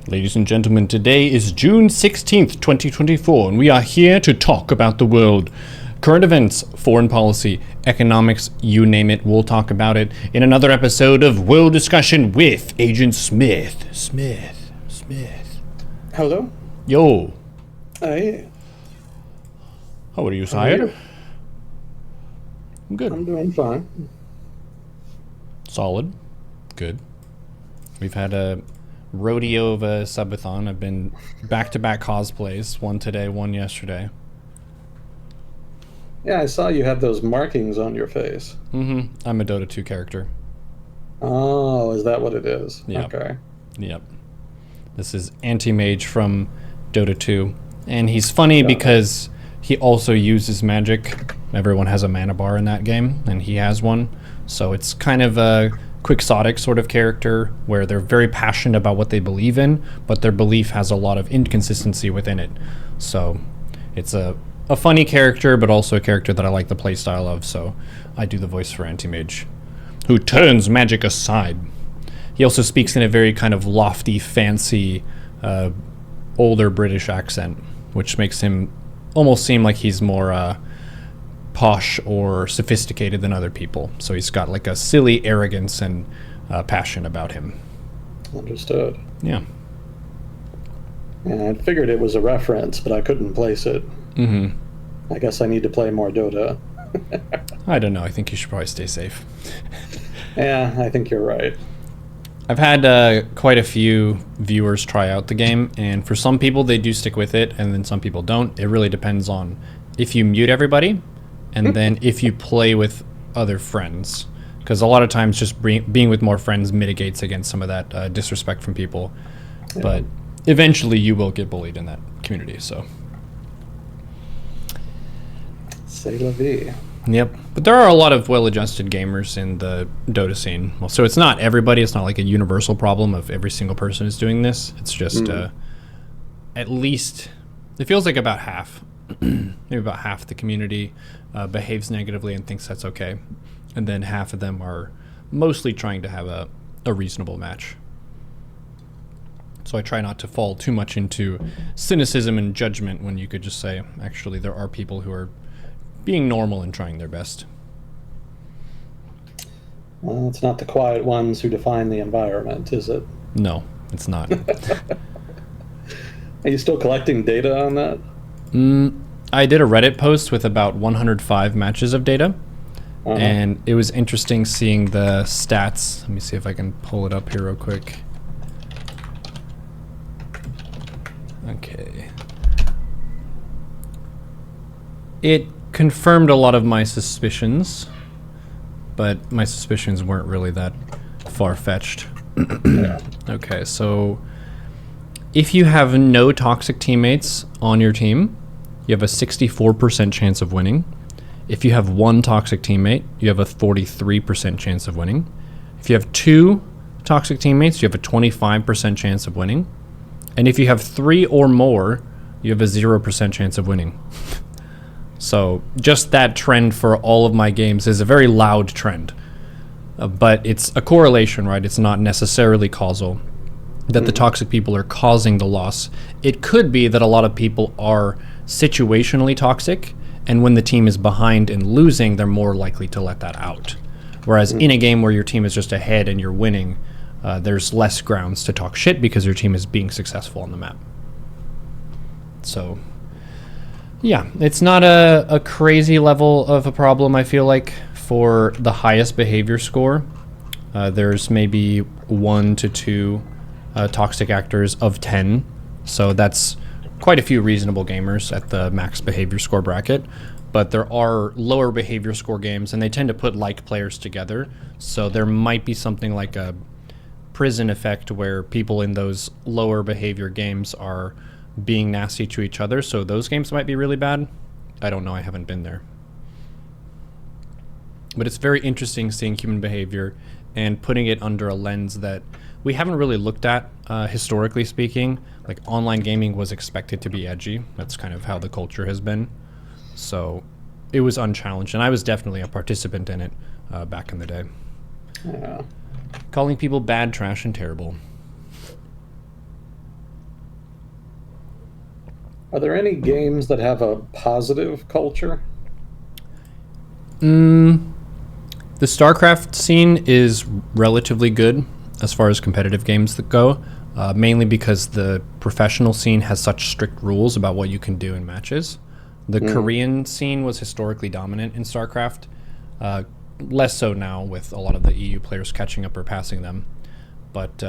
Ladies and gentlemen, today is June 16th, 2024, and we are here to talk about the world. Current events, foreign policy, economics, you name it, we'll talk about it in another episode of World Discussion with Agent Smith. Smith. Hello? Yo. Hey. How are you, sire? you? I'm good. I'm doing fine. Solid. Good. We've had a rodeo of a subathon. I've been back-to-back cosplays, one today, one yesterday. Yeah, I saw you had those markings on your face. Mm-hmm. I'm a Dota 2 character. Oh, is that what it is? Yep. Okay. Yep. This is Anti-Mage from Dota 2. And he's funny because he also uses magic. Everyone has a mana bar in that game, and he has one. So it's kind of a quixotic sort of character where they're very passionate about what they believe in, but their belief has a lot of inconsistency within it. So it's a funny character, but also a character that I like the playstyle of, so I do the voice for Anti-Mage, who turns magic aside. He also speaks in a very kind of lofty, fancy, older British accent, which makes him almost seem like he's more posh or sophisticated than other people. So he's got like a silly arrogance and passion about him. Understood. Yeah. Yeah, I figured it was a reference, but I couldn't place it. Mm-hmm. I guess I need to play more Dota. I don't know. I think you should probably stay safe. Yeah, I think you're right. I've had quite a few viewers try out the game, and for some people they do stick with it, and then some people don't. It really depends on if you mute everybody, and then if you play with other friends. Because a lot of times just being with more friends mitigates against some of that disrespect from people. Yeah. But eventually you will get bullied in that community, so... C'est la vie. Yep. But there are a lot of well-adjusted gamers in the Dota scene. Well, so it's not everybody. It's not like a universal problem of every single person is doing this. It's just at least... It feels like about half. Maybe about half the community behaves negatively and thinks that's okay. And then half of them are mostly trying to have a reasonable match. So I try not to fall too much into cynicism and judgment when you could just say, actually, there are people who are being normal and trying their best. Well, it's not the quiet ones who define the environment, is it? No, it's not. Are you still collecting data on that? I did a Reddit post with about 105 matches of data, and it was interesting seeing the stats. Let me see if I can pull it up here real quick. Okay. It confirmed a lot of my suspicions, but my suspicions weren't really that far-fetched. Okay, so if you have no toxic teammates on your team, you have a 64% chance of winning. If you have one toxic teammate, you have a 43% chance of winning. If you have two toxic teammates, you have a 25% chance of winning. And if you have three or more, you have a 0% chance of winning. So just that trend for all of my games is a very loud trend. But it's a correlation, right? It's not necessarily causal. That the toxic people are causing the loss. It could be that a lot of people are situationally toxic, and when the team is behind and losing, they're more likely to let that out. Whereas in a game where your team is just ahead and you're winning, there's less grounds to talk shit because your team is being successful on the map. So... yeah, it's not a crazy level of a problem, I feel like, for the highest behavior score. There's maybe 1 to 2 toxic actors of 10, so that's quite a few reasonable gamers at the max behavior score bracket. But there are lower behavior score games, and they tend to put like players together, so there might be something like a prison effect where people in those lower behavior games are being nasty to each other, so those games might be really bad. I don't know, I haven't been there. But it's very interesting seeing human behavior and putting it under a lens that we haven't really looked at, historically speaking. Like, online gaming was expected to be edgy. That's kind of how the culture has been. So it was unchallenged, and I was definitely a participant in it back in the day. Yeah. Calling people bad, trash, and terrible. Are there any games that have a positive culture? The Starcraft scene is relatively good as far as competitive games that go, mainly because the professional scene has such strict rules about what you can do in matches. The Korean scene was historically dominant in Starcraft, less so now with a lot of the EU players catching up or passing them. But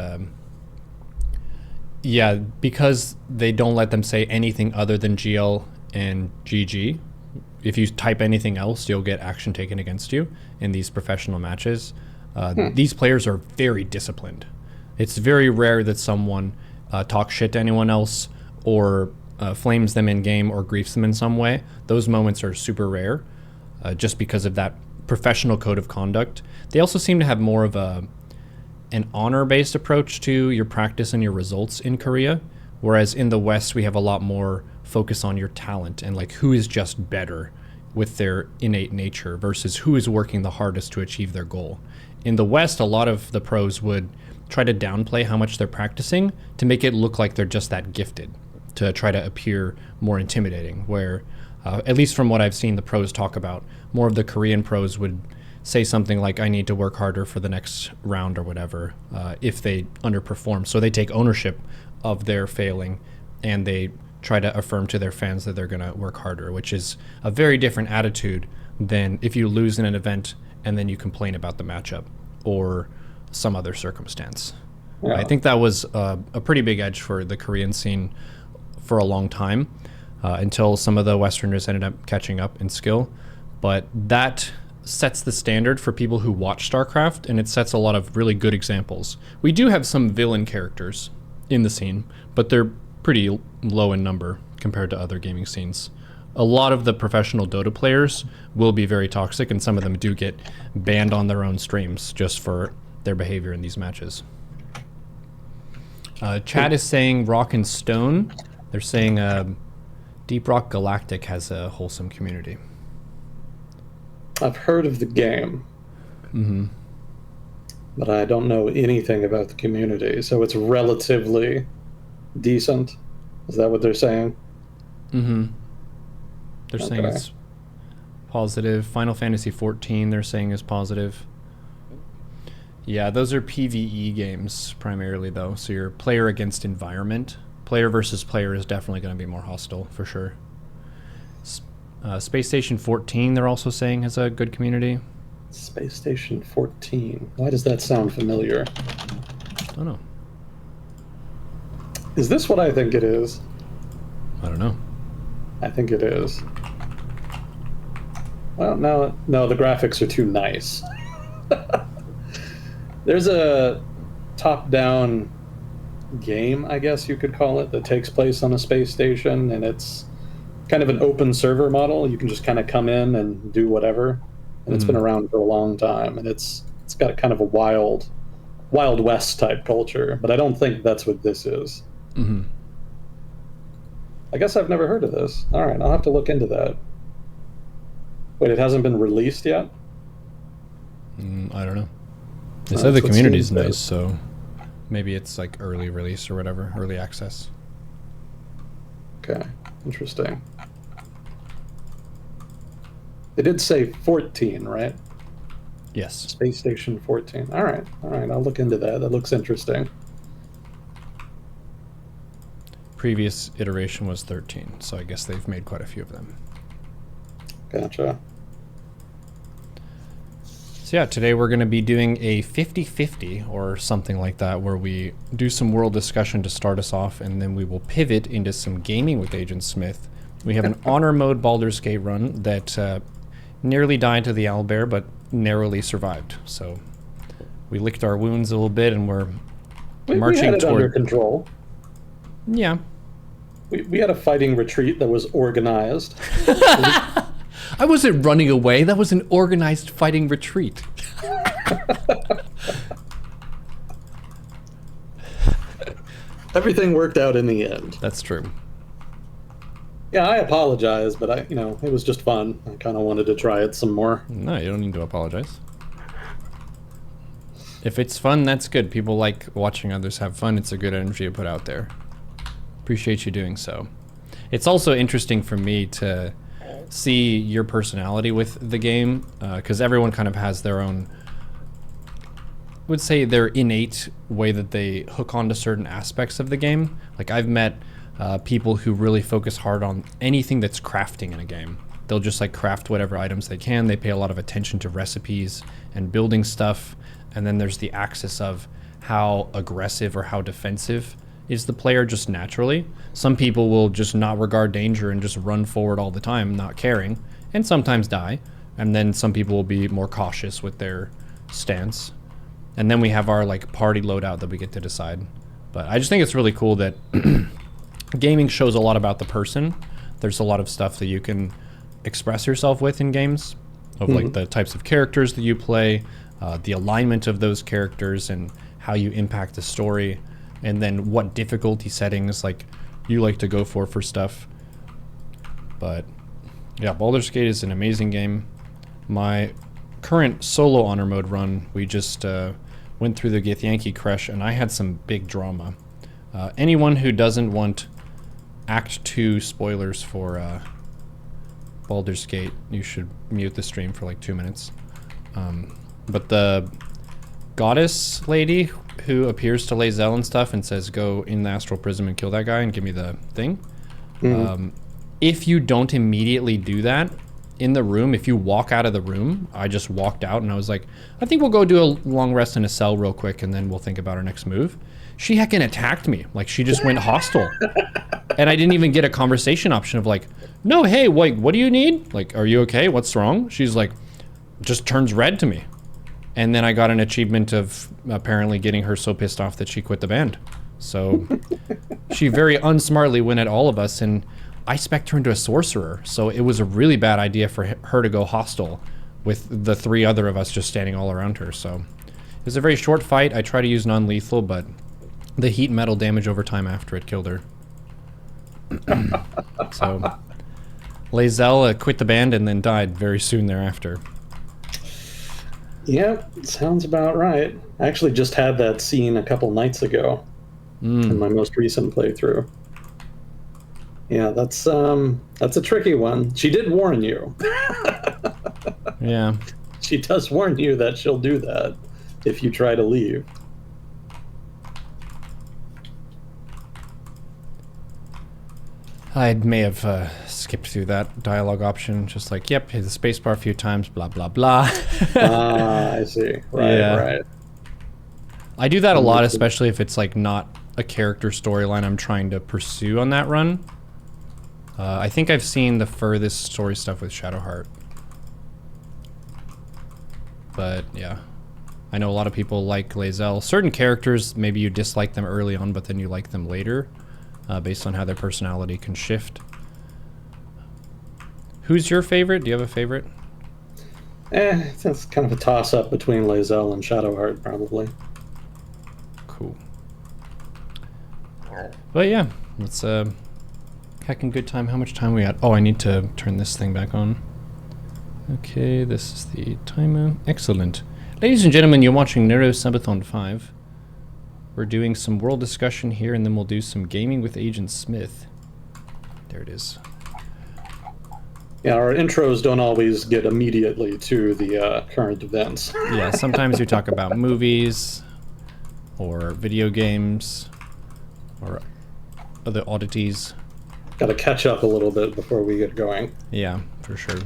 yeah, because they don't let them say anything other than GL and GG. If you type anything else, you'll get action taken against you in these professional matches. These players are very disciplined. It's very rare that someone talks shit to anyone else or flames them in game or griefs them in some way. Those moments are super rare, just because of that professional code of conduct. They also seem to have more of an honor-based approach to your practice and your results in Korea, whereas in the West we have a lot more focus on your talent and like who is just better with their innate nature versus who is working the hardest to achieve their goal. In the West, a lot of the pros would try to downplay how much they're practicing to make it look like they're just that gifted, to try to appear more intimidating, where at least from what I've seen the pros talk about, more of the Korean pros would say something like, I need to work harder for the next round or whatever, if they underperform. So they take ownership of their failing and they try to affirm to their fans that they're going to work harder, which is a very different attitude than if you lose in an event and then you complain about the matchup or some other circumstance. Yeah. I think that was a pretty big edge for the Korean scene for a long time, until some of the Westerners ended up catching up in skill. But that sets the standard for people who watch StarCraft, and it sets a lot of really good examples. We do have some villain characters in the scene, but they're pretty low in number compared to other gaming scenes. A lot of the professional Dota players will be very toxic, and some of them do get banned on their own streams just for their behavior in these matches. Chat is saying Rock and Stone. They're saying Deep Rock Galactic has a wholesome community. I've heard of the game, but I don't know anything about the community, so it's relatively decent. Is that what they're saying? They're saying it's positive. Final Fantasy 14 they're saying is positive. Yeah, those are PvE games primarily though, so your player against environment. Player versus player is definitely going to be more hostile for sure. Space Station 14 they're also saying has a good community. Space Station 14. Why does that sound familiar? I don't know. Is this what I think it is? I don't know. I think it is. Well, no, the graphics are too nice. There's a top-down game, I guess you could call it, that takes place on a space station, and it's kind of an open server model. You can just kind of come in and do whatever, and it's been around for a long time, and it's got kind of a Wild West type culture, but I don't think that's what this is. I guess I've never heard of this. All right, I'll have to look into that. Wait, it hasn't been released yet? I don't know. They said the community's nice, so maybe it's like early release or whatever, early access. Okay, interesting. They did say 14, right? Yes. Space Station 14. All right, I'll look into that. That looks interesting. Previous iteration was 13, so I guess they've made quite a few of them. Gotcha. So yeah, today we're going to be doing a 50-50 or something like that, where we do some world discussion to start us off, and then we will pivot into some gaming with Agent Smith. We have an honor mode Baldur's Gate run that nearly died to the owlbear, but narrowly survived. So we licked our wounds a little bit, and we're marching we had it toward under control. Yeah. We had a fighting retreat that was organized. I wasn't running away. That was an organized fighting retreat. Everything worked out in the end. That's true. Yeah, I apologize, but it was just fun. I kind of wanted to try it some more. No, you don't need to apologize. If it's fun, that's good. People like watching others have fun. It's a good energy to put out there. Appreciate you doing so. It's also interesting for me to see your personality with the game, because everyone kind of has their own, would say their innate way that they hook onto certain aspects of the game. Like I've met people who really focus hard on anything that's crafting in a game. They'll just like craft whatever items they can. They pay a lot of attention to recipes and building stuff. And then there's the axis of how aggressive or how defensive is the player just naturally. Some people will just not regard danger and just run forward all the time, not caring, and sometimes die. And then some people will be more cautious with their stance. And then we have our like party loadout that we get to decide. But I just think it's really cool that gaming shows a lot about the person. There's a lot of stuff that you can express yourself with in games, of like the types of characters that you play, the alignment of those characters and how you impact the story, and then what difficulty settings like you like to go for stuff. But yeah, Baldur's Gate is an amazing game. My current solo honor mode run, we just went through the Githyanki crush, and I had some big drama. Anyone who doesn't want Act 2 spoilers for Baldur's Gate, you should mute the stream for like 2 minutes. But the goddess lady who appears to Lae'zel and stuff and says, go in the astral prism and kill that guy and give me the thing. If you don't immediately do that in the room, if you walk out of the room, I just walked out and I was like, I think we'll go do a long rest in a cell real quick and then we'll think about our next move. She heckin' attacked me. Like she just went hostile. And I didn't even get a conversation option of like, no, hey, like, what do you need? Like, are you okay? What's wrong? She's like, just turns red to me. And then I got an achievement of apparently getting her so pissed off that she quit the band. So she very unsmartly went at all of us, and I spec'd her into a sorcerer. So it was a really bad idea for her to go hostile with the 3 other of us just standing all around her. So it was a very short fight. I tried to use non-lethal, but the heat metal damage over time after it killed her. So Lae'zel quit the band and then died very soon thereafter. Yeah, sounds about right. I actually just had that scene a couple nights ago in my most recent playthrough. Yeah, that's a tricky one. She did warn you. Yeah. She does warn you that she'll do that if you try to leave. I may have skipped through that dialogue option, just like, yep, hit the spacebar a few times, blah, blah, blah. I see. Right, Yeah. right. I do that a lot, especially if it's like not a character storyline I'm trying to pursue on that run. I think I've seen the furthest story stuff with Shadowheart. But yeah, I know a lot of people like Lae'zel. Certain characters, maybe you dislike them early on, but then you like them later. Based on how their personality can shift. Who's your favorite? Do you have a favorite? That's kind of a toss-up between Lae'zel and Shadowheart, probably. Cool. But yeah, it's heckin' good time. How much time we got? Oh, I need to turn this thing back on. Okay, this is the timer. Excellent. Ladies and gentlemen, you're watching Neuro Subathon 5. We're doing some world discussion here, and then we'll do some gaming with Agent Smith. There it is. Yeah, our intros don't always get immediately to the current events. Yeah, sometimes we talk about movies, or video games, or other oddities. Got to catch up a little bit before we get going. Yeah, for sure.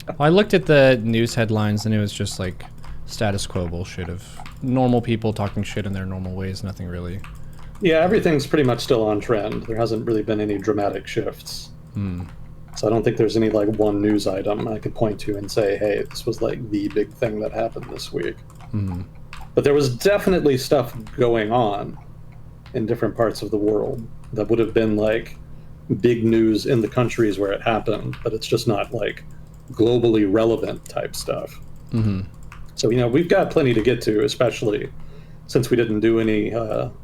Well, I looked at the news headlines, and it was just like status quo bullshit of normal people talking shit in their normal ways, nothing really. Yeah, everything's pretty much still on trend. There hasn't really been any dramatic shifts. So I don't think there's any like one news item I could point to and say, hey, this was like the big thing that happened this week. But there was definitely stuff going on in different parts of the world that would have been like big news in the countries where it happened, but it's just not like globally relevant type stuff. So, you know, we've got plenty to get to, especially since we didn't do any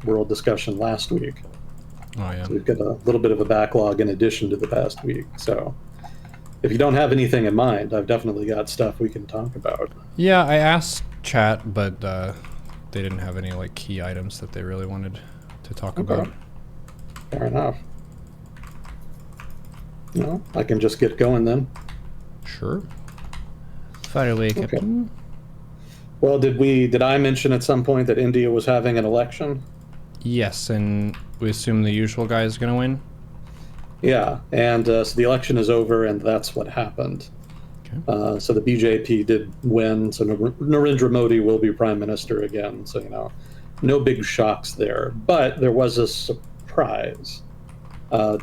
world discussion last week. Oh, yeah. So we've got a little bit of a backlog in addition to the past week. So if you don't have anything in mind, I've definitely got stuff we can talk about. Yeah, I asked chat, but they didn't have any like key items that they really wanted to talk about. Fair enough. Well, I can just get going then. Sure. Fire away, Okay. Captain. Well, did I mention at some point that India was having an election? Yes, and we assume the usual guy is going to win? Yeah, and so the election is over, and that's what happened. Okay. So the BJP did win, so Narendra Modi will be prime minister again. So, no big shocks there. But there was a surprise. The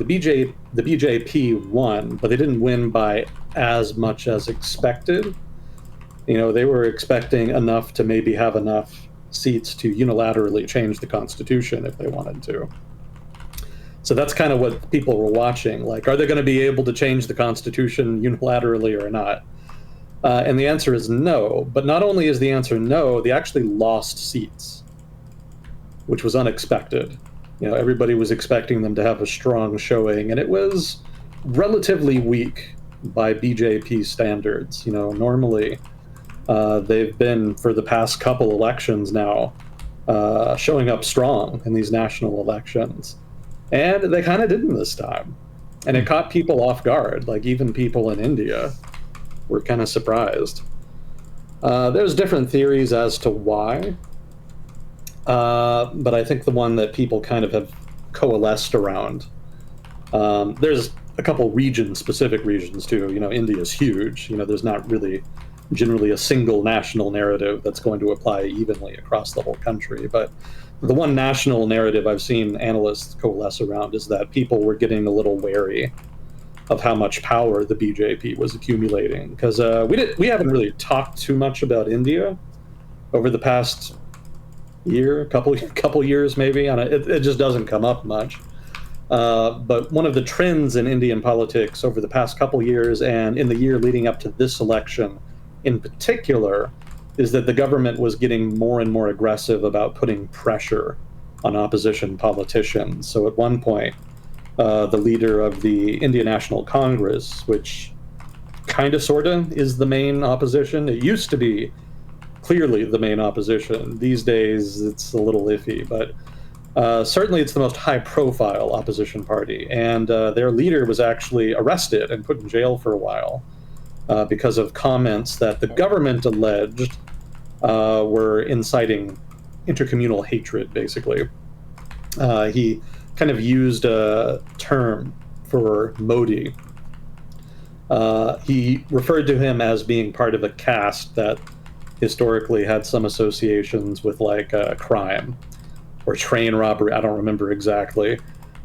BJP won, but they didn't win by as much as expected. They were expecting enough to maybe have enough seats to unilaterally change the constitution if they wanted to. So that's kind of what people were watching. Like, are they going to be able to change the constitution unilaterally or not? And the answer is no. But not only is the answer no, they actually lost seats, which was unexpected. Everybody was expecting them to have a strong showing, and it was relatively weak by BJP standards. Normally they've been, for the past couple elections now, showing up strong in these national elections. And they kind of didn't this time. And it caught people off guard. Like, even people in India were kind of surprised. There's different theories as to why. But I think the one that people kind of have coalesced around, there's a couple specific regions too. India's huge. There's not really generally a single national narrative that's going to apply evenly across the whole country. But the one national narrative I've seen analysts coalesce around is that people were getting a little wary of how much power the BJP was accumulating, because we haven't really talked too much about India over the past year, couple years maybe. It just doesn't come up much. But one of the trends in Indian politics over the past couple years, and in the year leading up to this election in particular, is that the government was getting more and more aggressive about putting pressure on opposition politicians. So at one point, the leader of the Indian National Congress, which kind of sort of is the main opposition, it used to be clearly the main opposition. These days, it's a little iffy, but certainly it's the most high-profile opposition party. And their leader was actually arrested and put in jail for a while because of comments that the government alleged were inciting intercommunal hatred, basically. He kind of used a term for Modi. He referred to him as being part of a caste that historically had some associations with crime or train robbery. I don't remember exactly.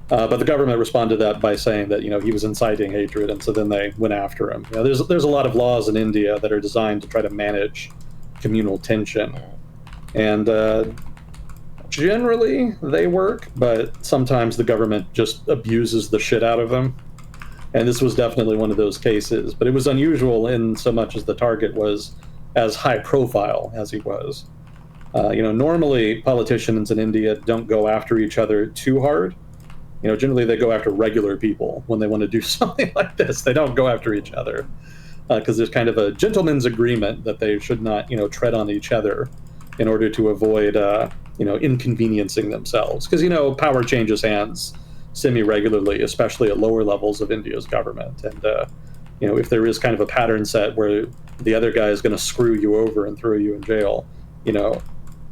But the government responded to that by saying that, he was inciting hatred, and so then they went after him. There's a lot of laws in India that are designed to try to manage communal tension. And generally they work, but sometimes the government just abuses the shit out of them. And this was definitely one of those cases. But it was unusual in so much as the target was as high profile as he was. Normally politicians in India don't go after each other too hard. Generally they go after regular people when they want to do something like this. They don't go after each other because there's kind of a gentleman's agreement that they should not, tread on each other in order to avoid, inconveniencing themselves. Because, power changes hands semi-regularly, especially at lower levels of India's government. And, if there is kind of a pattern set where the other guy is going to screw you over and throw you in jail,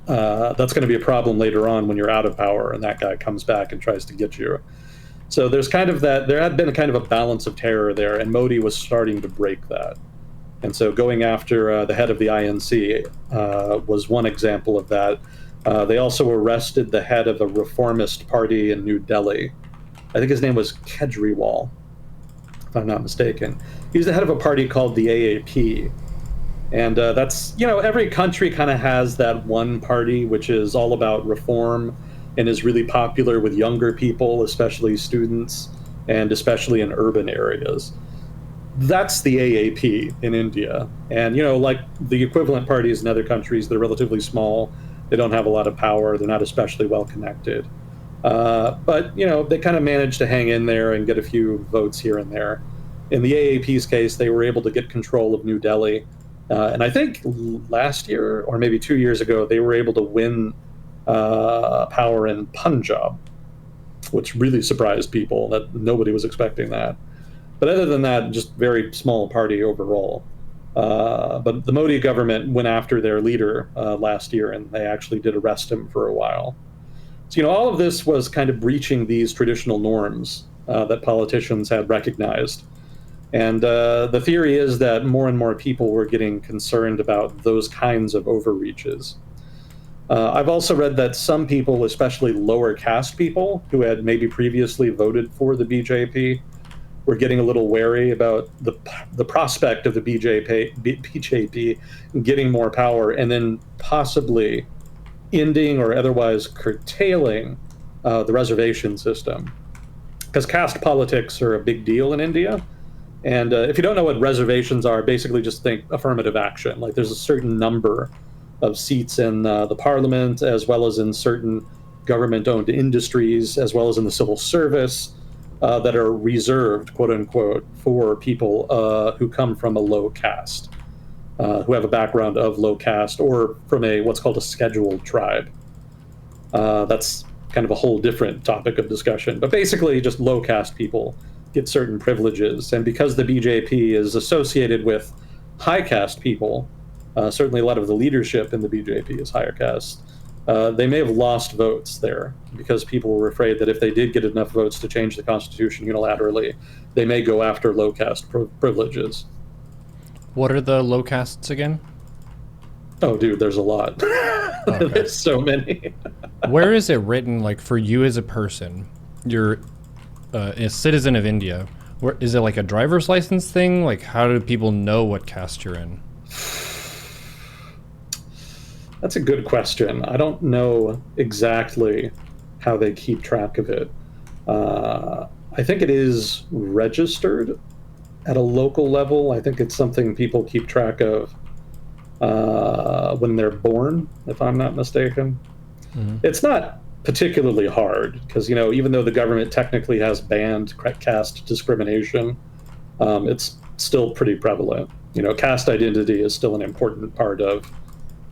that's going to be a problem later on when you're out of power and that guy comes back and tries to get you. So there's kind of that, there had been a kind of a balance of terror there, and Modi was starting to break that. And so going after the head of the INC was one example of that. They also arrested the head of a reformist party in New Delhi. I think his name was Kejriwal, if I'm not mistaken. He's the head of a party called the AAP. And that's, every country kind of has that one party which is all about reform and is really popular with younger people, especially students, and especially in urban areas. That's the AAP in India. And, like the equivalent parties in other countries, they're relatively small. They don't have a lot of power. They're not especially well connected. But, they kind of managed to hang in there and get a few votes here and there. In the AAP's case, they were able to get control of New Delhi. And I think last year, or maybe 2 years ago, they were able to win power in Punjab, which really surprised people that nobody was expecting that. But other than that, just very small party overall. But the Modi government went after their leader last year, and they actually did arrest him for a while. So, all of this was kind of breaching these traditional norms that politicians had recognized. And the theory is that more and more people were getting concerned about those kinds of overreaches. I've also read that some people, especially lower caste people who had maybe previously voted for the BJP, were getting a little wary about the prospect of the BJP getting more power and then possibly ending or otherwise curtailing the reservation system. Because caste politics are a big deal in India. And if you don't know what reservations are, basically just think affirmative action. Like there's a certain number of seats in the parliament, as well as in certain government-owned industries, as well as in the civil service, that are reserved, quote unquote, for people who come from a low caste, who have a background of low caste, or from what's called a scheduled tribe. That's kind of a whole different topic of discussion. But basically, just low caste people get certain privileges. And because the BJP is associated with high caste people, certainly a lot of the leadership in the BJP is higher caste, they may have lost votes there because people were afraid that if they did get enough votes to change the constitution unilaterally, they may go after low caste privileges. What are the low castes again? Oh, dude, there's a lot. Okay. There's so many. Where is it written, like, for you as a person, you're a citizen of India, where is it like a driver's license thing? Like, how do people know what caste you're in? That's a good question. I don't know exactly how they keep track of it. I think it is registered at a local level. I think it's something people keep track of when they're born, if I'm not mistaken. Mm-hmm. It's not particularly hard because, even though the government technically has banned caste discrimination, it's still pretty prevalent. Caste identity is still an important part of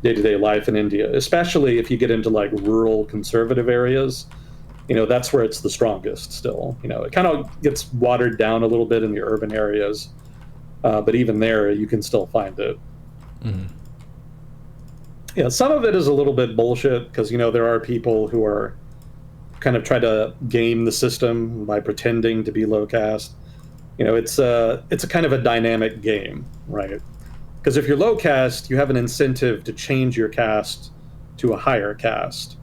day-to-day life in India, especially if you get into like rural conservative areas. That's where it's the strongest still. It kind of gets watered down a little bit in the urban areas, but even there you can still find it. Mm-hmm. Yeah, some of it is a little bit bullshit because there are people who are kind of try to game the system by pretending to be low caste. It's a kind of a dynamic game, right? Because if you're low caste, you have an incentive to change your caste to a higher caste,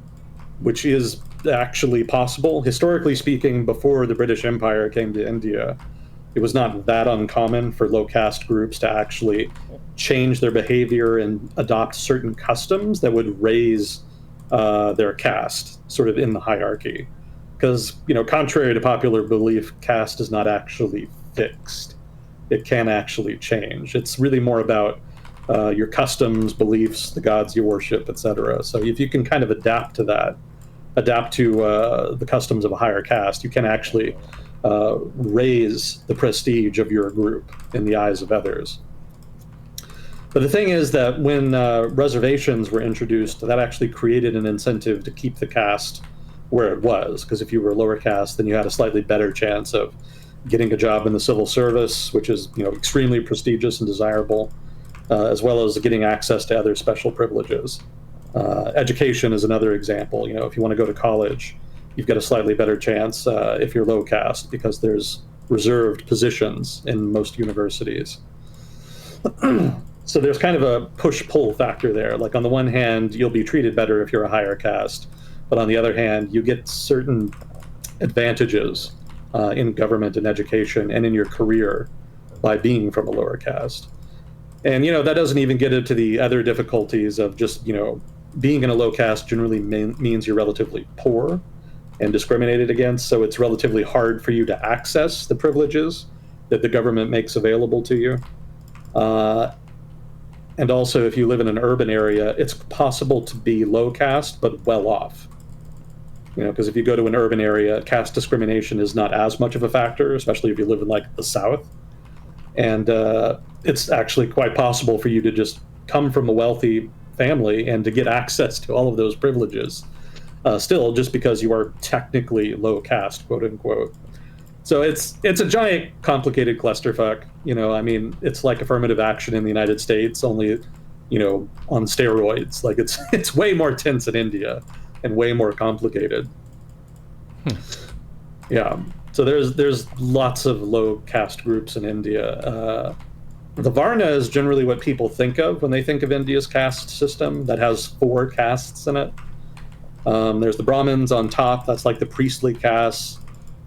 which is actually possible. Historically speaking, before the British Empire came to India, it was not that uncommon for low caste groups to actually change their behavior and adopt certain customs that would raise their caste sort of in the hierarchy. Because, contrary to popular belief, caste is not actually fixed. It can actually change. It's really more about your customs, beliefs, the gods you worship, etc. So if you can kind of adapt to the customs of a higher caste, you can actually raise the prestige of your group in the eyes of others. But the thing is that when reservations were introduced, that actually created an incentive to keep the caste where it was. Because if you were lower caste, then you had a slightly better chance of getting a job in the civil service, which is extremely prestigious and desirable, as well as getting access to other special privileges. Education is another example. If you want to go to college, you've got a slightly better chance if you're low caste because there's reserved positions in most universities. So there's kind of a push-pull factor there. Like on the one hand, you'll be treated better if you're a higher caste, but on the other hand, you get certain advantages in government and education and in your career by being from a lower caste. And, that doesn't even get into the other difficulties of just, being in a low caste generally means you're relatively poor and discriminated against. So it's relatively hard for you to access the privileges that the government makes available to you. And also, if you live in an urban area, it's possible to be low caste, but well off. Because if you go to an urban area, caste discrimination is not as much of a factor, especially if you live in like the South. And it's actually quite possible for you to just come from a wealthy family and to get access to all of those privileges still, just because you are technically low caste, quote unquote. So it's a giant, complicated clusterfuck. I mean, it's like affirmative action in the United States, only, on steroids. Like it's way more tense in India and way more complicated. Yeah. So there's lots of low caste groups in India. The Varna is generally what people think of when they think of India's caste system. That has 4 castes in it. There's the Brahmins on top. That's like the priestly caste.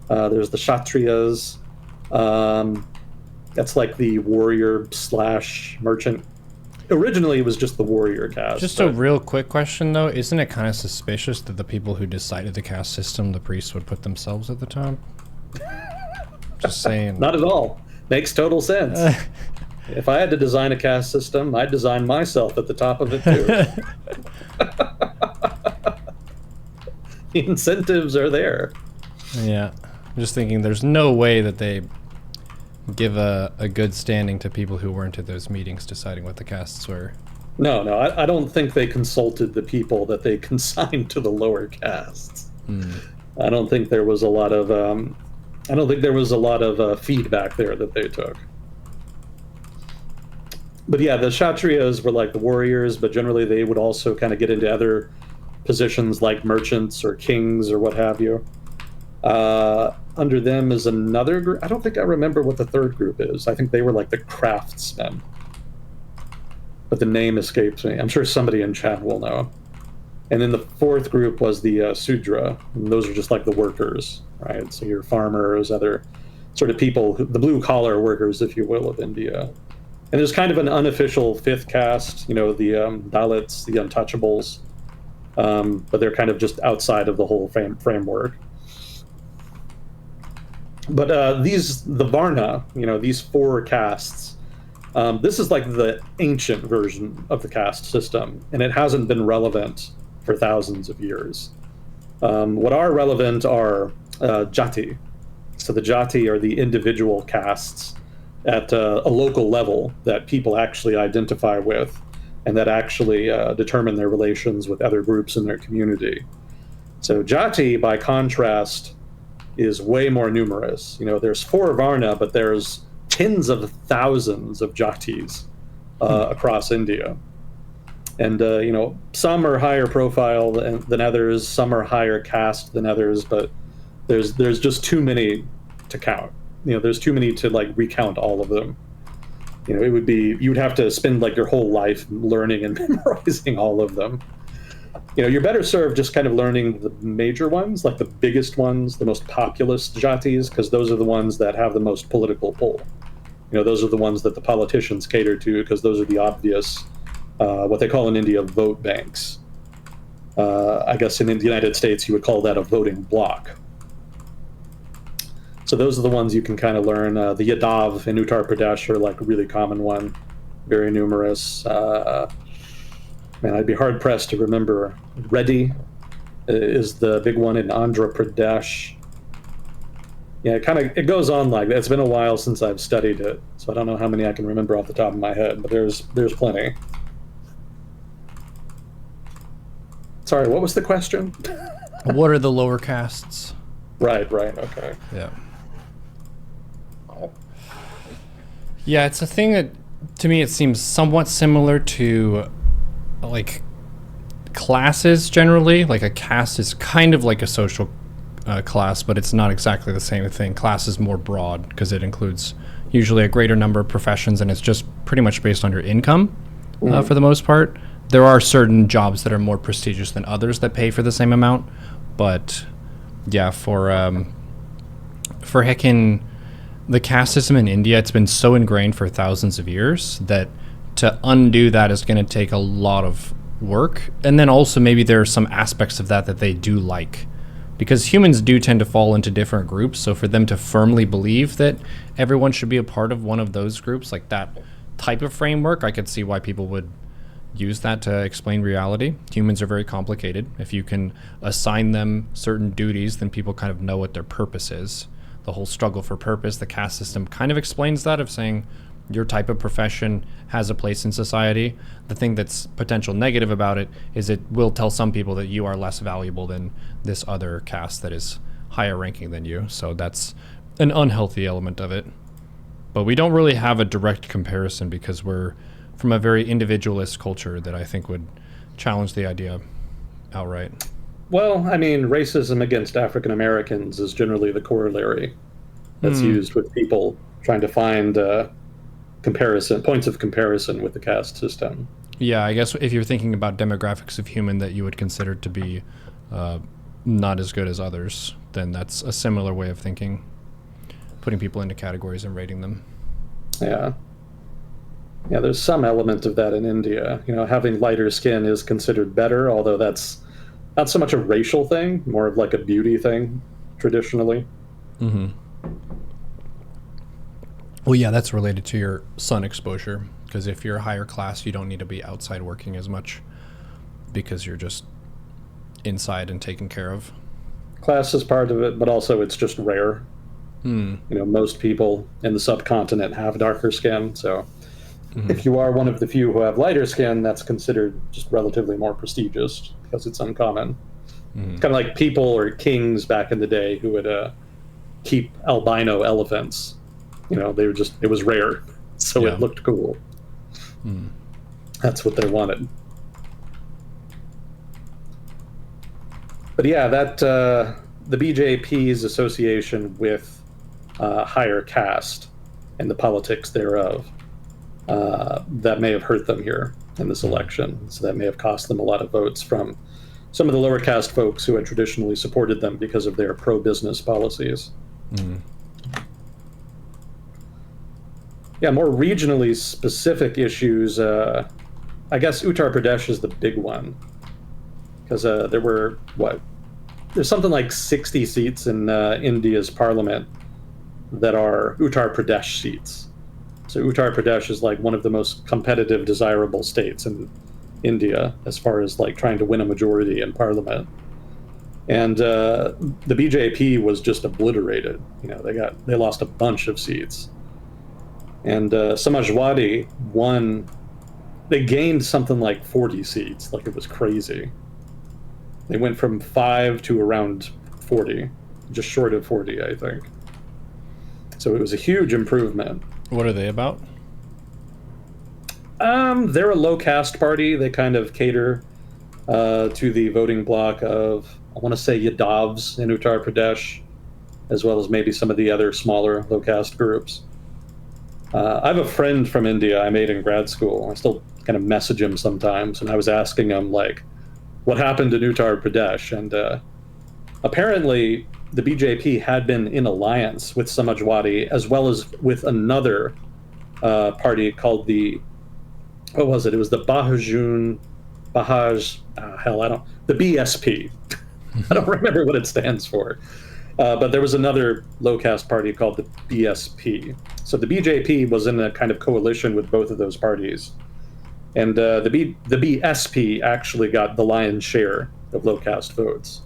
There's the Kshatriyas. That's like the warrior / merchant. Originally, it was just the warrior caste. Just a real quick question, though. Isn't it kind of suspicious that the people who decided the caste system, the priests, would put themselves at the top? Just saying. Not at all. Makes total sense. If I had to design a caste system, I'd design myself at the top of it, too. The incentives are there. Yeah. I'm just thinking there's no way that they give a good standing to people who weren't at those meetings deciding what the castes were. No, I don't think they consulted the people that they consigned to the lower castes. I don't think there was a lot of feedback there that they took. But yeah, the Kshatriyas were like the warriors, but generally they would also kind of get into other positions like merchants or kings or what have you. Under them is another group. I don't think I remember what the third group is. I think they were like the craftsmen. But the name escapes me. I'm sure somebody in chat will know. And then the fourth group was the Sudra. And those are just like the workers, right? So your farmers, other sort of people, the blue-collar workers, if you will, of India. And there's kind of an unofficial fifth caste, the Dalits, the untouchables. But they're kind of just outside of the whole framework. But the Varna, these 4 castes, this is like the ancient version of the caste system, and it hasn't been relevant for thousands of years. What are relevant are jati. So the jati are the individual castes at a local level that people actually identify with and that actually determine their relations with other groups in their community. So jati, by contrast, is way more numerous. There's 4 Varna, but there's tens of thousands of jatis across India. And, some are higher profile than others, some are higher caste than others, but there's just too many to count. There's too many to recount all of them. You'd have to spend your whole life learning and memorizing all of them. You're better served just kind of learning the major ones, like the biggest ones, the most populous jatis, because those are the ones that have the most political pull. Those are the ones that the politicians cater to, because those are the obvious, what they call in India, vote banks. I guess in the United States, you would call that a voting bloc. So those are the ones you can kind of learn. The Yadav in Uttar Pradesh are a really common one, very numerous. Man, I'd be hard-pressed to remember. Reddy is the big one in Andhra Pradesh. Yeah, it goes on like that. It's been a while since I've studied it, so I don't know how many I can remember off the top of my head, but there's plenty. Sorry, what was the question? What are the lower castes? Right, okay. Yeah. Yeah, it's a thing that, to me, it seems somewhat similar to classes generally. Like a caste is kind of like a social class, but it's not exactly the same thing. Class is more broad because it includes usually a greater number of professions, and it's just pretty much based on your income for the most part. There are certain jobs that are more prestigious than others that pay for the same amount, but yeah, for heckin' the caste system in India, it's been so ingrained for thousands of years that to undo that is going to take a lot of work. And then also maybe there are some aspects of that they do like, because humans do tend to fall into different groups. So for them to firmly believe that everyone should be a part of one of those groups, like that type of framework, I could see why people would use that to explain reality. Humans are very complicated. If you can assign them certain duties, then people kind of know what their purpose is. The whole struggle for purpose, the caste system kind of explains that, of saying your type of profession has a place in society. The thing that's potential negative about it is it will tell some people that you are less valuable than this other caste that is higher ranking than you. So that's an unhealthy element of it. But we don't really have a direct comparison because we're from a very individualist culture that I think would challenge the idea outright. Well, I mean, racism against African Americans is generally the corollary that's used with people trying to find points of comparison with the caste system. Yeah, I guess if you're thinking about demographics of human that you would consider to be not as good as others, then that's a similar way of thinking, putting people into categories and rating them. Yeah. Yeah, there's some element of that in India. You know, having lighter skin is considered better, although that's not so much a racial thing, more of like a beauty thing, traditionally. Mm-hmm. Well, yeah, that's related to your sun exposure, because if you're a higher class, you don't need to be outside working as much because you're just inside and taken care of. Class is part of it, but also it's just rare. You know, most people in the subcontinent have darker skin, so if you are one of the few who have lighter skin, that's considered just relatively more prestigious because it's uncommon. It's kind of like people or kings back in the day who would keep albino elephants. You know, they were just, it was rare, so it looked cool. That's what they wanted. But yeah, that the BJP's association with higher caste and the politics thereof, that may have hurt them here in this election. So that may have cost them a lot of votes from some of the lower caste folks who had traditionally supported them because of their pro-business policies. Yeah, more regionally specific issues. I guess Uttar Pradesh is the big one because there were there's something like 60 seats in India's parliament that are Uttar Pradesh seats. So Uttar Pradesh is like one of the most competitive, desirable states in India as far as like trying to win a majority in parliament. And the BJP was just obliterated. You know, they lost a bunch of seats. And Samajwadi won. They gained something like 40 seats, like it was crazy. They went from 5 to around 40, just short of 40, I think. So it was a huge improvement. What are they about? They're a low caste party. They kind of cater to the voting bloc of, I want to say, Yadavs in Uttar Pradesh, as well as maybe some of the other smaller low caste groups. I have a friend from India I made in grad school. I still kind of message him sometimes, and I was asking him, like, what happened in Uttar Pradesh? And apparently the BJP had been in alliance with Samajwadi as well as with another party called the, what was it? It was the the BSP. I don't remember what it stands for. But there was another low caste party called the BSP. So the BJP was in a kind of coalition with both of those parties. And the BSP actually got the lion's share of low caste votes.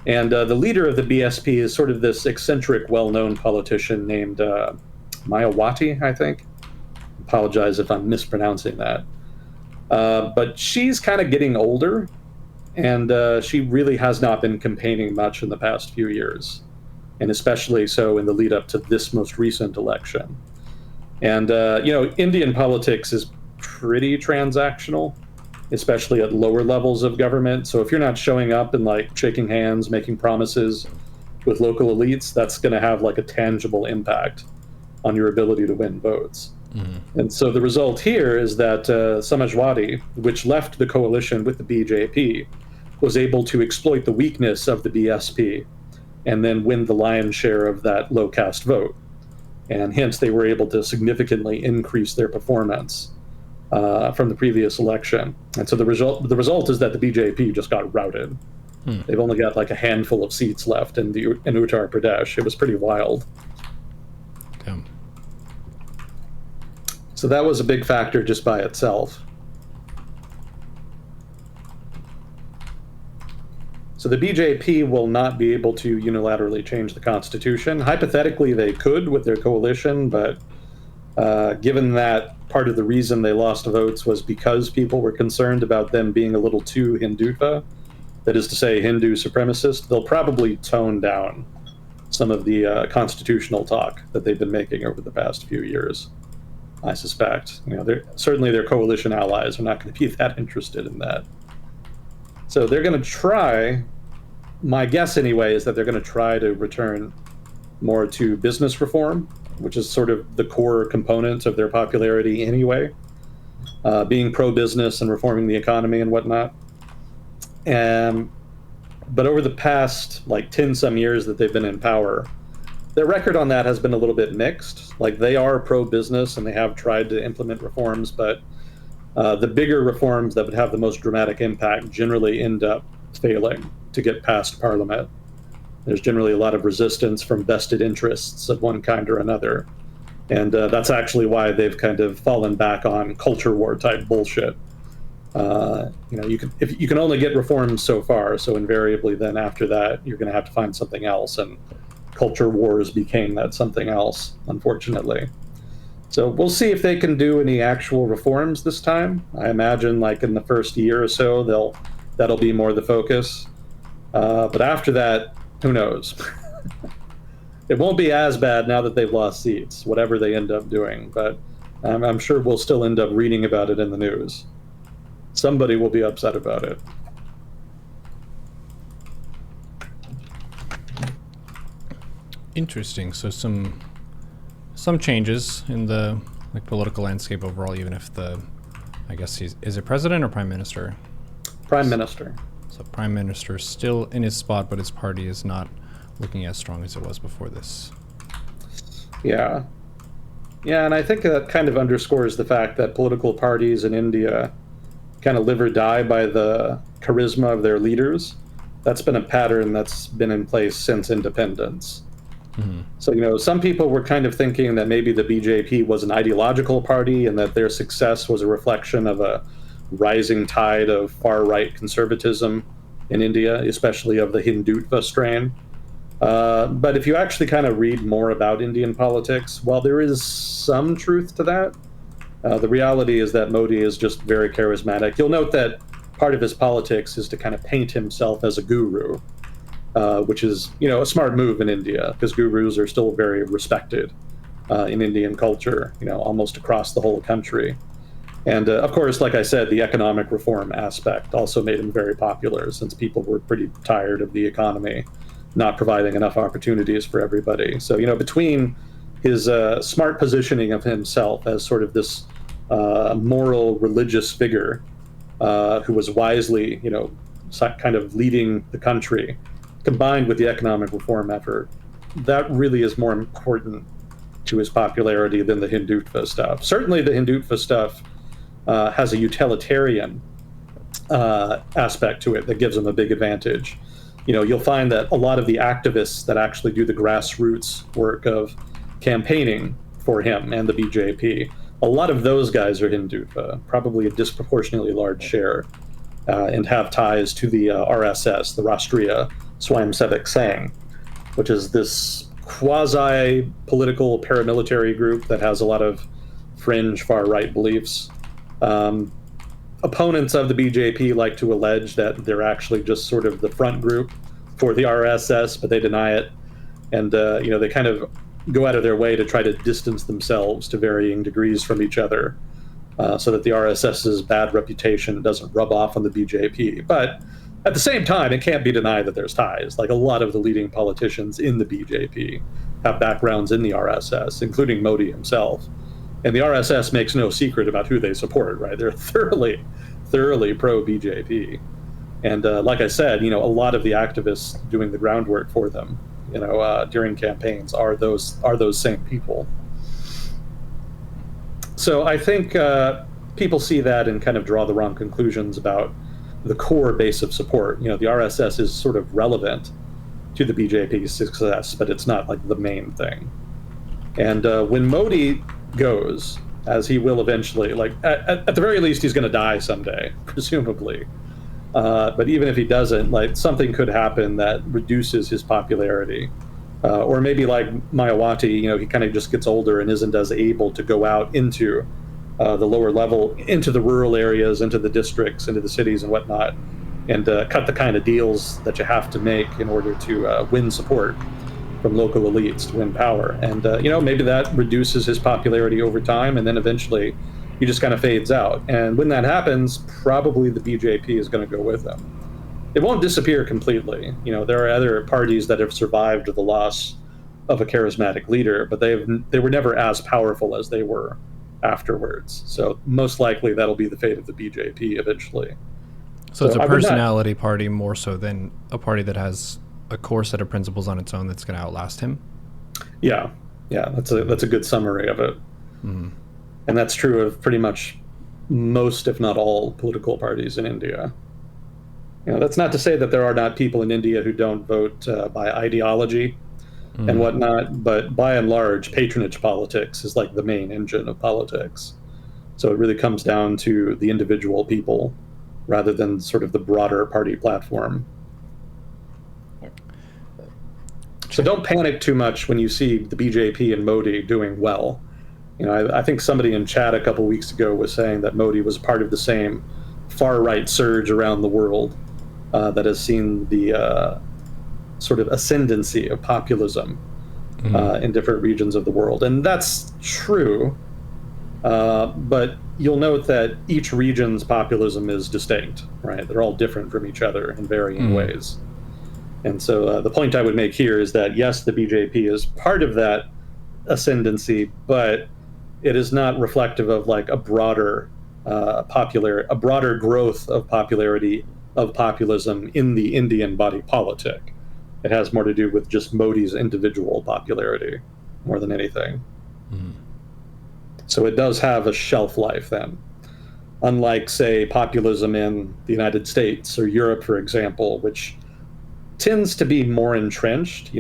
And the leader of the BSP is sort of this eccentric, well-known politician named Mayawati, I think. Apologize if I'm mispronouncing that. But she's kind of getting older, and she really has not been campaigning much in the past few years, and especially so in the lead up to this most recent election. And, you know, Indian politics is pretty transactional, especially at lower levels of government. So if you're not showing up and like shaking hands, making promises with local elites, that's going to have like a tangible impact on your ability to win votes. And so the result here is that Samajwadi, which left the coalition with the BJP, was able to exploit the weakness of the BSP and then win the lion's share of that low caste vote. And hence they were able to significantly increase their performance from the previous election. And so the result is that the BJP just got routed. They've only got like a handful of seats left in Uttar Pradesh. It was pretty wild. Damn. So that was a big factor just by itself. So the BJP will not be able to unilaterally change the constitution. Hypothetically, they could with their coalition, but given that part of the reason they lost votes was because people were concerned about them being a little too Hindutva, that is to say, Hindu supremacist, they'll probably tone down some of the constitutional talk that they've been making over the past few years. I suspect, certainly their coalition allies are not going to be that interested in that. So they're going to try. My guess, anyway, is that they're going to try to return more to business reform, which is sort of the core component of their popularity anyway, being pro-business and reforming the economy and whatnot. But over the past 10 some years that they've been in power, their record on that has been a little bit mixed. Like, they are pro-business and they have tried to implement reforms, but the bigger reforms that would have the most dramatic impact generally end up failing to get past Parliament. There's generally a lot of resistance from vested interests of one kind or another. And that's actually why they've kind of fallen back on culture war type bullshit. You can only get reforms so far, so invariably then after that you're going to have to find something else, and culture wars became that something else, unfortunately. So we'll see if they can do any actual reforms this time. I imagine in the first year or so that'll be more the focus. But after that, who knows? It won't be as bad now that they've lost seats, whatever they end up doing, but I'm sure we'll still end up reading about it in the news. Somebody will be upset about it. Interesting. So some changes in the political landscape overall, even if I guess is it president or prime minister? Prime minister. So prime minister still in his spot, but his party is not looking as strong as it was before this. Yeah, and I think that kind of underscores the fact that political parties in India kind of live or die by the charisma of their leaders. That's been a pattern that's been in place since independence. Mm-hmm. So, some people were kind of thinking that maybe the BJP was an ideological party and that their success was a reflection of a rising tide of far-right conservatism in India, especially of the Hindutva strain. But if you actually kind of read more about Indian politics, while there is some truth to that, the reality is that Modi is just very charismatic. You'll note that part of his politics is to kind of paint himself as a guru, which is, a smart move in India, because gurus are still very respected in Indian culture, almost across the whole country. And of course, like I said, the economic reform aspect also made him very popular, since people were pretty tired of the economy not providing enough opportunities for everybody. So, between his smart positioning of himself as sort of this moral, religious figure who was wisely, kind of leading the country, combined with the economic reform effort, that really is more important to his popularity than the Hindutva stuff. Certainly the Hindutva stuff has a utilitarian aspect to it that gives him a big advantage. You'll find that a lot of the activists that actually do the grassroots work of campaigning for him and the BJP, a lot of those guys are Hindutva, probably a disproportionately large share, and have ties to the RSS, the Rashtriya Swayamsevak Sangh, which is this quasi-political paramilitary group that has a lot of fringe far-right beliefs. Opponents of the BJP like to allege that they're actually just sort of the front group for the RSS, but they deny it. And, they kind of go out of their way to try to distance themselves to varying degrees from each other so that the RSS's bad reputation doesn't rub off on the BJP. But at the same time, it can't be denied that there's ties. Like, a lot of the leading politicians in the BJP have backgrounds in the RSS, including Modi himself. And the RSS makes no secret about who they support, right? They're thoroughly pro-BJP. And like I said, a lot of the activists doing the groundwork for them, during campaigns are those same people. So I think people see that and kind of draw the wrong conclusions about the core base of support. The RSS is sort of relevant to the BJP's success, but it's not like the main thing. And when Modi goes, as he will eventually, at the very least, he's going to die someday, presumably. But even if he doesn't, something could happen that reduces his popularity. Or maybe like Mayawati, he kind of just gets older and isn't as able to go out into the lower level, into the rural areas, into the districts, into the cities and whatnot, and cut the kind of deals that you have to make in order to win support. from local elites to win power. And, maybe that reduces his popularity over time, and then eventually he just kind of fades out. And when that happens, probably the BJP is going to go with him. It won't disappear completely. There are other parties that have survived the loss of a charismatic leader, but they were never as powerful as they were afterwards. So most likely that'll be the fate of the BJP eventually. So it's a personality party more so than a party that has a core set of principles on its own that's going to outlast him. Yeah, that's a good summary of it. Mm. And that's true of pretty much most, if not all, political parties in India. That's not to say that there are not people in India who don't vote by ideology and whatnot, but by and large, patronage politics is like the main engine of politics. So it really comes down to the individual people rather than sort of the broader party platform. So don't panic too much when you see the BJP and Modi doing well. I think somebody in chat a couple weeks ago was saying that Modi was part of the same far-right surge around the world that has seen the sort of ascendancy of populism in different regions of the world. And that's true, but you'll note that each region's populism is distinct, right? They're all different from each other in varying ways. And so the point I would make here is that, yes, the BJP is part of that ascendancy, but it is not reflective of like a broader growth of popularity of populism in the Indian body politic. It has more to do with just Modi's individual popularity more than anything. So it does have a shelf life then. Unlike, say, populism in the United States or Europe, for example, which tends to be more entrenched.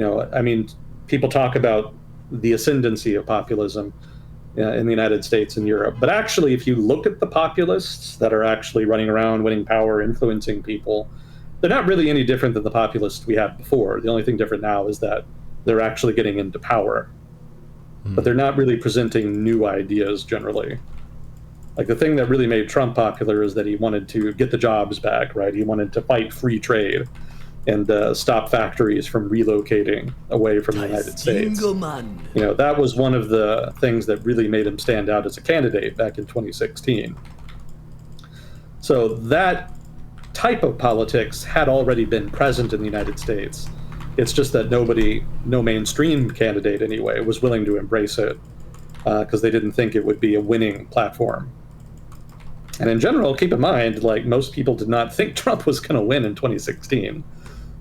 People talk about the ascendancy of populism in the United States and Europe. But actually, if you look at the populists that are actually running around, winning power, influencing people, they're not really any different than the populists we had before. The only thing different now is that they're actually getting into power. But they're not really presenting new ideas generally. Like the thing that really made Trump popular is that he wanted to get the jobs back, right? He wanted to fight free trade and stop factories from relocating away from the United States. That was one of the things that really made him stand out as a candidate back in 2016. So that type of politics had already been present in the United States. It's just that no mainstream candidate anyway, was willing to embrace it because they didn't think it would be a winning platform. And in general, keep in mind, like most people did not think Trump was going to win in 2016.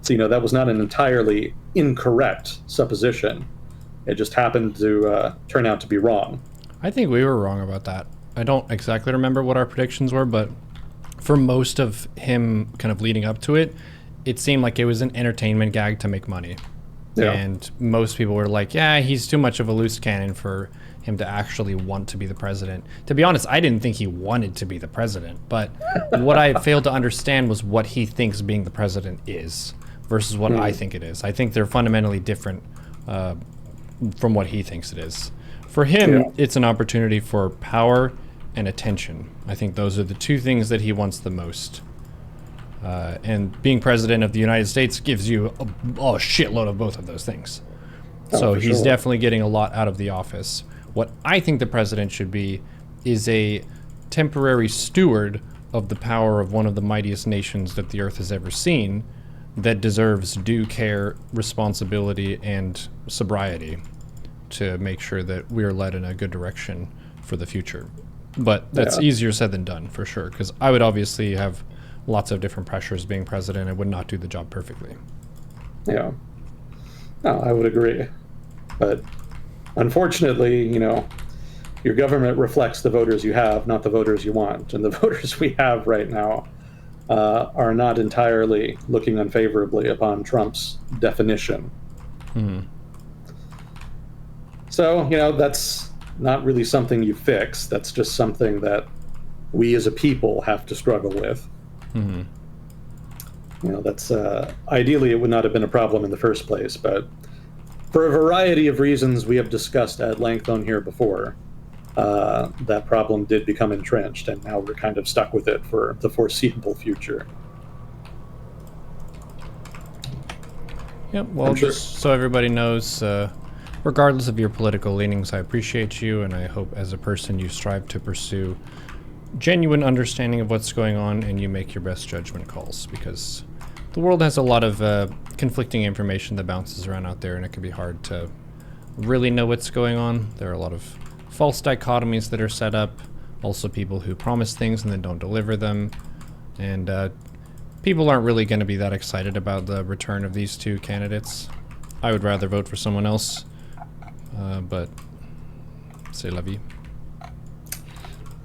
So, that was not an entirely incorrect supposition. It just happened to turn out to be wrong. I think we were wrong about that. I don't exactly remember what our predictions were, but for most of him kind of leading up to it, it seemed like it was an entertainment gag to make money. Yeah. And most people were like, yeah, he's too much of a loose cannon for him to actually want to be the president. To be honest, I didn't think he wanted to be the president, but what I failed to understand was what he thinks being the president is versus what I think it is. I think they're fundamentally different from what he thinks it is. For him, it's an opportunity for power and attention. I think those are the two things that he wants the most. And being president of the United States gives you a shitload of both of those things. So he's definitely getting a lot out of the office. What I think the president should be is a temporary steward of the power of one of the mightiest nations that the earth has ever seen, that deserves due care, responsibility, and sobriety to make sure that we are led in a good direction for the future. But that's easier said than done, for sure, because I would obviously have lots of different pressures being president and would not do the job perfectly. Yeah. No, I would agree. But unfortunately, your government reflects the voters you have, not the voters you want. And the voters we have right now are not entirely looking unfavorably upon Trump's definition. So, that's not really something you fix. That's just something that we as a people have to struggle with. That's ideally it would not have been a problem in the first place, but for a variety of reasons we have discussed at length on here before, that problem did become entrenched, and now we're kind of stuck with it for the foreseeable future. Yep, well, I'm sure. just so everybody knows, regardless of your political leanings, I appreciate you, and I hope as a person you strive to pursue genuine understanding of what's going on and you make your best judgment calls, because the world has a lot of conflicting information that bounces around out there, and it can be hard to really know what's going on. There are a lot of false dichotomies that are set up, also people who promise things and then don't deliver them, and people aren't really going to be that excited about the return of these two candidates. I would rather vote for someone else, but c'est la vie.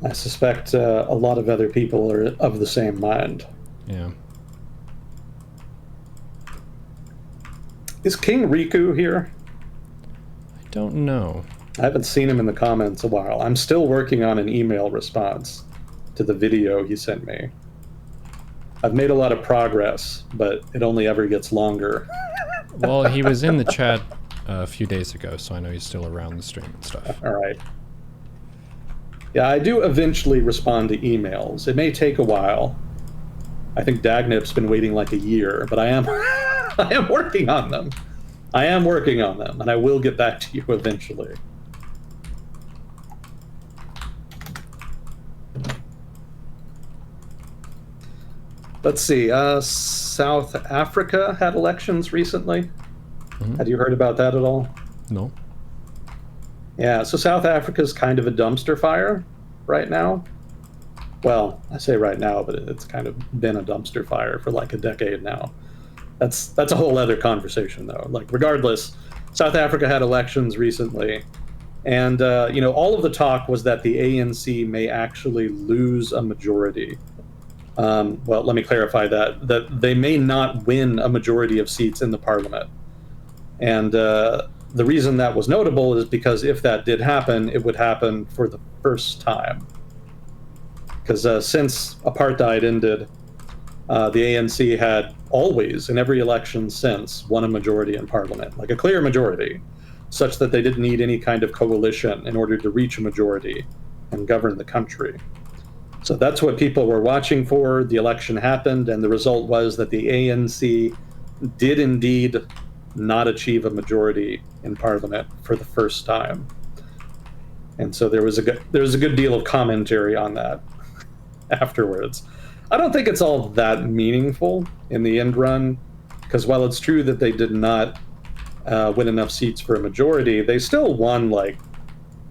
I suspect a lot of other people are of the same mind. Yeah. Is King Riku here? I don't know. I haven't seen him in the comments a while. I'm still working on an email response to the video he sent me. I've made a lot of progress, but it only ever gets longer. Well, he was in the chat a few days ago, so I know he's still around the stream and stuff. All right. Yeah, I do eventually respond to emails. It may take a while. I think Dagnip's been waiting like a year, but I am I am working on them. I am working on them, and I will get back to you eventually. Let's see. South Africa had elections recently. Mm-hmm. Had you heard about that at all? No. Yeah, so South Africa's kind of a dumpster fire right now. Well, I say right now, but it's kind of been a dumpster fire for like a decade now. That's a whole other conversation, though. Like, regardless, South Africa had elections recently, and all of the talk was that the ANC may actually lose a majority. Well, let me clarify that they may not win a majority of seats in the parliament. And the reason that was notable is because if that did happen, it would happen for the first time. Because since apartheid ended, the ANC had always, in every election since, won a majority in parliament, like a clear majority, such that they didn't need any kind of coalition in order to reach a majority and govern the country. So that's what people were watching for. The election happened, and the result was that the ANC did indeed not achieve a majority in parliament for the first time. And so there was a good deal of commentary on that afterwards. I don't think it's all that meaningful in the end run, because while it's true that they did not win enough seats for a majority, they still won like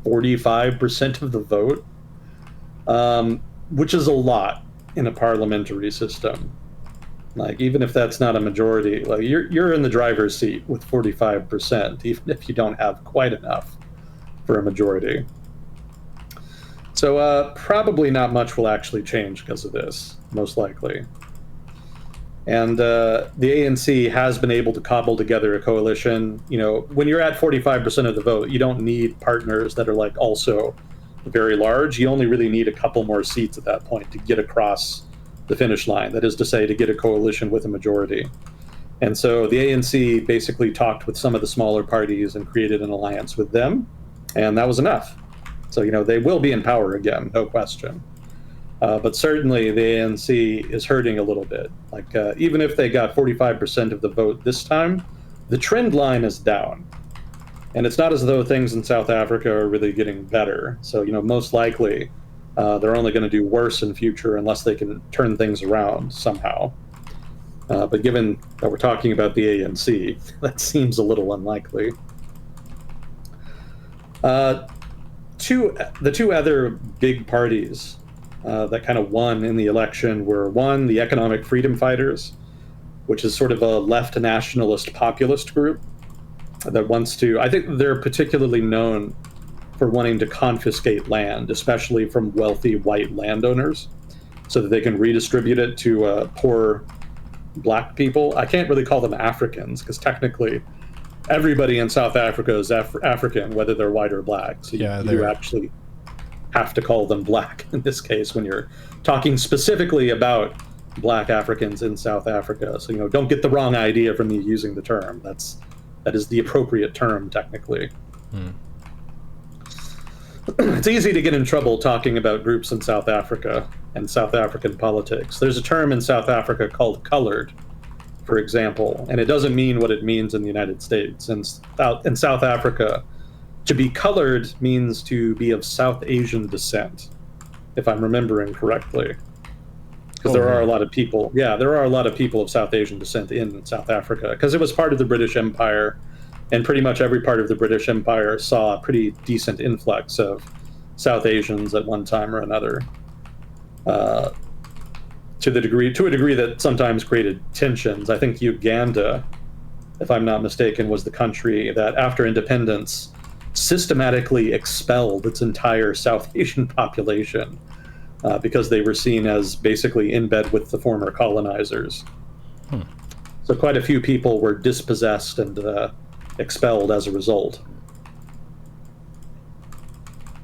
45% of the vote, which is a lot in a parliamentary system. Like, even if that's not a majority, like you're in the driver's seat with 45%, even if you don't have quite enough for a majority. So probably not much will actually change because of this, most likely. And the ANC has been able to cobble together a coalition. You know, when you're at 45% of the vote, you don't need partners that are like also very large. You only really need a couple more seats at that point to get across the finish line. That is to say, to get a coalition with a majority. And so the ANC basically talked with some of the smaller parties and created an alliance with them, and that was enough. So, they will be in power again, no question. But certainly the ANC is hurting a little bit. Like, even if they got 45% of the vote this time, the trend line is down. And it's not as though things in South Africa are really getting better. So, most likely they're only going to do worse in future unless they can turn things around somehow. But given that we're talking about the ANC, that seems a little unlikely. The two other big parties that kind of won in the election were, one, the Economic Freedom Fighters, which is sort of a left nationalist populist group that wants to, I think they're particularly known for wanting to confiscate land, especially from wealthy white landowners, so that they can redistribute it to poor black people. I can't really call them Africans, because technically everybody in South Africa is African, whether they're white or black. So you actually have to call them black in this case when you're talking specifically about black Africans in South Africa. So, don't get the wrong idea from me using the term. That is the appropriate term, technically. It's easy to get in trouble talking about groups in South Africa and South African politics. There's a term in South Africa called colored for example, and it doesn't mean what it means in the United States. In South Africa, to be colored means to be of South Asian descent, if I'm remembering correctly. Because there are a lot of people, there are a lot of people of South Asian descent in South Africa, because it was part of the British Empire, and pretty much every part of the British Empire saw a pretty decent influx of South Asians at one time or another, to a degree that sometimes created tensions. I think Uganda, if I'm not mistaken, was the country that, after independence, systematically expelled its entire South Asian population. Because they were seen as basically in bed with the former colonizers. So quite a few people were dispossessed and expelled as a result.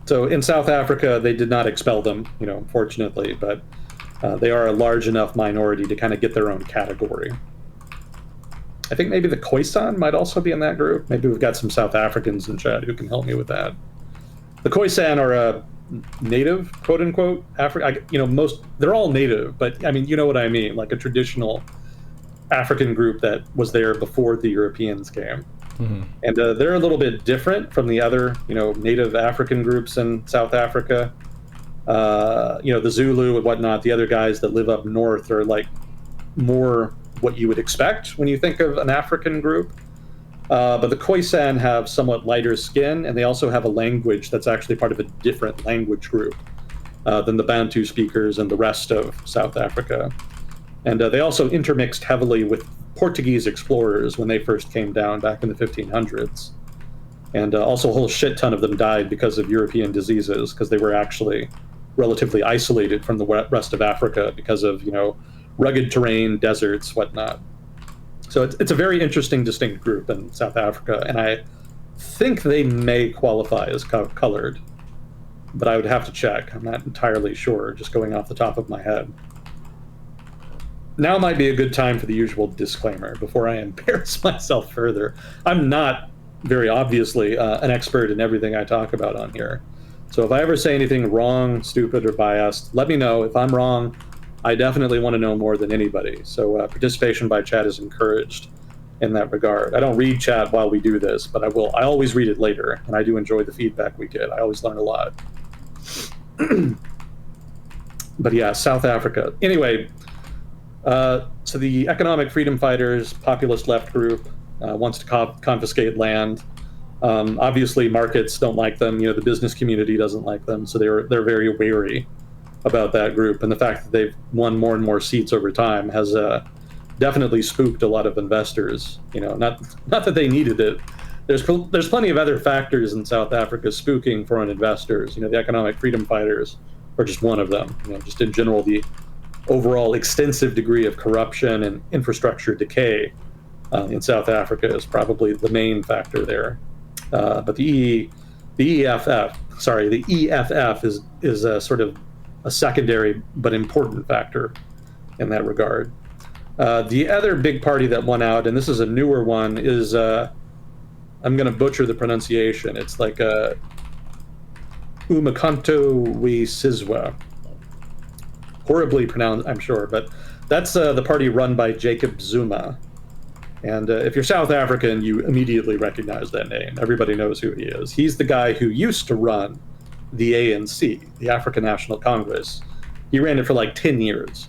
So in South Africa, they did not expel them, fortunately, but they are a large enough minority to kind of get their own category. I think maybe the Khoisan might also be in that group. Maybe we've got some South Africans in chat who can help me with that. The Khoisan are a native, quote unquote, Africa. They're all native, but I mean, you know what I mean, like a traditional African group that was there before the Europeans came. And they're a little bit different from the other, native African groups in South Africa. The Zulu and whatnot, the other guys that live up north are like more what you would expect when you think of an African group. But the Khoisan have somewhat lighter skin, and they also have a language that's actually part of a different language group than the Bantu speakers and the rest of South Africa. And they also intermixed heavily with Portuguese explorers when they first came down back in the 1500s. And also a whole shit ton of them died because of European diseases, because they were actually relatively isolated from the rest of Africa because of, rugged terrain, deserts, whatnot. So it's a very interesting, distinct group in South Africa, and I think they may qualify as colored, but I would have to check. I'm not entirely sure, just going off the top of my head. Now might be a good time for the usual disclaimer before I embarrass myself further. I'm not, very obviously, an expert in everything I talk about on here. So if I ever say anything wrong, stupid, or biased, let me know. If I'm wrong, I definitely want to know more than anybody. So participation by chat is encouraged in that regard. I don't read chat while we do this, but I will. I always read it later, and I do enjoy the feedback we get. I always learn a lot. But yeah, South Africa. Anyway, so the Economic Freedom Fighters, populist left group, wants to confiscate land. Obviously, markets don't like them. The business community doesn't like them, so they're very wary about that group. And the fact that they've won more and more seats over time has definitely spooked a lot of investors. Not that they needed it. There's plenty of other factors in South Africa spooking foreign investors. The Economic Freedom Fighters are just one of them. Just in general, the overall extensive degree of corruption and infrastructure decay in South Africa is probably the main factor there. But the EFF is a sort of a secondary but important factor in that regard. The other big party that won out, and this is a newer one, is I'm going to butcher the pronunciation. It's like Umkhonto we Sizwe. Horribly pronounced, I'm sure, but that's the party run by Jacob Zuma. And if you're South African, you immediately recognize that name. Everybody knows who he is. He's the guy who used to run the ANC, the African National Congress. He ran it for like 10 years.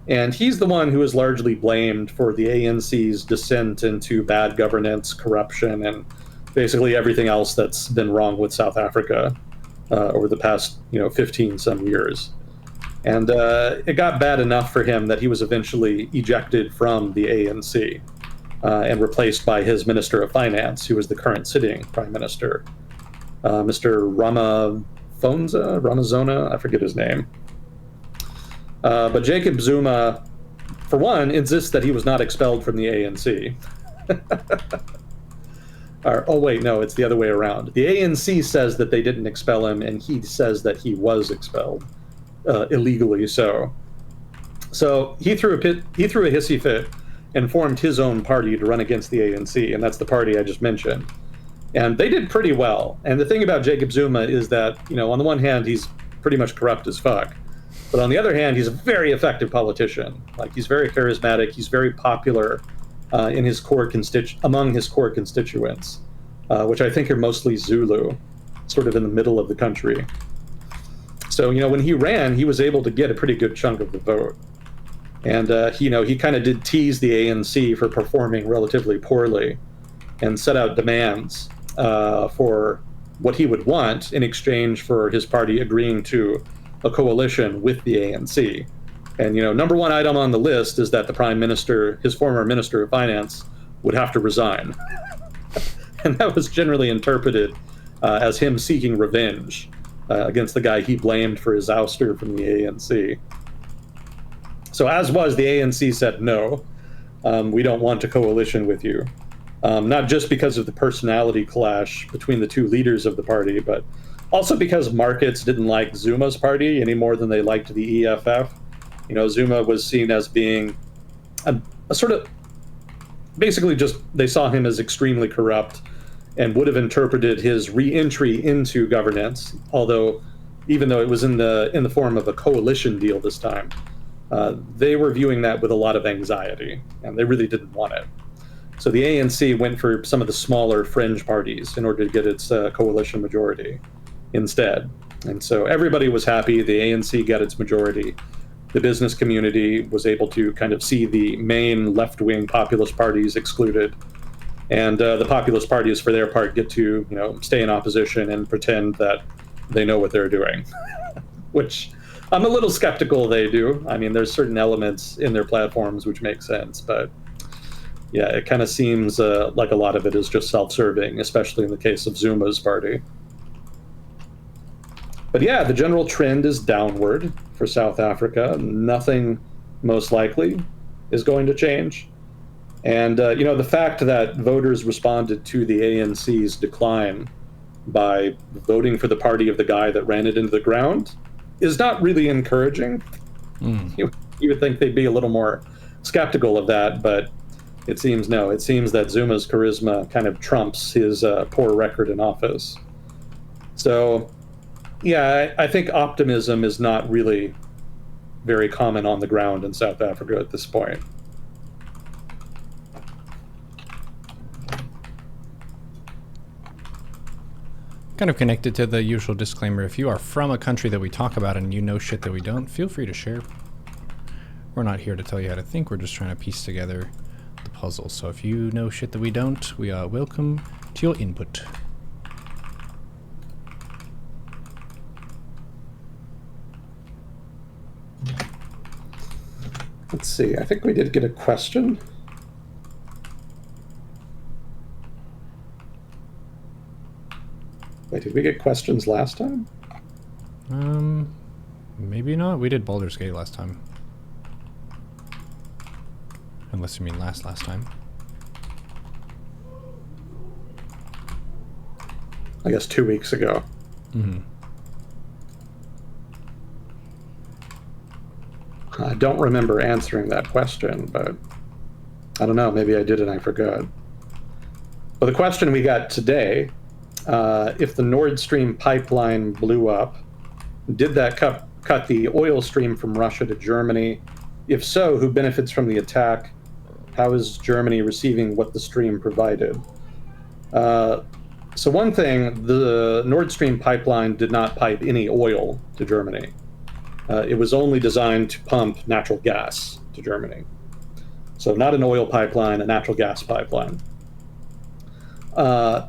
And he's the one who is largely blamed for the ANC's descent into bad governance, corruption, and basically everything else that's been wrong with South Africa over the past 15 some years. And it got bad enough for him that he was eventually ejected from the ANC and replaced by his Minister of Finance, who is the current sitting Prime Minister, Mr. Ramazona, I forget his name. But Jacob Zuma, for one, insists that he was not expelled from the ANC. It's the other way around. The ANC says that they didn't expel him, and he says that he was expelled. Illegally so. So he threw a hissy fit and formed his own party to run against the ANC, and that's the party I just mentioned. And they did pretty well. And the thing about Jacob Zuma is that, on the one hand, he's pretty much corrupt as fuck. But on the other hand, he's a very effective politician. Like, he's very charismatic. He's very popular in his among his core constituents, which I think are mostly Zulu, sort of in the middle of the country. So, when he ran, he was able to get a pretty good chunk of the vote. And, he kind of did tease the ANC for performing relatively poorly and set out demands for what he would want in exchange for his party agreeing to a coalition with the ANC. And, number one item on the list is that the prime minister, his former minister of finance, would have to resign. And that was generally interpreted as him seeking revenge against the guy he blamed for his ouster from the ANC. So as was, the ANC said, no, we don't want a coalition with you. Not just because of the personality clash between the two leaders of the party, but also because markets didn't like Zuma's party any more than they liked the EFF. Zuma was seen as being a sort of, basically just, they saw him as extremely corrupt and would have interpreted his re-entry into governance, even though it was in the form of a coalition deal this time, they were viewing that with a lot of anxiety, and they really didn't want it. So the ANC went for some of the smaller fringe parties in order to get its coalition majority instead. And so everybody was happy. The ANC got its majority. The business community was able to kind of see the main left-wing populist parties excluded. And the populist parties, for their part, get to stay in opposition and pretend that they know what they're doing, which I'm a little skeptical they do. I mean, there's certain elements in their platforms which make sense, but yeah, it kind of seems like a lot of it is just self-serving, especially in the case of Zuma's party. But yeah, the general trend is downward for South Africa. Nothing, most likely, is going to change. And, the fact that voters responded to the ANC's decline by voting for the party of the guy that ran it into the ground is not really encouraging. You would think they'd be a little more skeptical of that, but it seems no. It seems that Zuma's charisma kind of trumps his poor record in office. So, yeah, I think optimism is not really very common on the ground in South Africa at this point. Kind of connected to the usual disclaimer, if you are from a country that we talk about and you know shit that we don't, feel free to share. We're not here to tell you how to think, we're just trying to piece together the puzzle. So if you know shit that we don't, we are welcome to your input. Let's see, I think we did get a question. Wait, did we get questions last time? Maybe not. We did Baldur's Gate last time. Unless you mean last time. I guess 2 weeks ago. Mm-hmm. I don't remember answering that question, but I don't know, maybe I did and I forgot. Well, the question we got today, if the Nord Stream pipeline blew up, did that cut the oil stream from Russia to Germany? If so, who benefits from the attack? How is Germany receiving what the stream provided? So one thing, the Nord Stream pipeline did not pipe any oil to Germany. It was only designed to pump natural gas to Germany. So not an oil pipeline, a natural gas pipeline.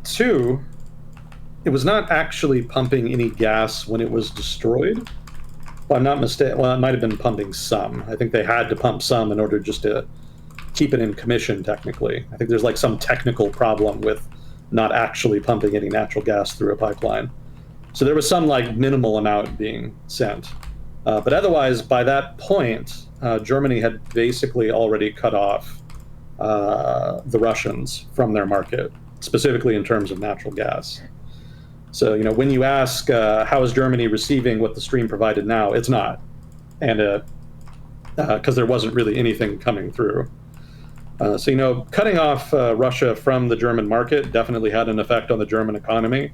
Two, it was not actually pumping any gas when it was destroyed. If I'm not mistaken, well, it might have been pumping some. I think they had to pump some in order just to keep it in commission, technically. I think there's like some technical problem with not actually pumping any natural gas through a pipeline. So there was some like minimal amount being sent. But otherwise, by that point, Germany had basically already cut off the Russians from their market, specifically in terms of natural gas. So, when you ask how is Germany receiving what the stream provided now, it's not. And because there wasn't really anything coming through. So, cutting off Russia from the German market definitely had an effect on the German economy.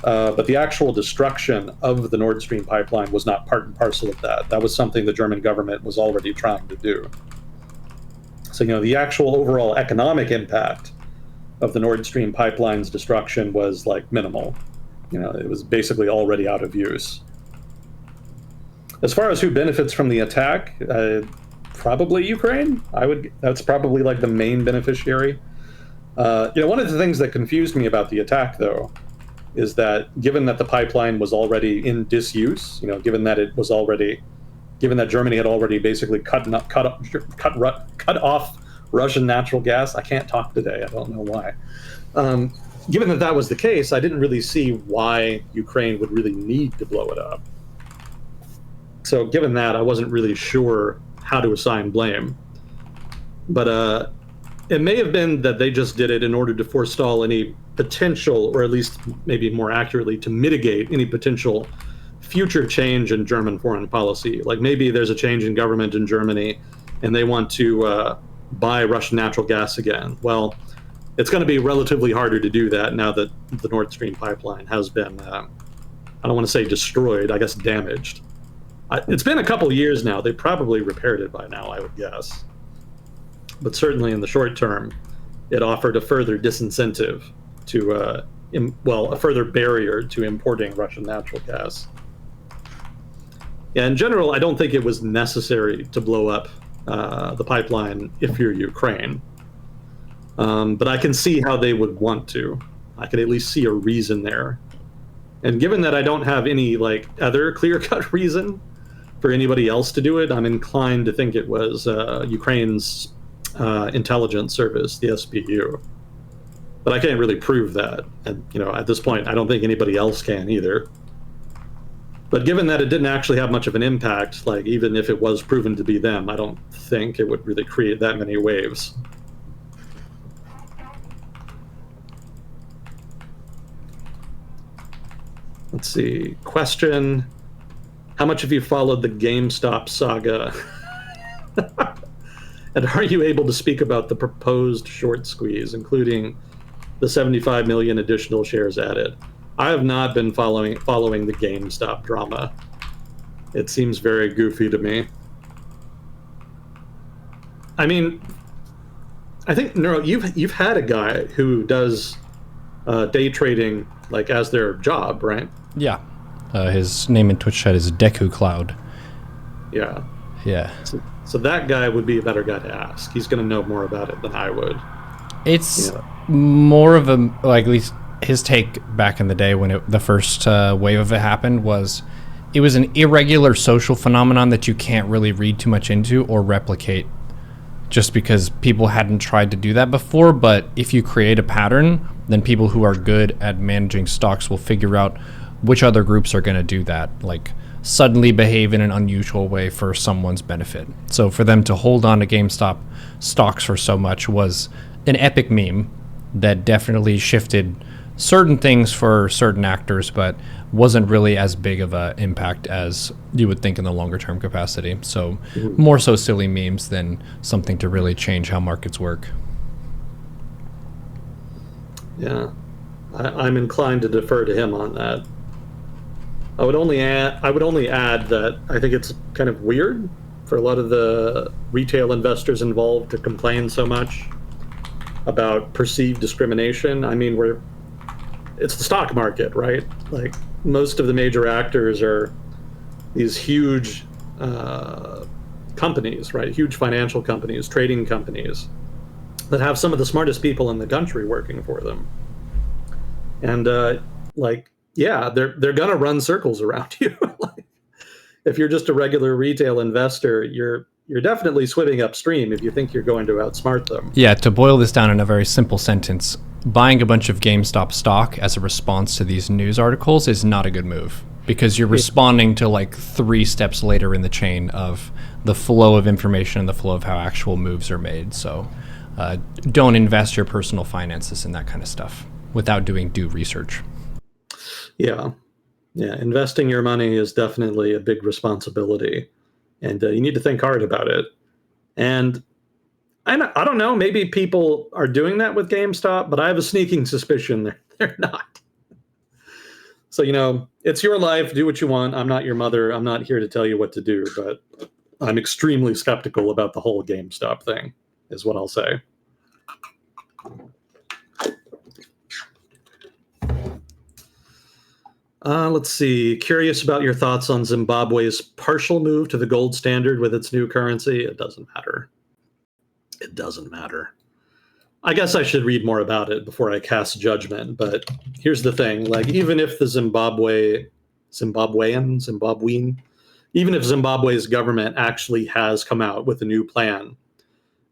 But the actual destruction of the Nord Stream pipeline was not part and parcel of that. That was something the German government was already trying to do. So, the actual overall economic impact of the Nord Stream pipeline's destruction was like minimal. It was basically already out of use. As far as who benefits from the attack, probably Ukraine. That's probably like the main beneficiary. One of the things that confused me about the attack, though, is that given that the pipeline was already in disuse, given that Germany had already basically cut off Russian natural gas. I can't talk today. I don't know why. Given that was the case, I didn't really see why Ukraine would really need to blow it up. So given that, I wasn't really sure how to assign blame. But it may have been that they just did it in order to forestall any potential, or at least maybe more accurately, to mitigate any potential future change in German foreign policy. Like maybe there's a change in government in Germany and they want to buy Russian natural gas again. Well, it's going to be relatively harder to do that now that the Nord Stream pipeline has been, I don't want to say destroyed, I guess damaged. It's been a couple years now. They probably repaired it by now, I would guess. But certainly in the short term, it offered a further disincentive to, a further barrier to importing Russian natural gas. Yeah, in general, I don't think it was necessary to blow up the pipeline if you're Ukraine. But I can see how they would want to. I could at least see a reason there. And given that I don't have any other clear-cut reason for anybody else to do it, I'm inclined to think it was Ukraine's intelligence service, the SBU. But I can't really prove that. And, at this point, I don't think anybody else can either. But given that it didn't actually have much of an impact, even if it was proven to be them, I don't think it would really create that many waves. Let's see. Question. How much have you followed the GameStop saga? And are you able to speak about the proposed short squeeze, including the 75 million additional shares added? I have not been following the GameStop drama. It seems very goofy to me. I mean, I think Neuro, you've had a guy who does day trading as their job, right? Yeah. His name in Twitch chat is Deku Cloud. Yeah. Yeah. So that guy would be a better guy to ask. He's going to know more about it than I would. It's more of a, at least his take back in the day when the first wave of it happened was it was an irregular social phenomenon that you can't really read too much into or replicate just because people hadn't tried to do that before. But if you create a pattern, then people who are good at managing stocks will figure out which other groups are going to do that, suddenly behave in an unusual way for someone's benefit. So for them to hold on to GameStop stocks for so much was an epic meme that definitely shifted certain things for certain actors, but wasn't really as big of an impact as you would think in the longer term capacity. So more so silly memes than something to really change how markets work. Yeah, I'm inclined to defer to him on that. I would only add that I think it's kind of weird for a lot of the retail investors involved to complain so much about perceived discrimination. I mean, it's the stock market, right? Most of the major actors are these huge companies, right? Huge financial companies, trading companies that have some of the smartest people in the country working for them. And yeah, they're gonna run circles around you. If you're just a regular retail investor, you're definitely swimming upstream if you think you're going to outsmart them. Yeah, to boil this down in a very simple sentence, buying a bunch of GameStop stock as a response to these news articles is not a good move because you're responding to 3 steps later in the chain of the flow of information and the flow of how actual moves are made. So don't invest your personal finances in that kind of stuff without doing due research. Yeah. Investing your money is definitely a big responsibility, and you need to think hard about it. And I don't know, maybe people are doing that with GameStop, but I have a sneaking suspicion they're not. So, it's your life. Do what you want. I'm not your mother. I'm not here to tell you what to do, but I'm extremely skeptical about the whole GameStop thing, is what I'll say. Let's see. Curious about your thoughts on Zimbabwe's partial move to the gold standard with its new currency. It doesn't matter. It doesn't matter. I guess I should read more about it before I cast judgment, but here's the thing. Like, even if the Zimbabwean, even if Zimbabwe's government actually has come out with a new plan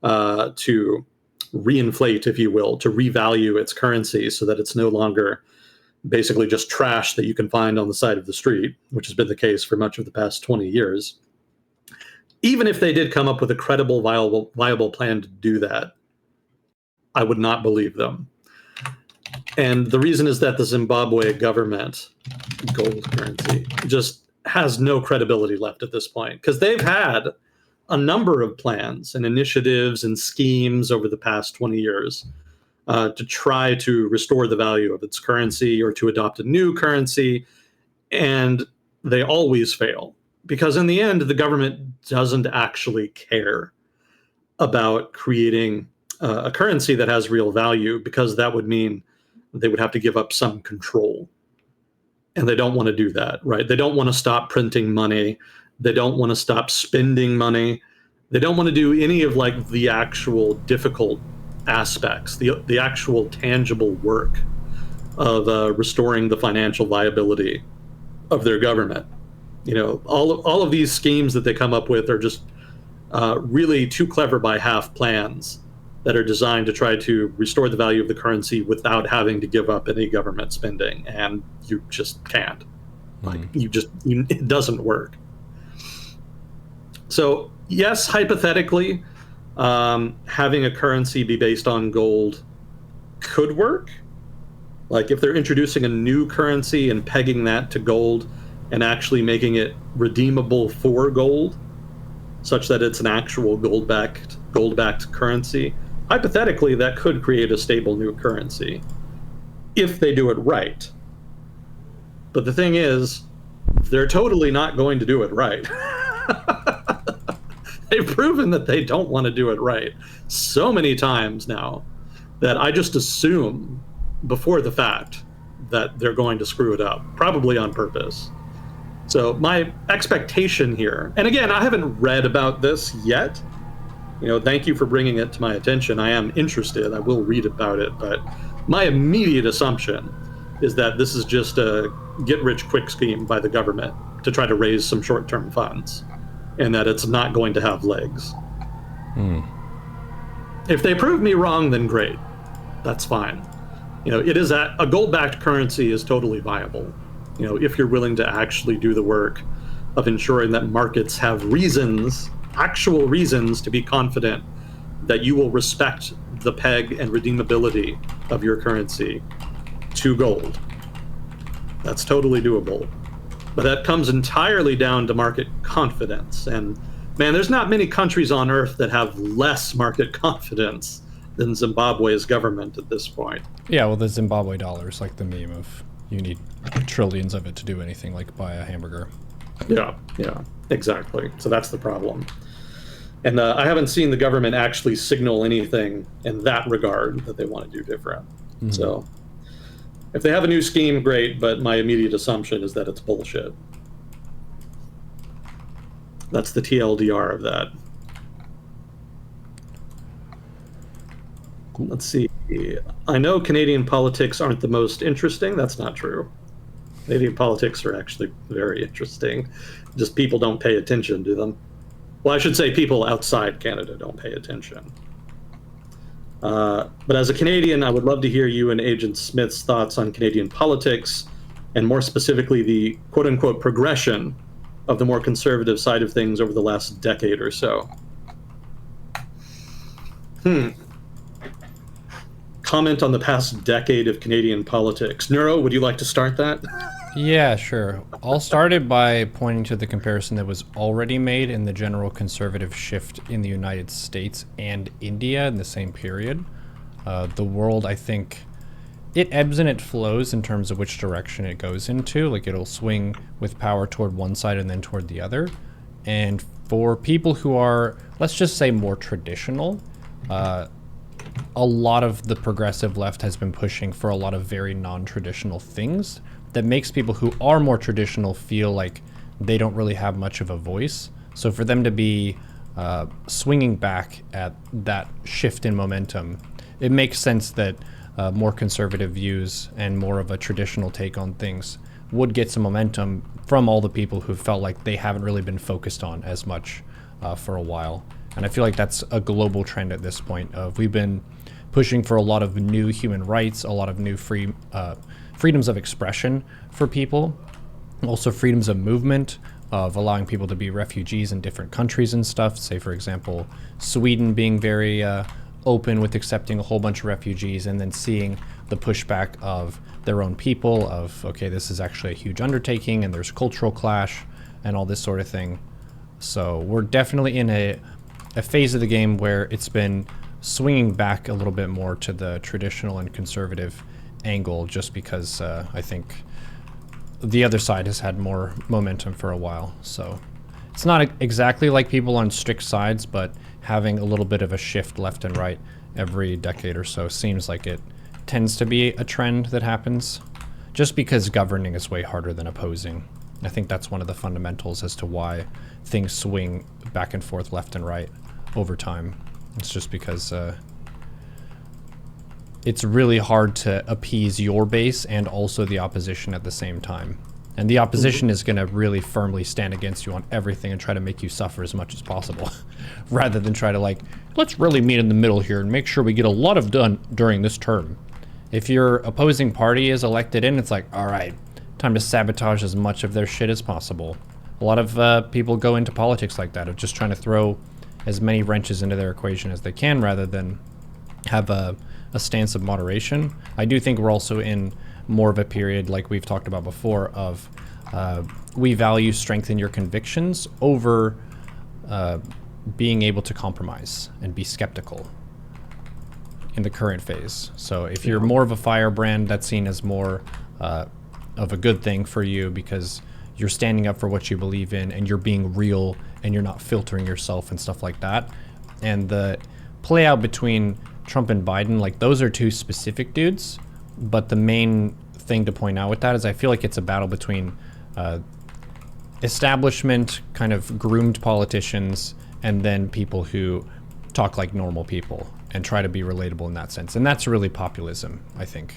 to reinflate, if you will, to revalue its currency so that it's no longer basically just trash that you can find on the side of the street, which has been the case for much of the past 20 years. Even if they did come up with a credible, viable plan to do that, I would not believe them. And the reason is that the Zimbabwe government, gold currency, just has no credibility left at this point, because they've had a number of plans and initiatives and schemes over the past 20 years to try to restore the value of its currency or to adopt a new currency, and they always fail. Because in the end, the government doesn't actually care about creating a currency that has real value, because that would mean they would have to give up some control. And they don't want to do that, right? They don't want to stop printing money. They don't want to stop spending money. They don't want to do any of like the actual difficult aspects, the actual tangible work of restoring the financial viability of their government. All of these schemes that they come up with are just really too clever by half plans that are designed to try to restore the value of the currency without having to give up any government spending, and you just can't. It doesn't work. So yes, hypothetically, having a currency be based on gold could work. Like if they're introducing a new currency and pegging that to gold and actually making it redeemable for gold, such that it's an actual gold-backed currency, hypothetically, that could create a stable new currency if they do it right. But the thing is, they're totally not going to do it right. They've proven that they don't want to do it right so many times now that I just assume before the fact that they're going to screw it up, probably on purpose. So my expectation here, and again, I haven't read about this yet. Thank you for bringing it to my attention. I am interested. I will read about it, but my immediate assumption is that this is just a get-rich-quick scheme by the government to try to raise some short-term funds, and that it's not going to have legs. If they prove me wrong, then great. That's fine. It is a gold-backed currency is totally viable. If you're willing to actually do the work of ensuring that markets have actual reasons to be confident that you will respect the peg and redeemability of your currency to gold. That's totally doable. But that comes entirely down to market confidence. And man, there's not many countries on earth that have less market confidence than Zimbabwe's government at this point. Yeah, well, the Zimbabwe dollar is like the meme of you need trillions of it to do anything, like buy a hamburger. Yeah, exactly. So that's the problem. And I haven't seen the government actually signal anything in that regard that they want to do different. So if they have a new scheme, great, but my immediate assumption is that it's bullshit. That's the TLDR of that. Cool. Let's see. I know Canadian politics aren't the most interesting. That's not true. Canadian politics are actually very interesting. Just people don't pay attention to them. Well, I should say people outside Canada don't pay attention. But as a Canadian, I would love to hear you and Agent Smith's thoughts on Canadian politics, and more specifically the quote-unquote progression of the more conservative side of things over the last decade or so. Comment on the past decade of Canadian politics. Neuro, would you like to start that? Yeah, sure. I'll start it by pointing to the comparison that was already made in the general conservative shift in the United States and India in the same period. The world, I think, it ebbs and it flows in terms of which direction it goes into. Like, it'll swing with power toward one side and then toward the other. And for people who are, let's just say, more traditional, a lot of the progressive left has been pushing for a lot of very non-traditional things that makes people who are more traditional feel like they don't really have much of a voice. So for them to be swinging back at that shift in momentum, it makes sense that more conservative views and more of a traditional take on things would get some momentum from all the people who felt like they haven't really been focused on as much for a while. And I feel like that's a global trend at this point. We've been pushing for a lot of new human rights, a lot of new freedoms of expression for people, also freedoms of movement, of allowing people to be refugees in different countries and stuff. Say, for example, Sweden being very open with accepting a whole bunch of refugees, and then seeing the pushback of their own people of, okay, this is actually a huge undertaking and there's cultural clash and all this sort of thing. So we're definitely in a phase of the game where it's been swinging back a little bit more to the traditional and conservative angle, just because I think the other side has had more momentum for a while. So it's not exactly like people on strict sides, but having a little bit of a shift left and right every decade or so seems like it tends to be a trend that happens, just because governing is way harder than opposing. I think that's one of the fundamentals as to why things swing back and forth left and right over time. It's just because it's really hard to appease your base and also the opposition at the same time. And the opposition is going to really firmly stand against you on everything and try to make you suffer as much as possible, rather than try to, like, let's really meet in the middle here and make sure we get a lot of done during this term. If your opposing party is elected in, it's like, all right, time to sabotage as much of their shit as possible. A lot of people go into politics like that, of just trying to throw as many wrenches into their equation as they can, rather than have a stance of moderation. I do think we're also in more of a period, like we've talked about before, of we value strength in your convictions over being able to compromise and be skeptical in the current phase. So if you're more of a firebrand, that's seen as more of a good thing for you, because you're standing up for what you believe in and you're being real and you're not filtering yourself and stuff like that. And the play out between Trump and Biden, like, those are two specific dudes, but the main thing to point out with that is I feel like it's a battle between establishment, kind of groomed politicians, and then people who talk like normal people and try to be relatable in that sense. And that's really populism, I think.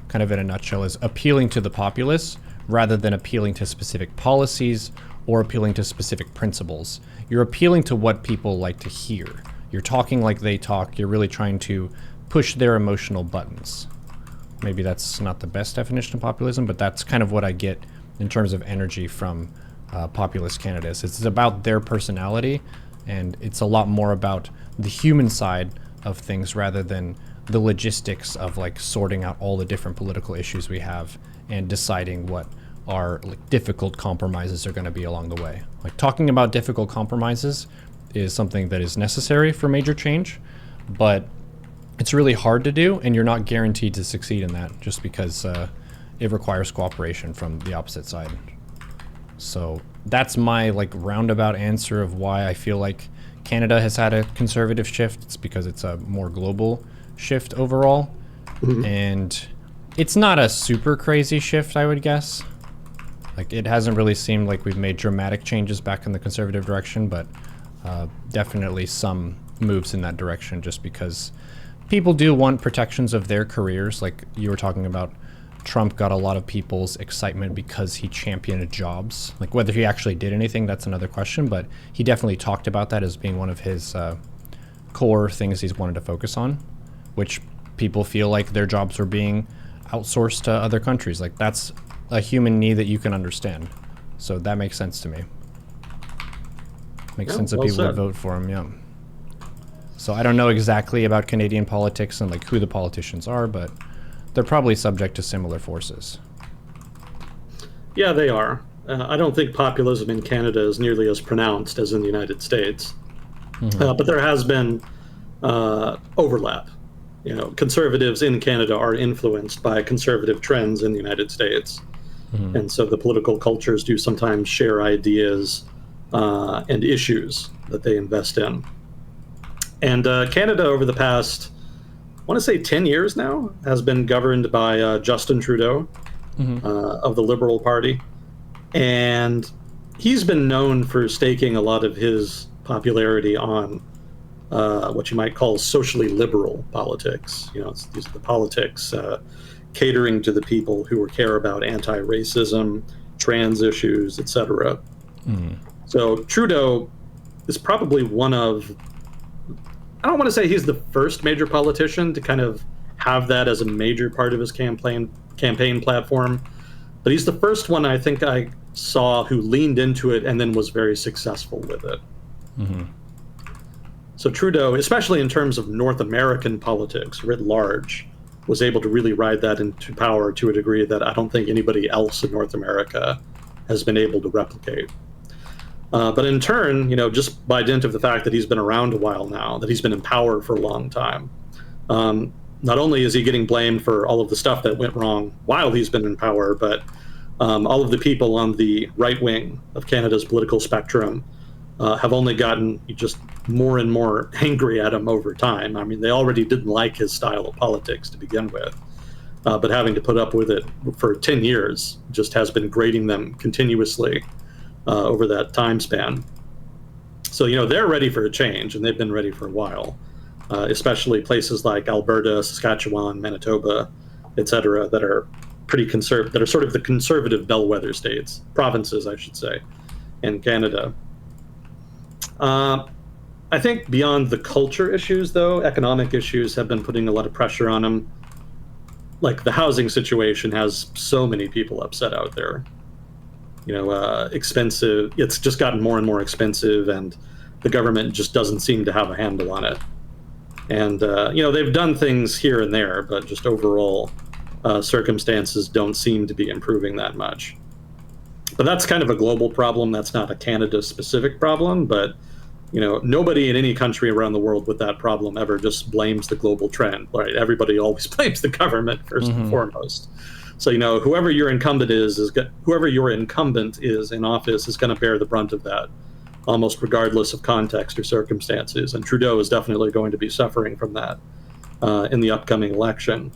Kind of in a nutshell, is appealing to the populace rather than appealing to specific policies or appealing to specific principles. You're appealing to what people like to hear. You're talking like they talk. You're really trying to push their emotional buttons. Maybe that's not the best definition of populism, but that's kind of what I get in terms of energy from populist candidates. It's about their personality, and it's a lot more about the human side of things rather than the logistics of, like, sorting out all the different political issues we have and deciding what our, like, difficult compromises are going to be along the way. Like, talking about difficult compromises is something that is necessary for major change, but it's really hard to do, and you're not guaranteed to succeed in that, just because it requires cooperation from the opposite side. So that's my, like, roundabout answer of why I feel like Canada has had a conservative shift. It's because it's a more global shift overall. And it's not a super crazy shift, I would guess. Like, it hasn't really seemed like we've made dramatic changes back in the conservative direction, but definitely some moves in that direction, just because people do want protections of their careers. Like you were talking about, Trump got a lot of people's excitement because he championed jobs. Like, whether he actually did anything, that's another question, but he definitely talked about that as being one of his core things he's wanted to focus on, which people feel like their jobs are being outsourced to other countries. Like, that's a human need that you can understand. So that makes sense to me. Makes sense that people would vote for him, yeah. So I don't know exactly about Canadian politics and, like, who the politicians are, but they're probably subject to similar forces. Yeah, they are. I don't think populism in Canada is nearly as pronounced as in the United States. But there has been overlap. conservatives in Canada are influenced by conservative trends in the United States. And so the political cultures do sometimes share ideas and issues that they invest in. And Canada, over the past, I want to say 10 years now, has been governed by Justin Trudeau of the Liberal Party. And he's been known for staking a lot of his popularity on what you might call socially liberal politics. These are the politics catering to the people who care about anti-racism, trans issues, etc. So Trudeau is probably one of, I don't want to say he's the first major politician to kind of have that as a major part of his campaign platform, but he's the first one I think I saw who leaned into it and then was very successful with it. So Trudeau, especially in terms of North American politics writ large, was able to really ride that into power to a degree that I don't think anybody else in North America has been able to replicate. But in turn, just by dint of the fact that he's been around a while now, that he's been in power for a long time, not only is he getting blamed for all of the stuff that went wrong while he's been in power, but all of the people on the right wing of Canada's political spectrum have only gotten just more and more angry at him over time. I mean, they already didn't like his style of politics to begin with, but having to put up with it for 10 years just has been grating them continuously over that time span. So, they're ready for a change, and they've been ready for a while, especially places like Alberta, Saskatchewan, Manitoba, etc., that are pretty conservative, that are sort of the conservative bellwether states, provinces, I should say, in Canada. I think beyond the culture issues, though, economic issues have been putting a lot of pressure on them. Like the housing situation has so many people upset out there. Expensive. It's just gotten more and more expensive, and the government just doesn't seem to have a handle on it. And, they've done things here and there, but just overall circumstances don't seem to be improving that much. But that's kind of a global problem. That's not a Canada-specific problem, but nobody in any country around the world with that problem ever just blames the global trend, right? Everybody always blames the government first and foremost. So whoever your incumbent is in office is going to bear the brunt of that, almost regardless of context or circumstances. And Trudeau is definitely going to be suffering from that in the upcoming election.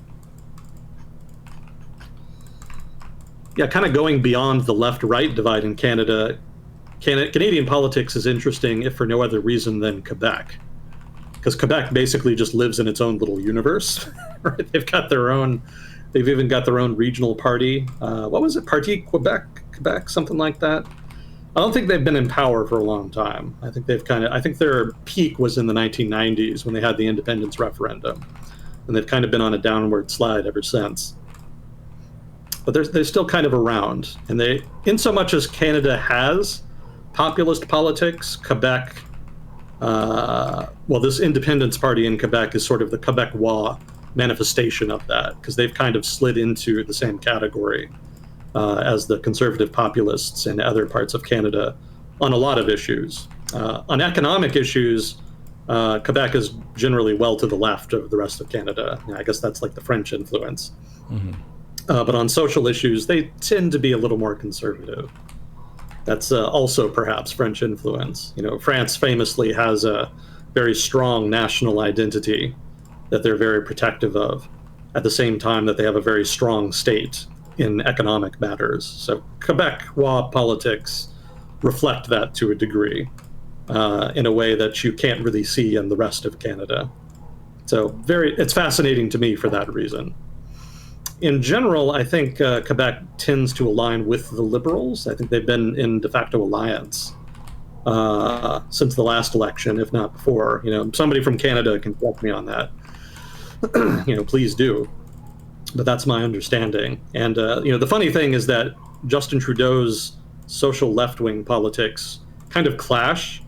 Yeah, kind of going beyond the left-right divide in Canada, Canadian politics is interesting, if for no other reason than Quebec, because Quebec basically just lives in its own little universe. Right? They've even got their own regional party. What was it? Parti Quebec, something like that. I don't think they've been in power for a long time. I think I think their peak was in the 1990s when they had the independence referendum, and they've kind of been on a downward slide ever since. But they're still kind of around, and they, in so much as Canada has populist politics, Quebec, this Independence Party in Quebec is sort of the Quebecois manifestation of that, because they've kind of slid into the same category as the conservative populists in other parts of Canada on a lot of issues. On economic issues, Quebec is generally well to the left of the rest of Canada. I guess that's like the French influence. But on social issues, they tend to be a little more conservative. That's also perhaps French influence. France famously has a very strong national identity that they're very protective of, at the same time that they have a very strong state in economic matters. So Quebecois politics reflect that to a degree, in a way that you can't really see in the rest of Canada. So it's fascinating to me for that reason. In general, I think Quebec tends to align with the Liberals. I think they've been in de facto alliance since the last election, if not before. Somebody from Canada can correct me on that. Please do. But that's my understanding. And the funny thing is that Justin Trudeau's social left-wing politics kind of clash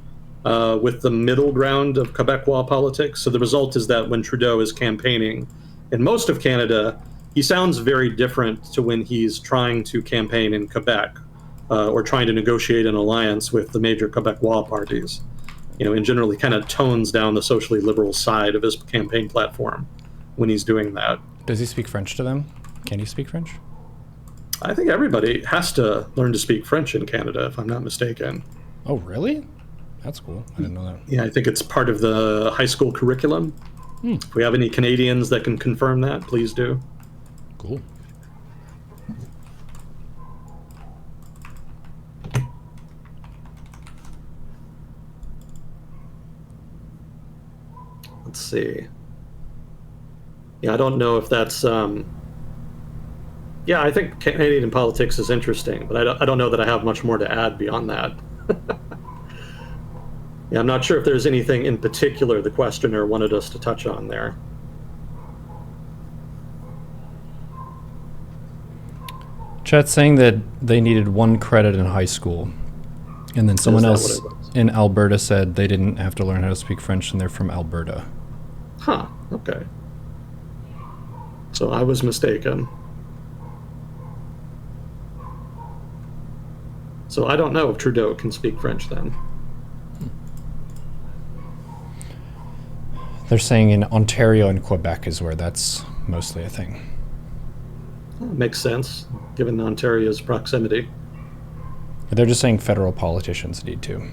with the middle ground of Quebecois politics. So the result is that when Trudeau is campaigning in most of Canada, he sounds very different to when he's trying to campaign in Quebec or trying to negotiate an alliance with the major Quebecois parties. And generally kind of tones down the socially liberal side of his campaign platform when he's doing that. Does he speak French to them? Can he speak French? I think everybody has to learn to speak French in Canada, if I'm not mistaken. Oh, really? That's cool. I didn't know that. Yeah, I think it's part of the high school curriculum. If we have any Canadians that can confirm that, please do. Cool. Let's see. Yeah, I don't know if that's... Yeah, I think Canadian politics is interesting, but I don't know that I have much more to add beyond that. Yeah, I'm not sure if there's anything in particular the questioner wanted us to touch on there. Chat's saying that they needed 1 credit in high school. And then someone else in Alberta said they didn't have to learn how to speak French and they're from Alberta. Huh, okay. So I was mistaken. So I don't know if Trudeau can speak French then. They're saying in Ontario and Quebec is where that's mostly a thing. Makes sense, given Ontario's proximity. They're just saying federal politicians need to.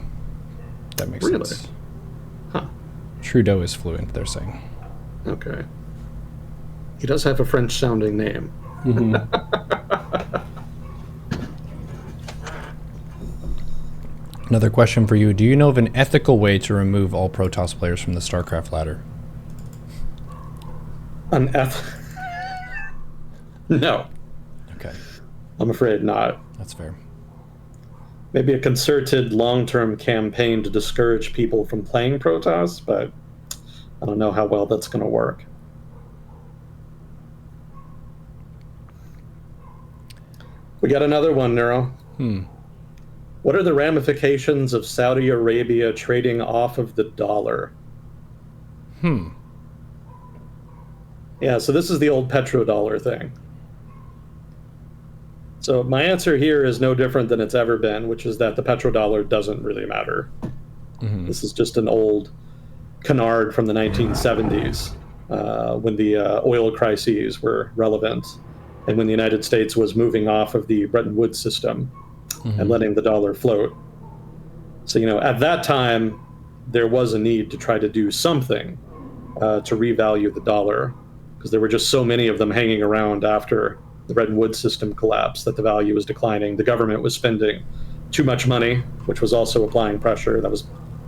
That makes sense. Huh. Trudeau is fluent, they're saying. Okay. He does have a French-sounding name. Another question for you. Do you know of an ethical way to remove all Protoss players from the Starcraft ladder? No. Okay. I'm afraid not. That's fair. Maybe a concerted long-term campaign to discourage people from playing Protoss, but I don't know how well that's going to work. We got another one, Neuro. What are the ramifications of Saudi Arabia trading off of the dollar? Yeah, so this is the old petrodollar thing. So my answer here is no different than it's ever been, which is that the petrodollar doesn't really matter. This is just an old canard from the 1970s when the oil crises were relevant and when the United States was moving off of the Bretton Woods system and letting the dollar float. So, you know, at that time, there was a need to try to do something to revalue the dollar because there were just so many of them hanging around after the Bretton Woods system collapsed that the value was declining. The government was spending too much money, which was also applying pressure. That was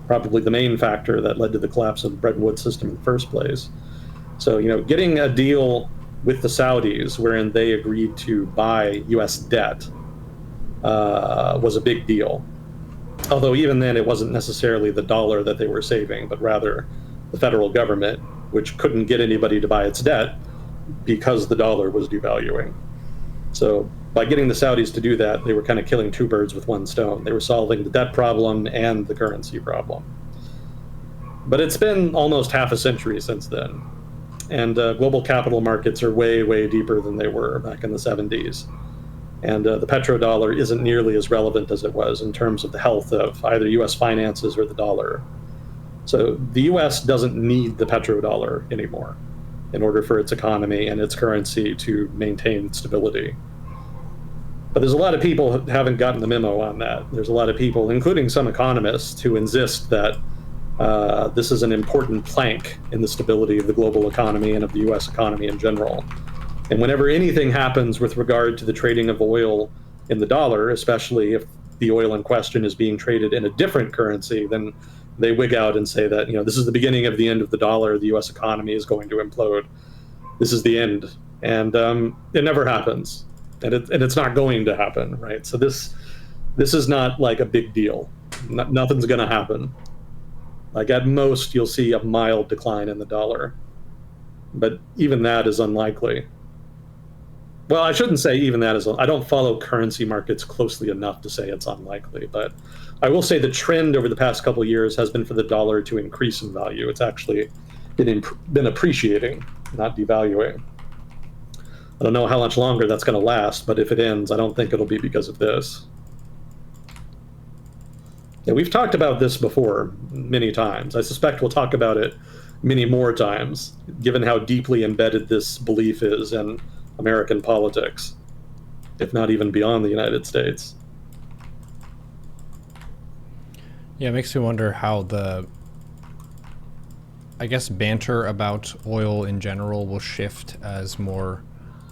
probably the main factor that led to the collapse of the Bretton Woods system in the first place. So, you know, getting a deal with the Saudis wherein they agreed to buy U.S. debt was a big deal. Although even then it wasn't necessarily the dollar that they were saving, but rather the federal government, which couldn't get anybody to buy its debt because the dollar was devaluing. So by getting the Saudis to do that, they were kind of killing 2 birds with 1 stone. They were solving the debt problem and the currency problem. But it's been almost half a century since then. And global capital markets are way, way deeper than they were back in the 70s. And the petrodollar isn't nearly as relevant as it was in terms of the health of either U.S. finances or the dollar. So the U.S. doesn't need the petrodollar anymore in order for its economy and its currency to maintain stability. But there's a lot of people who haven't gotten the memo on that. There's a lot of people, including some economists, who insist that this is an important plank in the stability of the global economy and of the U.S. economy in general. And whenever anything happens with regard to the trading of oil in the dollar, especially if the oil in question is being traded in a different currency, then they wig out and say that, you know, this is the beginning of the end of the dollar. The U.S. economy is going to implode. This is the end. And it never happens. And it's not going to happen, right? So this is not like a big deal. Nothing's going to happen. Like at most, you'll see a mild decline in the dollar. But even that is unlikely. Well, I shouldn't say even that is. I don't follow currency markets closely enough to say it's unlikely, but I will say the trend over the past couple of years has been for the dollar to increase in value. It's actually been appreciating, not devaluing. I don't know how much longer that's going to last, but if it ends, I don't think it'll be because of this. Yeah, we've talked about this before many times. I suspect we'll talk about it many more times, given how deeply embedded this belief is in American politics, if not even beyond the United States. Yeah, it makes me wonder how I guess, banter about oil in general will shift as more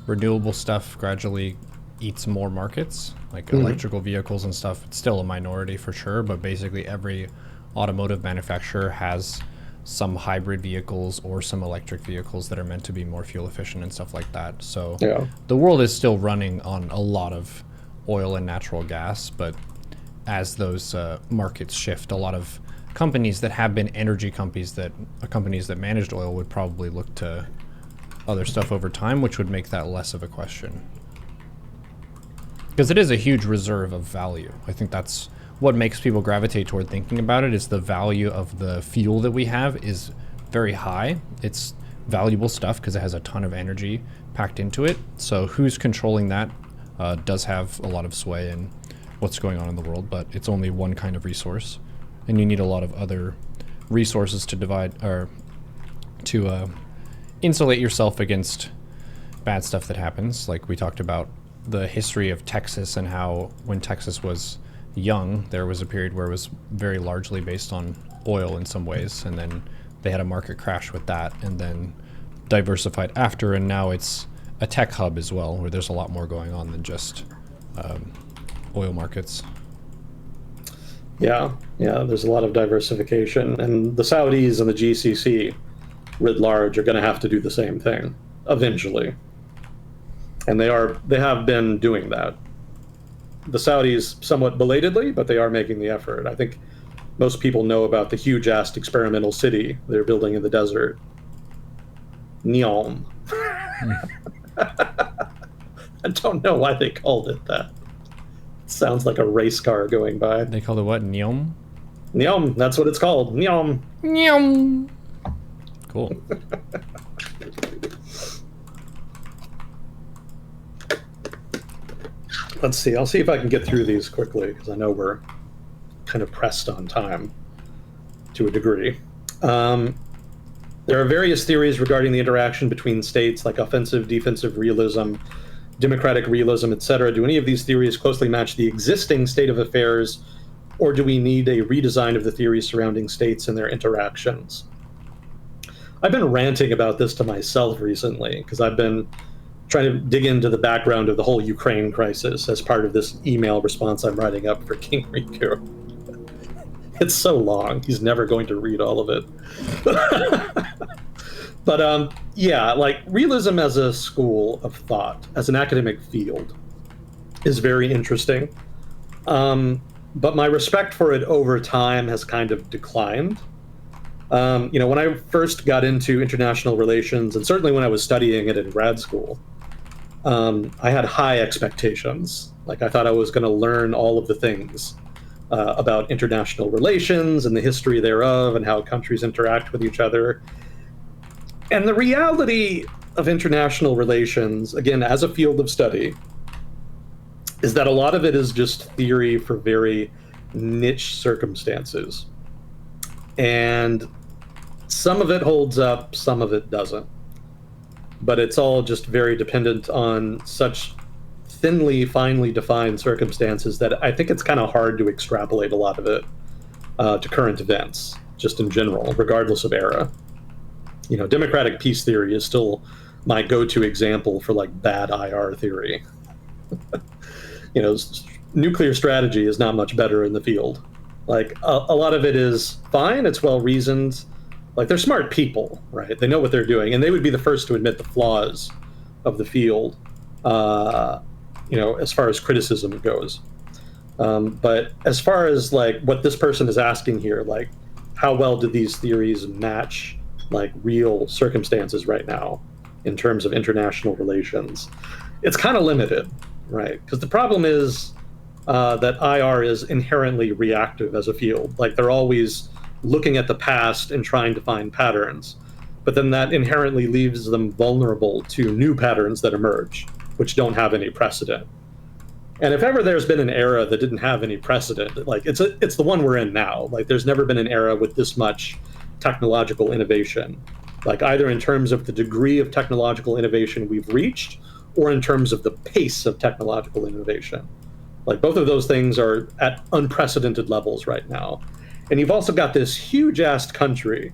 renewable stuff gradually eats more markets, like electrical vehicles and stuff. It's still a minority for sure, but basically every automotive manufacturer has some hybrid vehicles or some electric vehicles that are meant to be more fuel efficient and stuff like that. So Yeah. the world is still running on a lot of oil and natural gas, but as those markets shift, a lot of companies that have been energy companies that managed oil would probably look to other stuff over time, which would make that less of a question. Because it is a huge reserve of value. I think that's what makes people gravitate toward thinking about it, is the value of the fuel that we have is very high. It's valuable stuff because it has a ton of energy packed into it. So who's controlling that does have a lot of sway in what's going on in the world, but it's only one kind of resource. And you need a lot of other resources to divide or to insulate yourself against bad stuff that happens. Like we talked about the history of Texas and how when Texas was young, there was a period where it was very largely based on oil in some ways, and then they had a market crash with that and then diversified after, and now it's a tech hub as well, where there's a lot more going on than just oil markets. Yeah, there's a lot of diversification, and the Saudis and the GCC writ large are going to have to do the same thing eventually, and they have been doing that. The Saudis somewhat belatedly, but they are making the effort. I think most people know about the huge-ass experimental city they're building in the desert. Neom. I don't know why they called it that. Sounds like a race car going by. They called it what? Neom? Neom, that's what it's called. Neom. Neom. Cool. Let's see. I'll see if I can get through these quickly, because I know we're kind of pressed on time to a degree. There are various theories regarding the interaction between states, like offensive, defensive realism, democratic realism, etc. Do any of these theories closely match the existing state of affairs, or do we need a redesign of the theories surrounding states and their interactions? I've been ranting about this to myself recently, because I've been trying to dig into the background of the whole Ukraine crisis as part of this email response I'm writing up for King Riku. It's so long, he's never going to read all of it. But yeah, like realism as a school of thought, as an academic field, is very interesting. But my respect for it over time has kind of declined. When I first got into international relations, and certainly when I was studying it in grad school, I had high expectations. Like I thought I was going to learn all of the things about international relations and the history thereof and how countries interact with each other. And the reality of international relations, again, as a field of study, is that a lot of it is just theory for very niche circumstances. And some of it holds up, some of it doesn't. But it's all just very dependent on such thinly, finely defined circumstances that I think it's kind of hard to extrapolate a lot of it to current events, just in general, regardless of era. Democratic peace theory is still my go-to example for like bad IR theory. Nuclear strategy is not much better in the field. Like a lot of it is fine, it's well reasoned. Like they're smart people, right? They know what they're doing, and they would be the first to admit the flaws of the field, as far as criticism goes. But as far as like what this person is asking here, like how well do these theories match like real circumstances right now in terms of international relations? It's kind of limited, right? Because the problem is that IR is inherently reactive as a field. Like they're always looking at the past and trying to find patterns, but then that inherently leaves them vulnerable to new patterns that emerge, which don't have any precedent. And if ever there's been an era that didn't have any precedent, like it's the one we're in now. Like there's never been an era with this much technological innovation, like either in terms of the degree of technological innovation we've reached or in terms of the pace of technological innovation. Like both of those things are at unprecedented levels right now. And you've also got this huge-ass country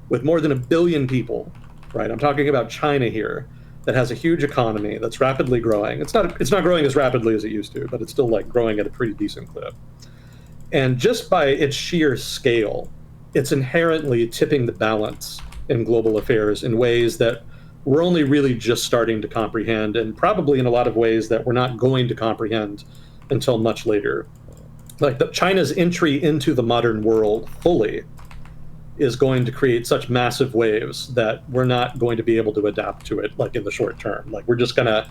with more than 1 billion people, right? I'm talking about China here, that has a huge economy that's rapidly growing. It's not growing as rapidly as it used to, but it's still like growing at a pretty decent clip. And just by its sheer scale, it's inherently tipping the balance in global affairs in ways that we're only really just starting to comprehend, and probably in a lot of ways that we're not going to comprehend until much later. Like China's entry into the modern world fully is going to create such massive waves that we're not going to be able to adapt to it like in the short term. Like we're just going to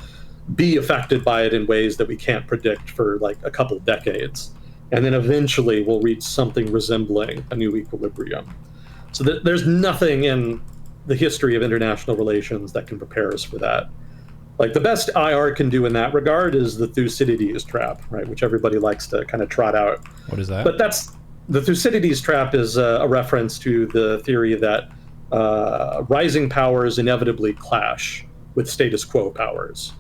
be affected by it in ways that we can't predict for like a couple decades. And then eventually we'll reach something resembling a new equilibrium. So there's nothing in the history of international relations that can prepare us for that. Like the best IR can do in that regard is the Thucydides trap, right? Which everybody likes to kind of trot out. What is that? But the Thucydides trap is a reference to the theory that rising powers inevitably clash with status quo powers,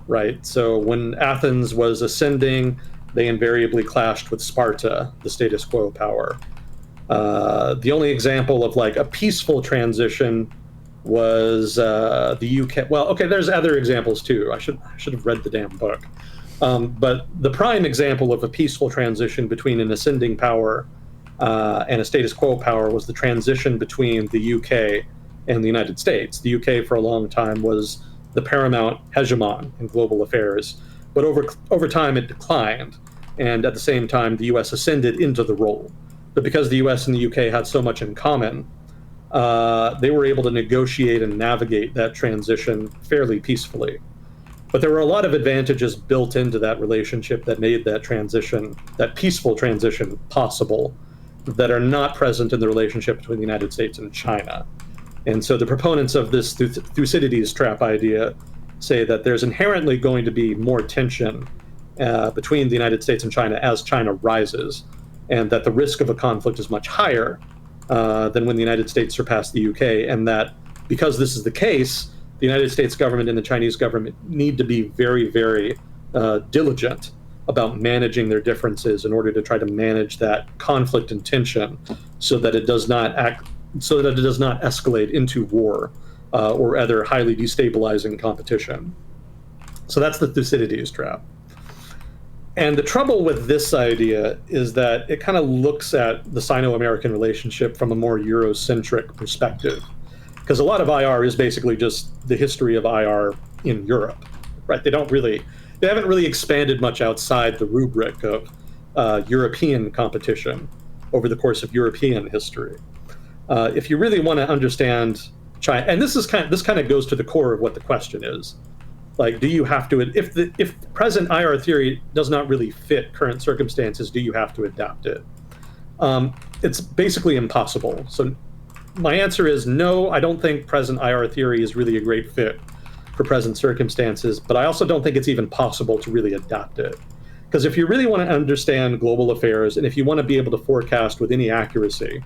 right? So when Athens was ascending, they invariably clashed with Sparta, the status quo power. The only example of like a peaceful transition was the UK. Well, okay, there's other examples too. I should have read the damn book. But the prime example of a peaceful transition between an ascending power and a status quo power was the transition between the UK and the United States. The UK for a long time was the paramount hegemon in global affairs, but over time it declined, and at the same time the US ascended into the role. But because the US and the UK had so much in common, they were able to negotiate and navigate that transition fairly peacefully. But there were a lot of advantages built into that relationship that made that transition, that peaceful transition, possible, that are not present in the relationship between the United States and China. And so the proponents of this Thucydides trap idea say that there's inherently going to be more tension between the United States and China as China rises, and that the risk of a conflict is much higher than when the United States surpassed the UK, and that because this is the case, the United States government and the Chinese government need to be very, very diligent about managing their differences in order to try to manage that conflict and tension so that it does not escalate into war or other highly destabilizing competition. So that's the Thucydides trap. And the trouble with this idea is that it kind of looks at the Sino-American relationship from a more Eurocentric perspective, because a lot of IR is basically just the history of IR in Europe, right? They haven't really expanded much outside the rubric of European competition over the course of European history. If you really want to understand China, and this kind of goes to the core of what the question is. Like, do you have to, if present IR theory does not really fit current circumstances, do you have to adapt it? It's basically impossible. So my answer is no, I don't think present IR theory is really a great fit for present circumstances, but I also don't think it's even possible to really adapt it. Because if you really want to understand global affairs, and if you want to be able to forecast with any accuracy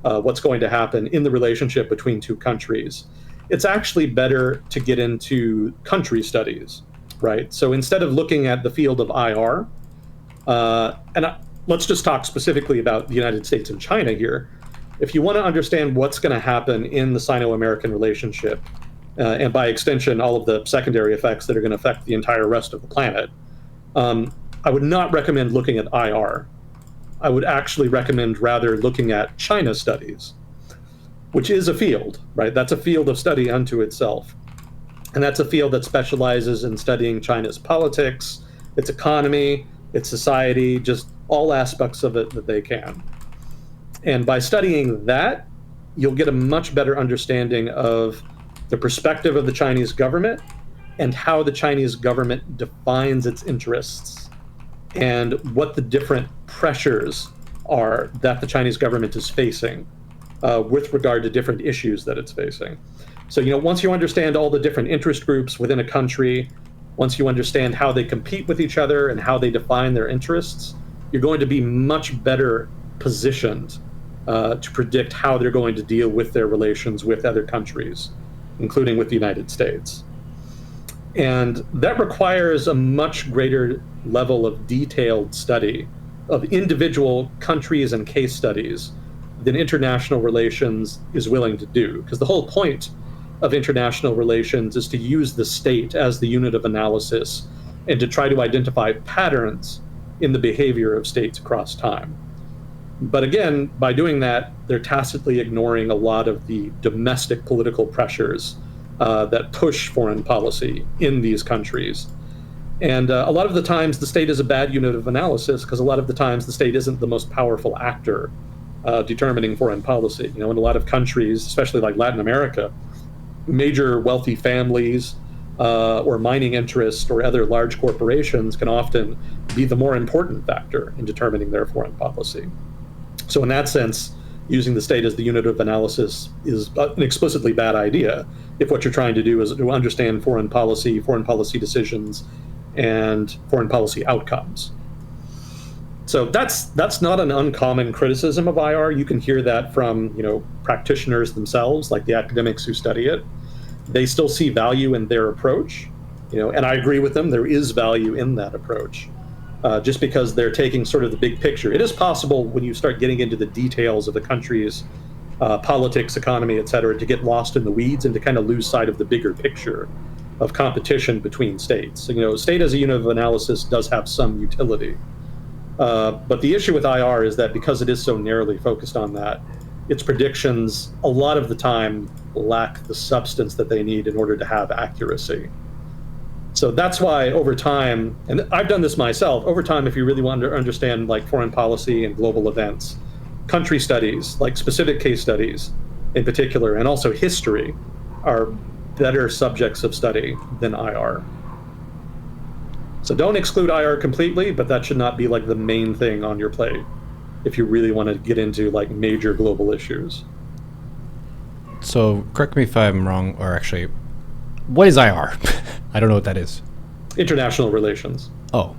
what's going to happen in the relationship between two countries, it's actually better to get into country studies, right? So instead of looking at the field of IR, let's just talk specifically about the United States and China here. If you want to understand what's going to happen in the Sino-American relationship, and by extension, all of the secondary effects that are going to affect the entire rest of the planet, I would not recommend looking at IR. I would actually recommend rather looking at China studies, which is a field, right? That's a field of study unto itself. And that's a field that specializes in studying China's politics, its economy, its society, just all aspects of it that they can. And by studying that, you'll get a much better understanding of the perspective of the Chinese government and how the Chinese government defines its interests and what the different pressures are that the Chinese government is facing with regard to different issues that it's facing. So, once you understand all the different interest groups within a country, once you understand how they compete with each other and how they define their interests, you're going to be much better positioned to predict how they're going to deal with their relations with other countries, including with the United States. And that requires a much greater level of detailed study of individual countries and case studies than international relations is willing to do. Because the whole point of international relations is to use the state as the unit of analysis and to try to identify patterns in the behavior of states across time. But again, by doing that, they're tacitly ignoring a lot of the domestic political pressures that push foreign policy in these countries. And a lot of the times the state is a bad unit of analysis because a lot of the times the state isn't the most powerful actor determining foreign policy. In a lot of countries, especially like Latin America, major wealthy families or mining interests or other large corporations can often be the more important factor in determining their foreign policy. So in that sense, using the state as the unit of analysis is an explicitly bad idea if what you're trying to do is to understand foreign policy decisions, and foreign policy outcomes. So that's not an uncommon criticism of IR. You can hear that from practitioners themselves, like the academics who study it. They still see value in their approach, and I agree with them. There is value in that approach. Just because they're taking sort of the big picture. It is possible when you start getting into the details of the country's politics, economy, et cetera, to get lost in the weeds and to kind of lose sight of the bigger picture of competition between states. State as a unit of analysis does have some utility. But the issue with IR is that because it is so narrowly focused on that, its predictions a lot of the time lack the substance that they need in order to have accuracy. So that's why over time, and I've done this myself, over time, if you really want to understand like foreign policy and global events, country studies, like specific case studies in particular, and also history are better subjects of study than IR. So don't exclude IR completely, but that should not be like the main thing on your plate if you really want to get into like major global issues. So correct me if I'm wrong, or actually, what is IR? I don't know what that is. International relations. Oh.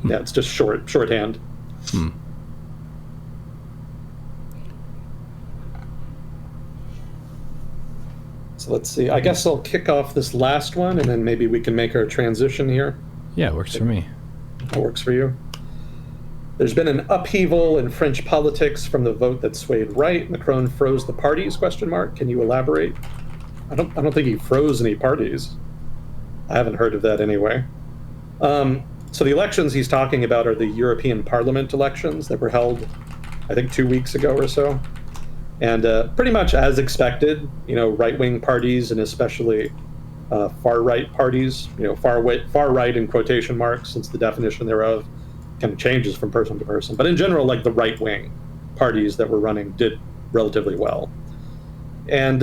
Yeah, it's just shorthand. So let's see. I guess I'll kick off this last one, and then maybe we can make our transition here. Yeah, it works for me. That works for you. There's been an upheaval in French politics from the vote that swayed right. Macron froze the parties, ? Can you elaborate? I don't think he froze any parties. I haven't heard of that anyway. So the elections he's talking about are the European Parliament elections that were held, I think, 2 weeks ago or so. And pretty much as expected, right-wing parties and especially far-right parties, far right in quotation marks, since the definition thereof kind of changes from person to person. But in general, like the right-wing parties that were running did relatively well. And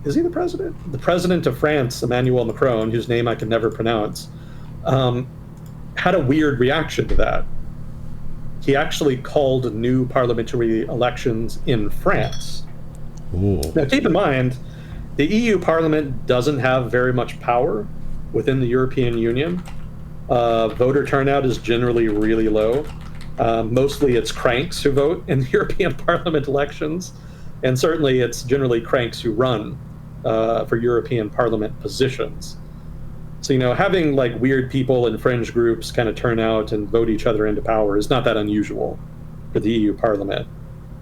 is he the president? The president of France, Emmanuel Macron, whose name I can never pronounce, had a weird reaction to that. He actually called new parliamentary elections in France. Ooh. Now, keep in mind, the EU Parliament doesn't have very much power within the European Union. Voter turnout is generally really low. Mostly it's cranks who vote in the European Parliament elections. And certainly it's generally cranks who run for European Parliament positions. So, having like weird people and fringe groups kind of turn out and vote each other into power is not that unusual for the EU Parliament.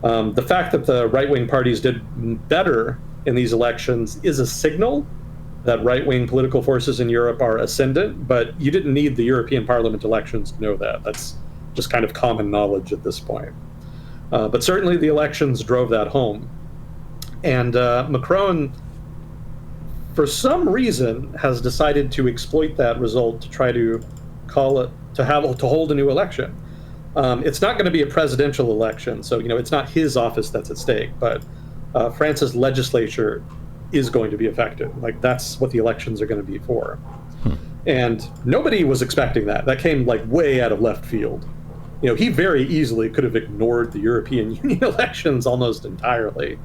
The fact that the right-wing parties did better in these elections is a signal that right-wing political forces in Europe are ascendant, but you didn't need the European Parliament elections to know that. That's just kind of common knowledge at this point. But certainly the elections drove that home. And Macron, for some reason, has decided to exploit that result to try to hold a new election. It's not going to be a presidential election, so it's not his office that's at stake, but France's legislature is going to be affected. Like, that's what the elections are going to be for. And nobody was expecting that. That came like way out of left field. He very easily could have ignored the European Union elections almost entirely.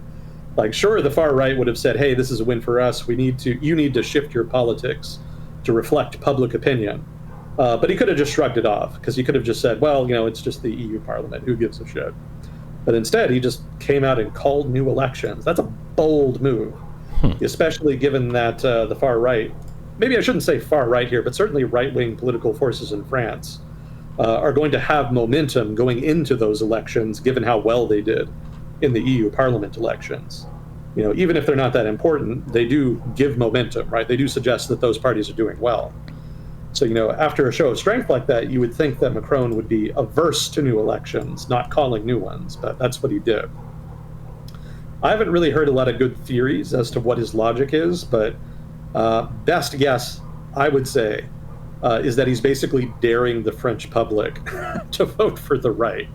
Like, sure, the far right would have said, hey, this is a win for us. You need to shift your politics to reflect public opinion. But he could have just shrugged it off, because he could have just said, well, it's just the EU Parliament. Who gives a shit? But instead, he just came out and called new elections. That's a bold move, especially given that the far right, maybe I shouldn't say far right here, but certainly right-wing political forces in France are going to have momentum going into those elections, given how well they did in the EU Parliament elections. Even if they're not that important, they do give momentum, right? They do suggest that those parties are doing well. So, after a show of strength like that, you would think that Macron would be averse to new elections, not calling new ones, but that's what he did. I haven't really heard a lot of good theories as to what his logic is, but best guess, I would say, is that he's basically daring the French public to vote for the right.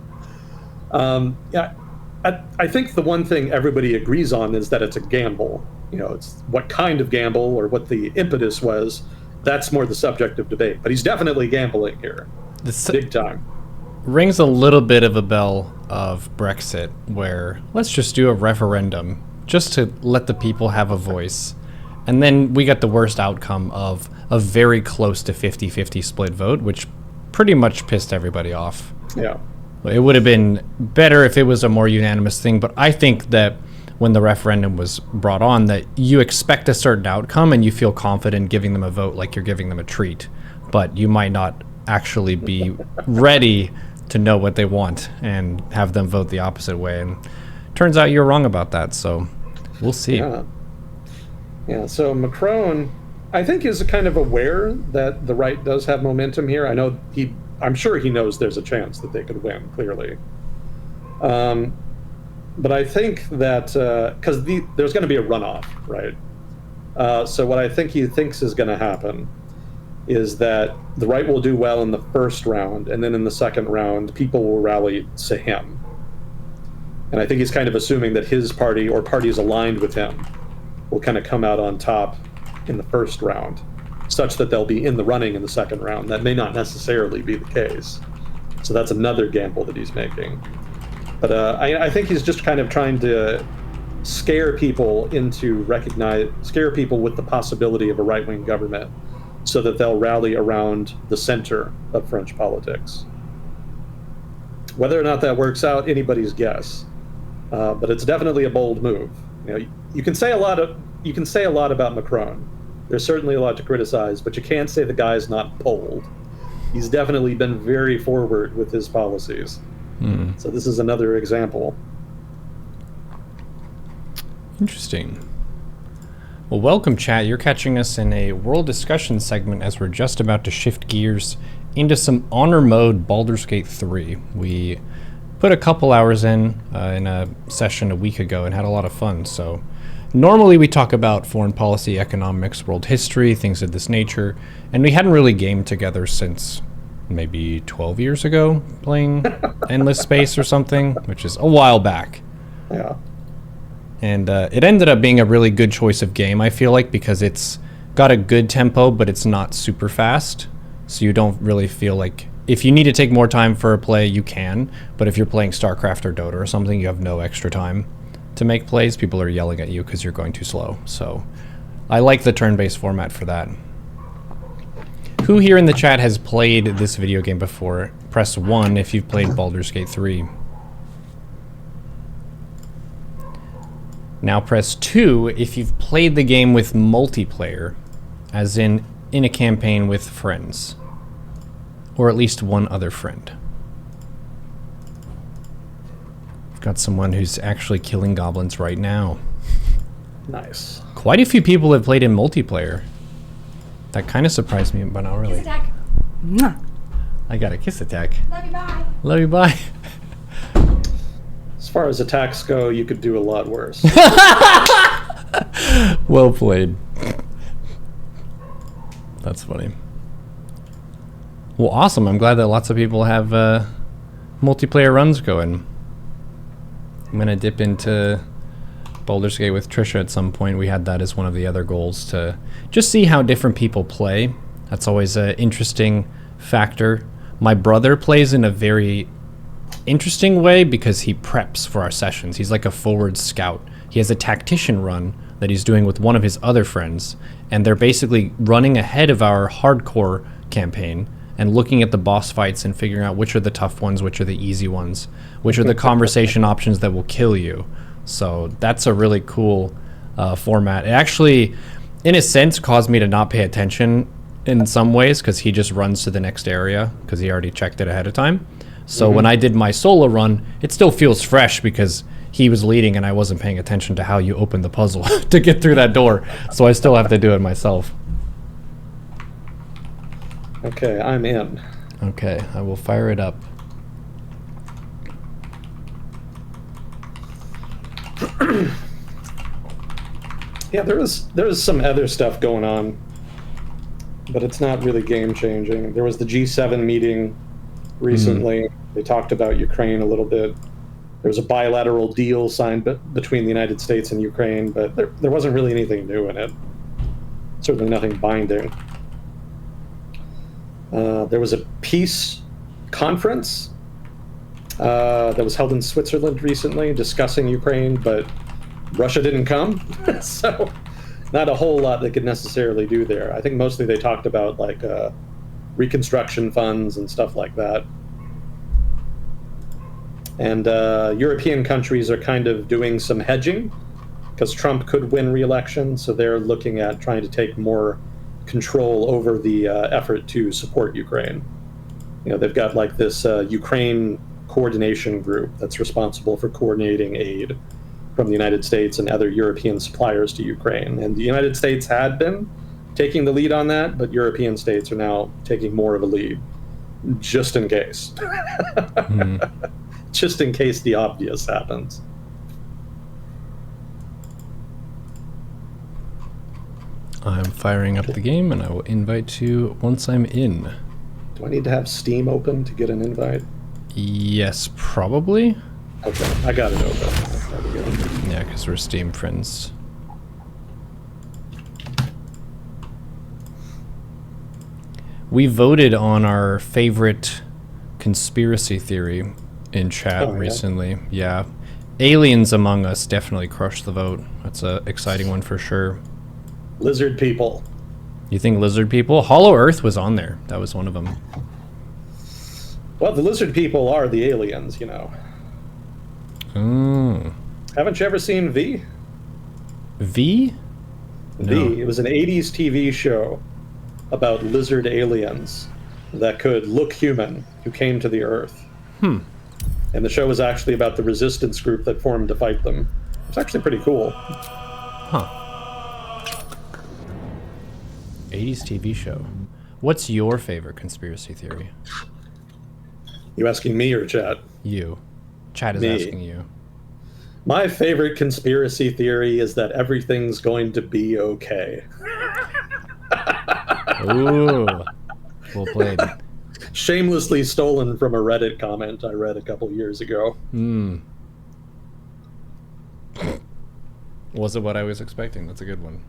I think the one thing everybody agrees on is that it's a gamble. It's what kind of gamble or what the impetus was. That's more the subject of debate. But he's definitely gambling here. Big time. Rings a little bit of a bell of Brexit, where let's just do a referendum just to let the people have a voice. And then we got the worst outcome of a very close to 50-50 split vote, which pretty much pissed everybody off. Yeah. It would have been better if it was a more unanimous thing, but I think that when the referendum was brought on, that you expect a certain outcome and you feel confident giving them a vote like you're giving them a treat, but you might not actually be ready to know what they want and have them vote the opposite way. And turns out you're wrong about that, so we'll see. Yeah, so Macron, I think, is kind of aware that the right does have momentum here. I'm sure he knows there's a chance that they could win, clearly. But I think that, because there's going to be a runoff, right? So what I think he thinks is going to happen is that the right will do well in the first round, and then in the second round, people will rally to him. And I think he's kind of assuming that his party or parties aligned with him will kind of come out on top in the first round, such that they'll be in the running in the second round. That may not necessarily be the case. So that's another gamble that he's making. But I think he's just kind of trying to scare people with the possibility of a right-wing government, so that they'll rally around the center of French politics. Whether or not that works out, anybody's guess. But it's definitely a bold move. You can say a lot about Macron. There's certainly a lot to criticize, but you can't say the guy's not bold. He's definitely been very forward with his policies. So this is another example. Interesting. Well, welcome, chat. You're catching us in a world discussion segment as we're just about to shift gears into some honor mode Baldur's Gate 3. We put a couple hours in a session a week ago and had a lot of fun. So normally we talk about foreign policy, economics, world history, things of this nature, and we hadn't really gamed together since maybe 12 years ago, playing Endless Space or something, which is a while back. Yeah. And it ended up being a really good choice of game, I feel like, because it's got a good tempo, but it's not super fast. So you don't really feel like, if you need to take more time for a play, you can. But if you're playing Starcraft or Dota or something, you have no extra time to make plays. People are yelling at you because you're going too slow. So I like the turn-based format for that. Who here in the chat has played this video game before? Press 1 if you've played Baldur's Gate 3. Now press 2 if you've played the game with multiplayer, as in a campaign with friends. Or at least one other friend. I've got someone who's actually killing goblins right now. Nice. Quite a few people have played in multiplayer. That kind of surprised me, but not really. Kiss attack. Mwah. I got a kiss attack. Love you, bye. Love you, bye. As far as attacks go, you could do a lot worse. Well played. That's funny. Well, awesome. I'm glad that lots of people have multiplayer runs going. I'm going to dip into Baldur's Gate with Trisha at some point. We had that as one of the other goals, to just see how different people play. That's always an interesting factor. My brother plays in a very interesting way because he preps for our sessions. He's like a forward scout. He has a tactician run that he's doing with one of his other friends, and they're basically running ahead of our hardcore campaign, and looking at the boss fights and figuring out which are the tough ones, which are the easy ones, which are the conversation options that will kill you. So that's a really cool format. It actually, in a sense, caused me to not pay attention in some ways, because he just runs to the next area because he already checked it ahead of time. So when I did my solo run, it still feels fresh because he was leading and I wasn't paying attention to how you open the puzzle to get through that door. So I still have to do it myself. Okay, I'm in. Okay, I will fire it up. Yeah, there was some other stuff going on, but it's not really game changing. There was the G7 meeting recently. They talked about Ukraine a little bit. There was a bilateral deal signed between the United States and Ukraine, but there wasn't really anything new in it. Certainly nothing binding. There was a peace conference that was held in Switzerland recently discussing Ukraine, but Russia didn't come, so not a whole lot they could necessarily do there. I think mostly they talked about like reconstruction funds and stuff like that. And European countries are kind of doing some hedging because Trump could win re-election, so they're looking at trying to take more control over the effort to support Ukraine. You know, they've got like this Ukraine coordination group that's responsible for coordinating aid from the United States and other European suppliers to Ukraine. And the United States had been taking the lead on that, but European states are now taking more of a lead, just in case. Just in case the obvious happens. I'm firing up the game, and I will invite you once I'm in. Do I need to have Steam open to get an invite? Yes, probably. Okay, I got it open. There we go. Yeah, because we're Steam friends. We voted on our favorite conspiracy theory in chat recently. Yeah. Aliens Among Us definitely crushed the vote. That's an exciting one for sure. Lizard people. You think lizard people? Hollow Earth was on there. That was one of them. Well, the lizard people are the aliens, you know. Oh. Haven't you ever seen V? V? No. V. It was an 80s TV show about lizard aliens that could look human who came to the Earth. And the show was actually about the resistance group that formed to fight them. It's actually pretty cool. Huh. 80s TV show. What's your favorite conspiracy theory? You asking me or chat? You. Chat is Me. asking you. My favorite conspiracy theory is that everything's going to be okay. Ooh. Well played. Shamelessly stolen from a Reddit comment I read a couple years ago. Was it what I was expecting? That's a good one.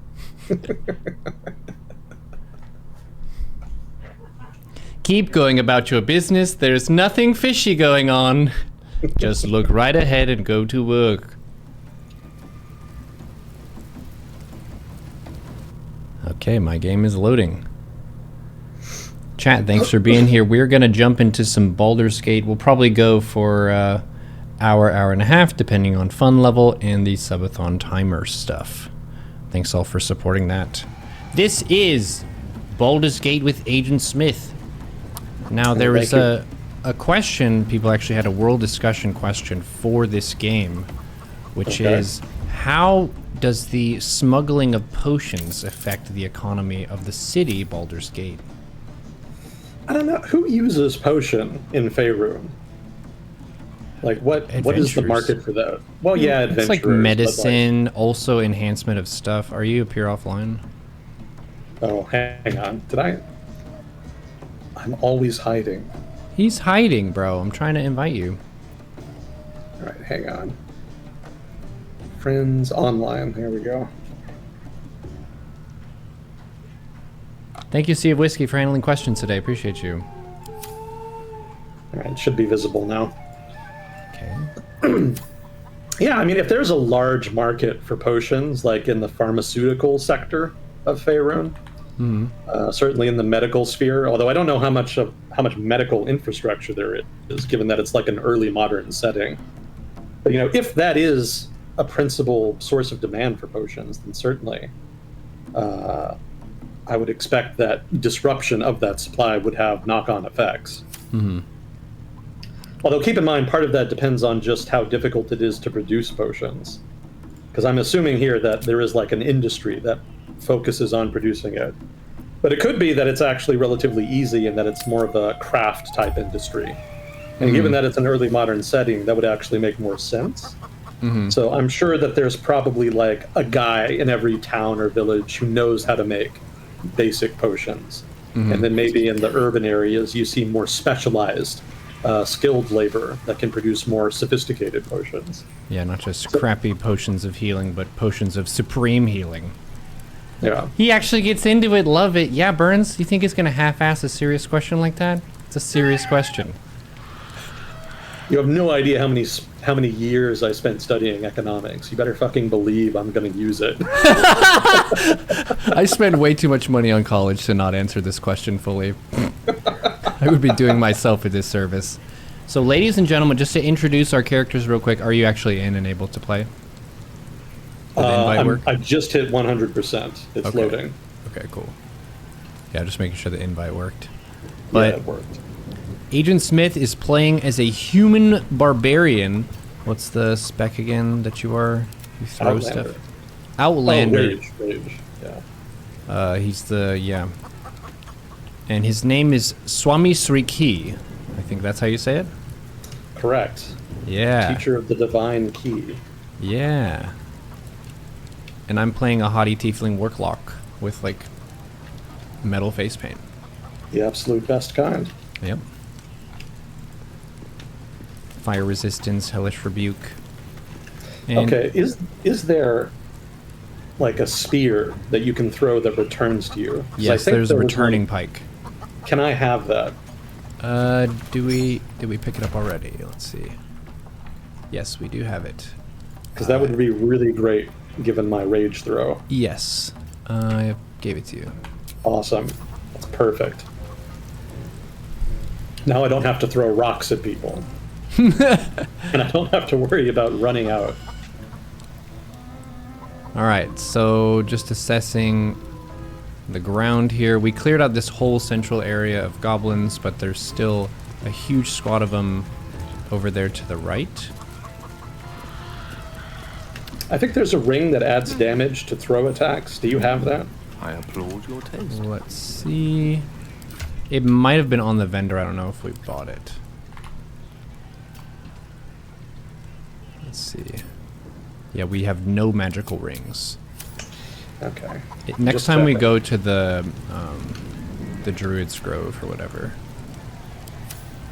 Keep going about your business. There's nothing fishy going on. Just look right ahead and go to work. Okay, my game is loading. Chat, thanks for being here. We're going to jump into some Baldur's Gate. We'll probably go for hour and a half, depending on fun level and the subathon timer stuff. Thanks all for supporting that. This is Baldur's Gate with Agent Smith. Now, there was a question, people actually had a world discussion question for this game, which is, how does the smuggling of potions affect the economy of the city, Baldur's Gate? I don't know. Who uses potion in Faerun? Like, what is the market for that? Well, yeah, adventurers. It's like medicine, also enhancement of stuff. Are you appear offline? Oh, hang on. Did I? I'm always hiding. He's hiding, bro. I'm trying to invite you. All right, hang on. Friends online. Here we go. Thank you, Sea of Whiskey, for handling questions today. Appreciate you. All right, it should be visible now. Okay. Yeah, I mean, if there's a large market for potions, like in the pharmaceutical sector of Faerun, Certainly in the medical sphere, although I don't know how much medical infrastructure there is, given that it's like an early modern setting. But if that is a principal source of demand for potions, then certainly I would expect that disruption of that supply would have knock-on effects. Although keep in mind, part of that depends on just how difficult it is to produce potions. Because I'm assuming here that there is like an industry that focuses on producing it. But it could be that it's actually relatively easy and that it's more of a craft type industry. And given that it's an early modern setting, that would actually make more sense. So I'm sure that there's probably like a guy in every town or village who knows how to make basic potions. And then maybe in the urban areas, you see more specialized, skilled labor that can produce more sophisticated potions. Yeah, not just crappy potions of healing, but potions of supreme healing. Yeah. He actually gets into it, love it. Yeah, Burns, you think he's going to half-ass a serious question like that? It's a serious question. You have no idea how many years I spent studying economics. You better fucking believe I'm going to use it. I spent way too much money on college to not answer this question fully. I would be doing myself a disservice. So, ladies and gentlemen, just to introduce our characters real quick, are you actually in and able to play? I just hit 100%. It's loading. Okay, cool. Yeah, just making sure the invite worked. But yeah, it worked. Agent Smith is playing as a human barbarian. What's the spec again that you are? You throw Outlander. stuff. Outlander. Oh, rage. Yeah. He's the and his name is Swami Sriki. I think that's how you say it. Correct. Yeah. Teacher of the Divine Key. Yeah. And I'm playing a haughty tiefling worklock with like metal face paint. The absolute best kind. Yep. Fire resistance, hellish rebuke. And okay, is there like a spear that you can throw that returns to you? Yes, there's a returning pike. Can I have that? Did we pick it up already? Let's see. Yes, we do have it. Because that would be really great, given my rage throw. Yes, I gave it to you. Awesome. That's perfect. Now I don't have to throw rocks at people. And I don't have to worry about running out. Alright, so just assessing the ground here. We cleared out this whole central area of goblins, but there's still a huge squad of them over there to the right. I think there's a ring that adds damage to throw attacks. Do you have that? I applaud your taste. Let's see. It might have been on the vendor. I don't know if we bought it. Let's see. Yeah, we have no magical rings. Okay. Next Just time we checking. go to the Druid's Grove or whatever,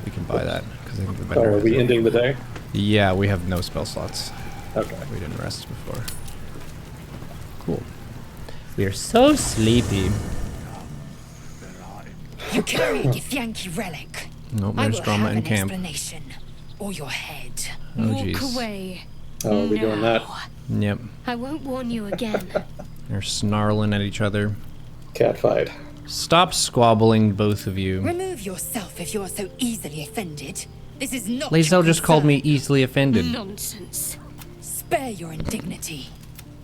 we can buy that. Because I think the Oh, vendor are has we it. ending the day? Yeah, we have no spell slots. Okay. We didn't rest before. Cool. We are so sleepy. You carry a Githyanki relic. Nope, I there's will drama have in an camp. explanation, or your head. Oh, Walk jeez. away. Oh, are we doing that? Now. Yep. I won't warn you again. They're snarling at each other. Cat fight. Stop squabbling, both of you. Remove yourself if you are so easily offended. This is not. Lae'zel your just called me concern. easily offended. Nonsense. Spare your indignity.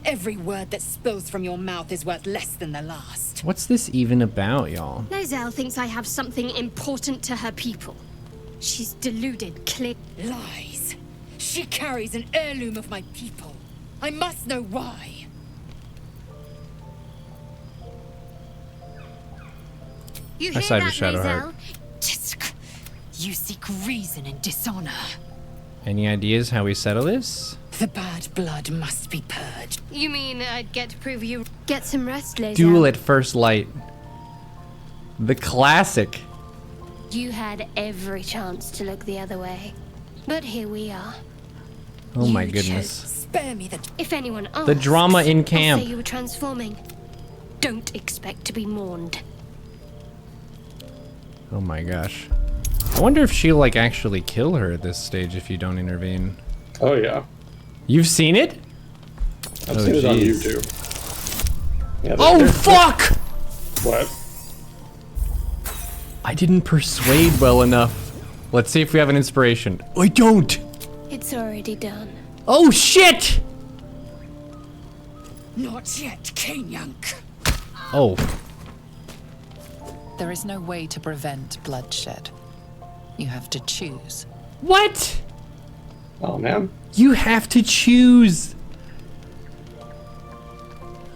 Every word that spills from your mouth is worth less than the last. What's this even about, y'all? Lae'zel thinks I have something important to her people. She's deluded, clear. Lies. She carries an heirloom of my people. I must know why. You I hear side that, with Shadowheart. Lae'zel? Tisk. You seek reason in dishonor. Any ideas how we settle this? The bad blood must be purged. You mean I'd get to prove you... Get some rest, Lae'zel. Duel at first light. The classic. You had every chance to look the other way. But here we are. Oh my You goodness. chose- Spare me the. If anyone asks... The drama in I'll camp. say you were transforming. Don't expect to be mourned. Oh my gosh. I wonder if she'll like actually kill her at this stage if you don't intervene. Oh, yeah. You've seen it? I've Oh, seen it on jeez. YouTube. Yeah, Oh they're- fuck! What? I didn't persuade well enough. Let's see if we have an inspiration. I don't. It's already done. Oh shit! Not yet, Kanyank. Oh. There is no way to prevent bloodshed. You have to choose. What? Oh, man. You have to choose.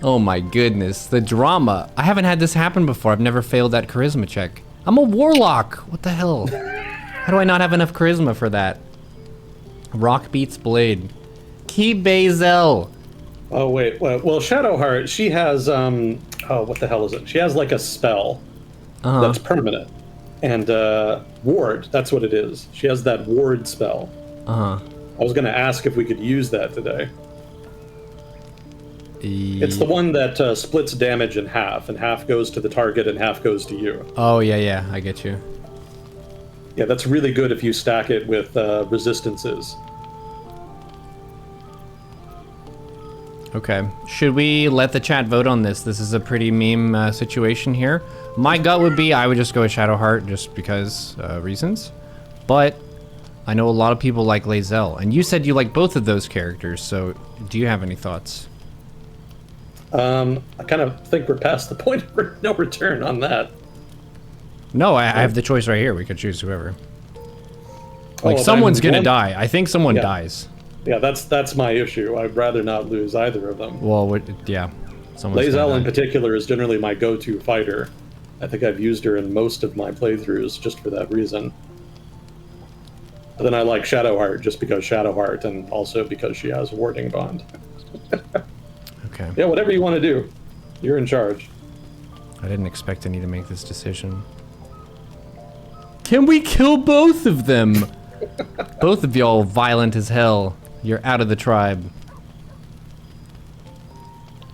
Oh my goodness, the drama. I haven't had this happen before. I've never failed that charisma check. I'm a warlock. What the hell? How do I not have enough charisma for that? Rock beats blade. Key Bazel. Oh, wait. Well, Shadowheart, she has, oh, what the hell is it? She has like a spell that's permanent. And ward, that's what it is. She has that ward spell. I was going to ask if we could use that today. It's the one that splits damage in half, and half goes to the target and half goes to you. Oh, yeah, I get you. Yeah, that's really good if you stack it with resistances. Okay. Should we let the chat vote on this? This is a pretty meme situation here. My gut would be I would just go with Shadowheart just because reasons. But I know a lot of people like Lae'zel, and you said you like both of those characters, so do you have any thoughts? I kind of think we're past the point of no return on that. No, I have the choice right here. We could choose whoever. Like, Oh, someone's then gonna one- die. I think someone Yeah. dies. Yeah, that's my issue. I'd rather not lose either of them. Well, yeah. Someone's Lae'zel gonna in die. particular is generally my go-to fighter. I think I've used her in most of my playthroughs just for that reason. But then I like Shadowheart just because Shadowheart, and also because she has Warding Bond. Okay. Yeah, whatever you want to do. You're in charge. I didn't expect any to make this decision. Can we kill both of them? Both of y'all violent as hell. You're out of the tribe.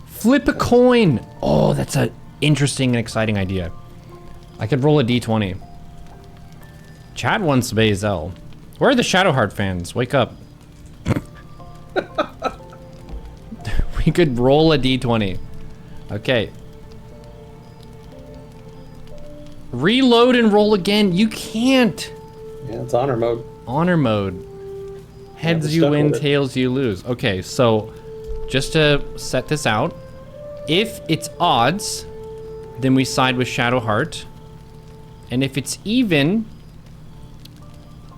Flip a coin. Oh, that's an interesting and exciting idea. I could roll a d20. Chad wants Bazel. Where are the Shadowheart fans? Wake up. We could roll a d20. Okay. Reload and roll again. You can't. Yeah, it's honor mode. Honor mode. Heads Yeah, you stuck win, with it. tails you lose. Okay, so just to set this out, if it's odds, then we side with Shadowheart. And if it's even,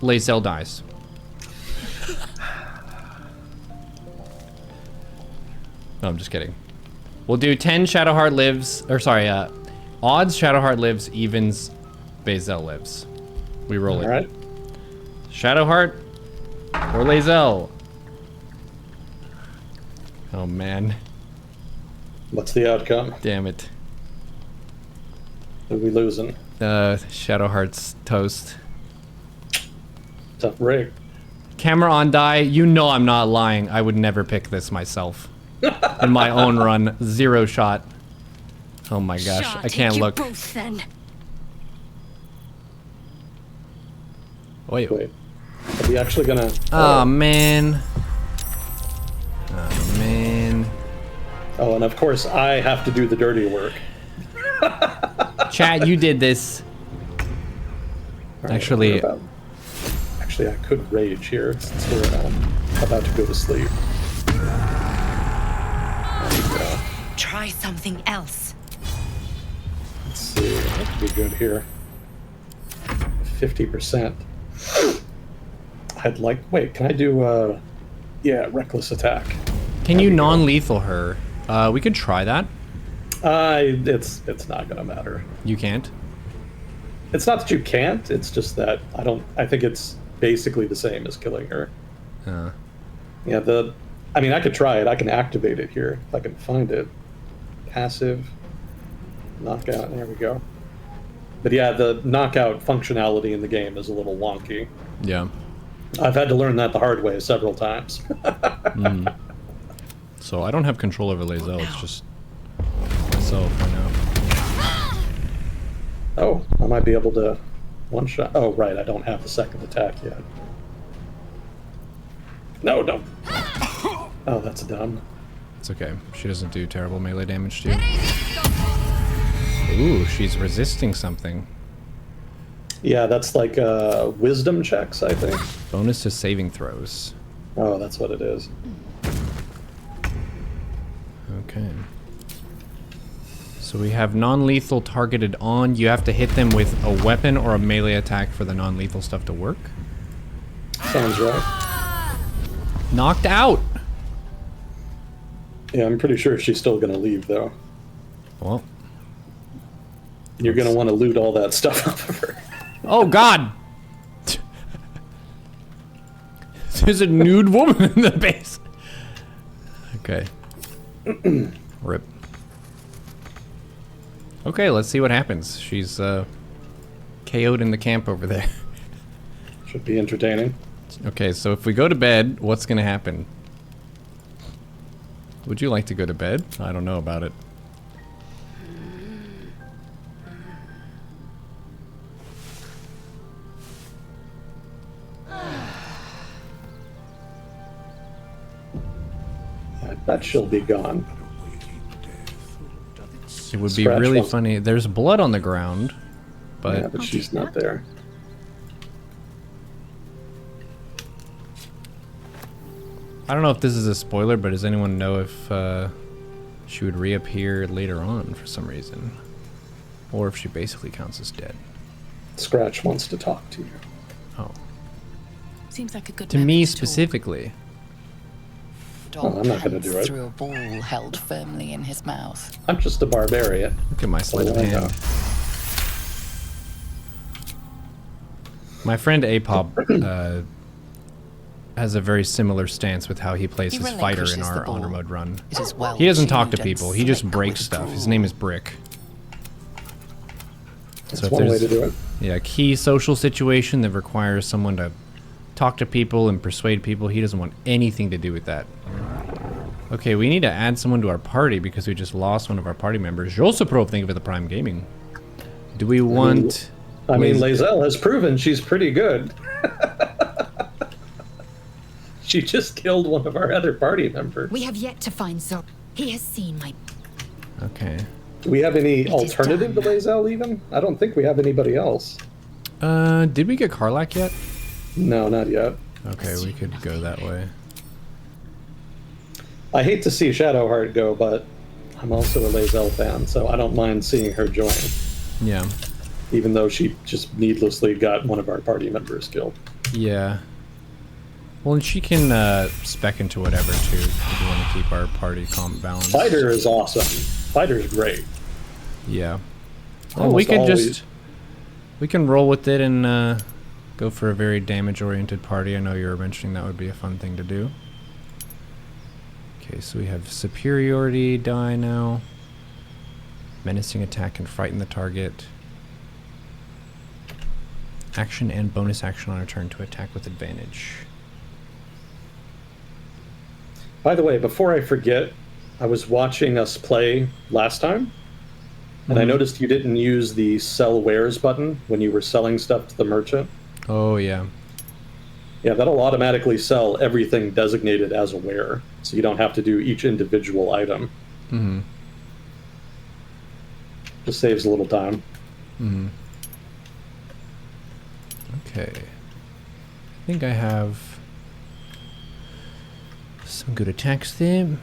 Lae'zel dies. No, I'm just kidding. We'll do 10 Shadowheart lives, or sorry, odds Shadowheart lives, evens Bazel lives. We roll it. All right. Shadowheart or Lae'zel? Oh man, What's the outcome? damn it. Who are we losing? Shadowheart's toast. Tough break. Camera on die, you know I'm not lying. I would never pick this myself. In my own run, 0 shot. Oh my gosh, Sure, I can't take you look. both then. Wait. Wait. Are we actually gonna... Oh man. Oh man. Oh, and of course I have to do the dirty work. Chat, you did this. All right, Actually- what about- Actually, I could rage here since we're about to go to sleep. And, Try something else. let's see, what could be good here? 50%. I'd like... Wait, can I do... yeah, reckless attack. Can you non-lethal her? We could try that. It's not gonna matter. You can't? It's not that you can't, it's just that I think it's basically the same as killing her. Yeah, I mean, I could try it. I can activate it here if I can find it. Passive knockout. There we go. But yeah, the knockout functionality in the game is a little wonky. Yeah. I've had to learn that the hard way several times. So I don't have control over Lae'zel, it's just myself right now. Oh, I might be able to one shot. Oh, right, I don't have the second attack yet. No, don't. Oh, that's dumb. It's okay. She doesn't do terrible melee damage to you. Ooh, she's resisting something. Yeah, that's like wisdom checks, I think. Bonus to saving throws. Oh, that's what it is. Okay. So we have non-lethal targeted on. You have to hit them with a weapon or a melee attack for the non-lethal stuff to work. Sounds right. Knocked out! Yeah, I'm pretty sure she's still gonna leave, though. Well. You're gonna want to loot all that stuff off of her. Oh, God! There's a nude woman in the base. Okay. Rip. Okay, let's see what happens. She's KO'd in the camp over there. Should be entertaining. Okay, so if we go to bed, what's gonna happen? Would you like to go to bed? I don't know about it. I bet she'll be gone. It would be Scratch really one. funny. There's blood on the ground, but Yeah, but she's not there. I don't know if this is a spoiler, but does anyone know if she would reappear later on for some reason? Or if she basically counts as dead? Scratch wants to talk to you. Oh. Seems like a good To me method to talk. specifically. Oh, I'm not gonna do it. Through a ball held firmly in his mouth. I'm just a barbarian. Look at my sleight of Oh, I hand. know. My friend Apop has a very similar stance with how he plays He his fighter in relinquishes the our ball. honor mode run. It is well He doesn't talk to tuned and people, he just slick breaks with stuff. His drool. name is Brick. That's So if one way there's- to do it. Yeah, a key social situation that requires someone to talk to people and persuade people, he doesn't want anything to do with that. Okay, we need to add someone to our party because we just lost one of our party members. Josepro, thank you for the Prime Gaming. Do we want... I mean, Liz- Lazelle has proven she's pretty good. She just killed one of our other party members. We have yet to find Zor. He has seen my... Okay. Do we have any is alternative to done. Lazelle even? I don't think we have anybody else. Did we get Karlak yet? No, not yet. Okay, we could go that way. I hate to see Shadowheart go, but I'm also a Lazelle fan, so I don't mind seeing her join, Yeah. even though she just needlessly got one of our party members killed. Yeah. Well, and she can spec into whatever, too, if you want to keep our party calm balanced. Fighter is awesome. Fighter's great. Yeah. Well, we Almost could always- just... We can roll with it and go for a very damage-oriented party. I know you were mentioning that would be a fun thing to do. Okay, so we have superiority die now. Menacing attack and frighten the target. Action and bonus action on a turn to attack with advantage. By the way, before I forget, I was watching us play last time, and I noticed you didn't use the sell wares button when you were selling stuff to the merchant. Oh, yeah. Yeah, that'll automatically sell everything designated as a ware, so you don't have to do each individual item. Mm-hmm. Just saves a little time. Mm-hmm. Okay. I think I have some good attacks there.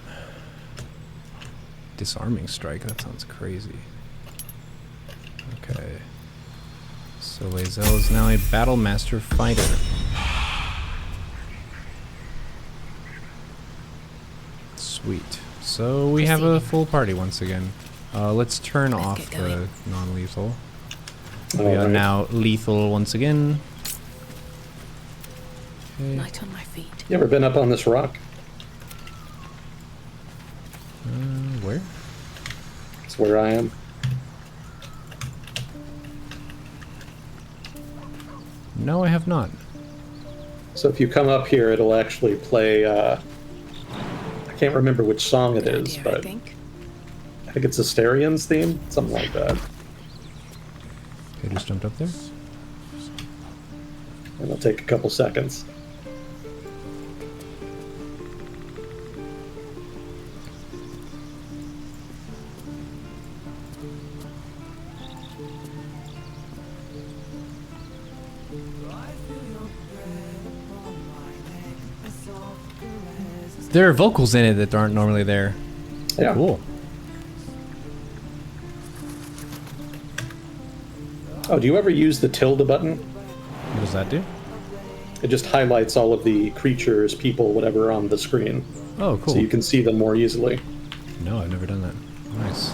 Disarming strike, that sounds crazy. Okay. So Lazelle is now a Battle Master Fighter. Sweet. So we have a full party once again. Let's turn Let's off get the going. non-lethal. We are Alright. now lethal once again. Okay. Light on my feet. You ever been up on this rock? Where? That's where I am. No, I have not. So if you come up here, it'll actually play. I can't remember which song it Good is, idea, but I think. I think it's Asterian's theme, something like that. Okay, just jumped up there. And it'll take a couple seconds. There are vocals in it that aren't normally there. Yeah. Cool. Oh, do you ever use the tilde button? What does that do? It just highlights all of the creatures, people, whatever on the screen. Oh, cool. So you can see them more easily. No, I've never done that. Nice.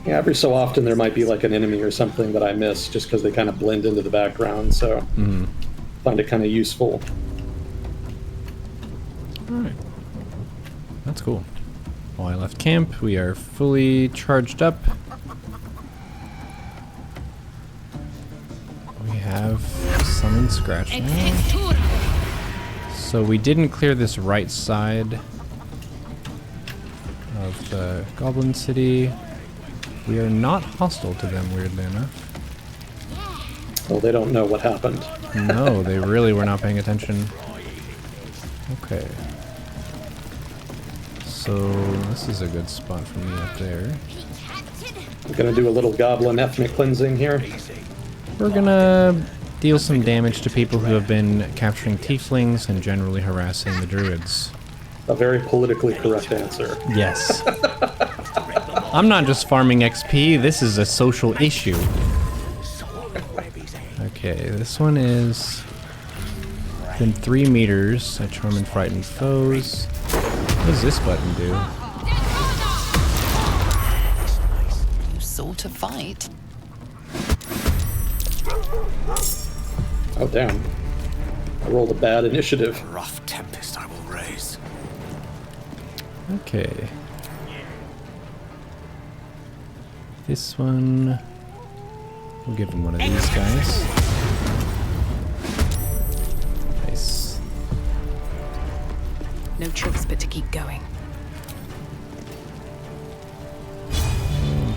Yeah, every so often there might be like an enemy or something that I miss just because they kind of blend into the background, so find it kind of useful. Alright. That's cool. While I left camp, we are fully charged up. We have summoned Scratch now. So we didn't clear this right side of the Goblin City. We are not hostile to them, weirdly enough. Well, they don't know what happened. No, they really were not paying attention. Okay. So this is a good spot for me up there. We're gonna do a little goblin ethnic cleansing here. We're gonna deal some damage to people who have been capturing tieflings and generally harassing the druids. A very politically correct answer. Yes. I'm not just farming XP, this is a social issue. Okay, this one is within 3 meters. I charm and frighten foes. What does this button do? You saw to fight. Oh, damn. I rolled a bad initiative. Rough tempest I will raise. Okay. This one... We'll give him one of these guys. Nice. No choice but to keep going.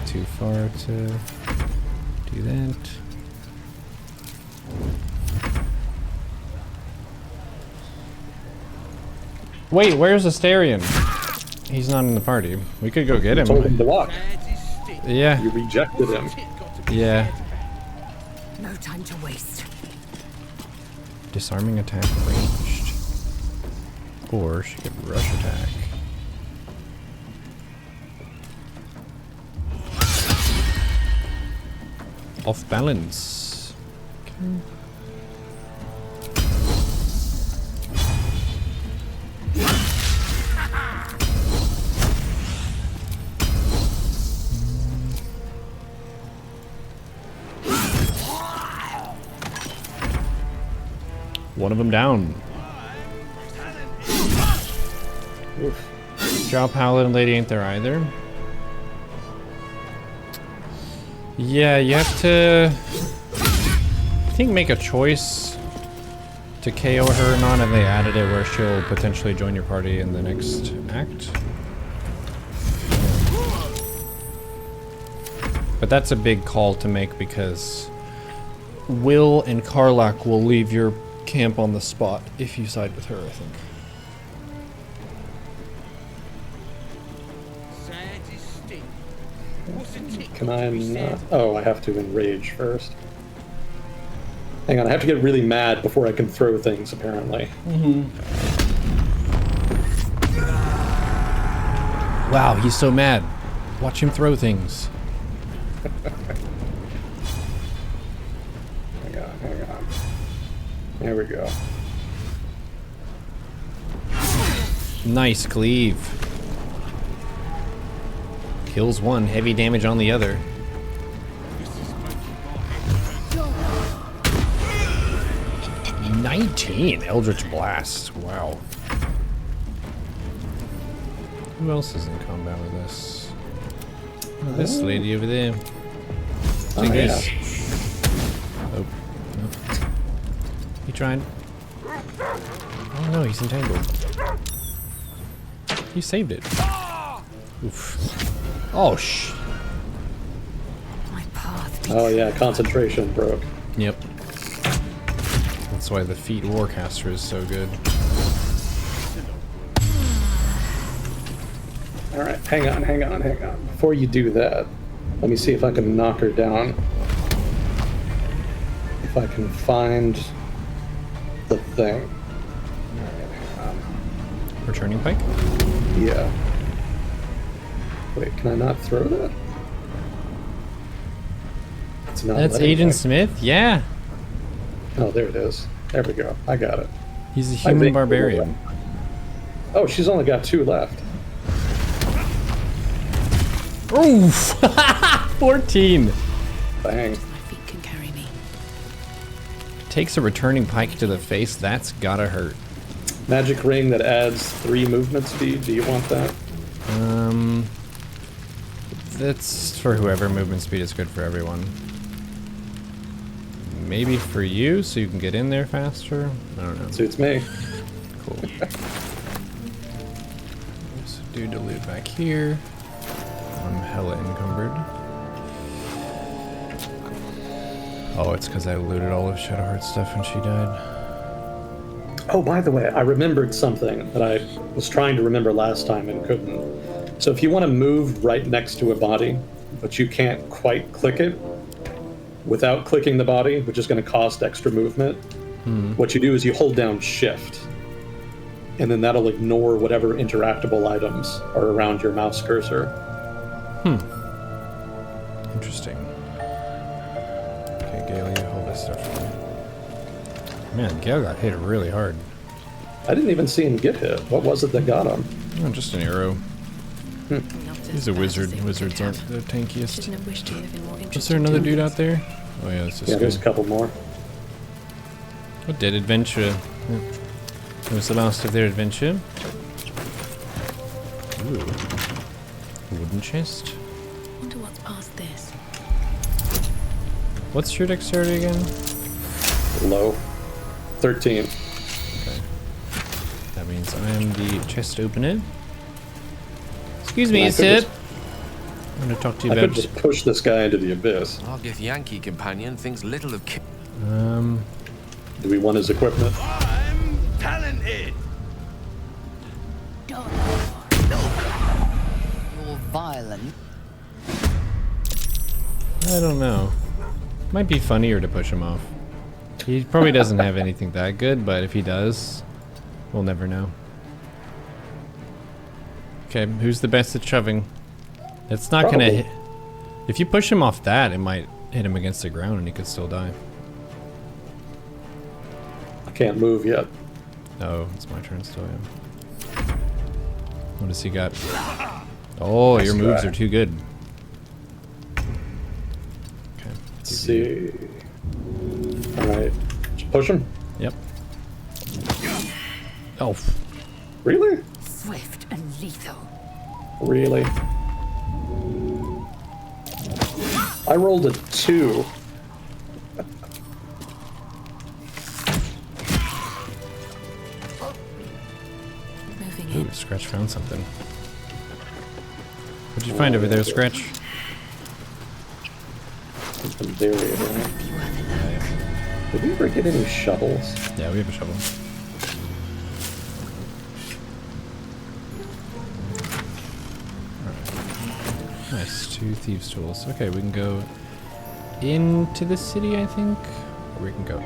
Too far to do that. Wait, where's Asterion? He's not in the party. We could go get him. Told him to walk. Yeah. You rejected him. Yeah. No time to waste. Disarming attack ranged. Or she could rush attack. Off balance. Okay. One of them down. Drow Paladin Lady ain't there either. Yeah, you have to, I think, make a choice to KO her or not, and they added it where she'll potentially join your party in the next act. But that's a big call to make because Will and Karlach will leave your camp on the spot if you side with her, I think. Can I not? Oh, I have to enrage first. Hang on, I have to get really mad before I can throw things, apparently. Wow, he's so mad. Watch him throw things. Hang on. There we go. Nice cleave. Kills one, heavy damage on the other. "19 Eldritch Blast. Wow. Who else is in combat with us? Oh, this lady over there. Fingers. Oh, no. He tried. Oh no, he's entangled. He saved it. Oof. Oh, My path. Oh yeah, concentration broke. Yep. That's why the Feet Warcaster is so good. Alright, hang on. Before you do that, let me see if I can knock her down. If I can find the thing. Alright, hang on. Returning pike? Yeah. Wait, can I not throw that? It's not That's letting Agent me. Smith? Yeah. Oh, there it is. There we go. I got it. He's a I human think- barbarian. Oh, she's only got 2 left. Oof! 14! Bang. My feet can carry me. Takes a returning pike to the face. That's gotta hurt. Magic ring that adds 3 movement speed. Do you want that? That's for whoever. Movement speed is good for everyone. Maybe for you, so you can get in there faster? I don't know. Suits me. Cool. So do the loot back here. I'm hella encumbered. Oh, it's because I looted all of Shadowheart's stuff when she died. Oh, by the way, I remembered something that I was trying to remember last time and couldn't. So if you want to move right next to a body, but you can't quite click it without clicking the body, which is going to cost extra movement, what you do is you hold down Shift, and then that'll ignore whatever interactable items are around your mouse cursor. Interesting. Okay, Gale, you hold this stuff for me. Man, Gale got hit really hard. I didn't even see him get hit. What was it that got him? Oh, just an arrow. Not He's as a bad as wizard. it Wizards could aren't have. the tankiest. Shouldn't have wished to live in more Was interesting there another dude times. out there? Oh yeah, this is Yeah, there's a good. couple more. A dead adventure. Yeah. It was the last of their adventure. Ooh. Wooden chest. Wonder what's past this. What's your dexterity again? Low. 13. Okay. That means I am the chest opener. Excuse me, I could sir. just- I'm gonna talk to you I could about. just push this guy into the abyss. Argith Yankee companion thinks little of Do we want his equipment? I'm talented! You're violent. I don't know. Might be funnier to push him off. He probably doesn't have anything that good, but if he does, we'll never know. Okay, who's the best at shoving? It's not gonna Probably. hit. If you push him off that, it might hit him against the ground and he could still die. I can't move yet. Oh, it's my turn still, yeah. What does he got? Oh, your moves try. are too good. Okay. Let's see. Alright. Just push him. Yep. Oh. Really? Swift and lethal. Really? I rolled a 2. Moving Ooh, in. Scratch found something. What'd you find over there, Scratch? Something very rare. Did we ever get any shovels? Yeah, we have a shovel. Alright. Nice, 2 thieves' tools. Okay, we can go into the city, I think. Or we can go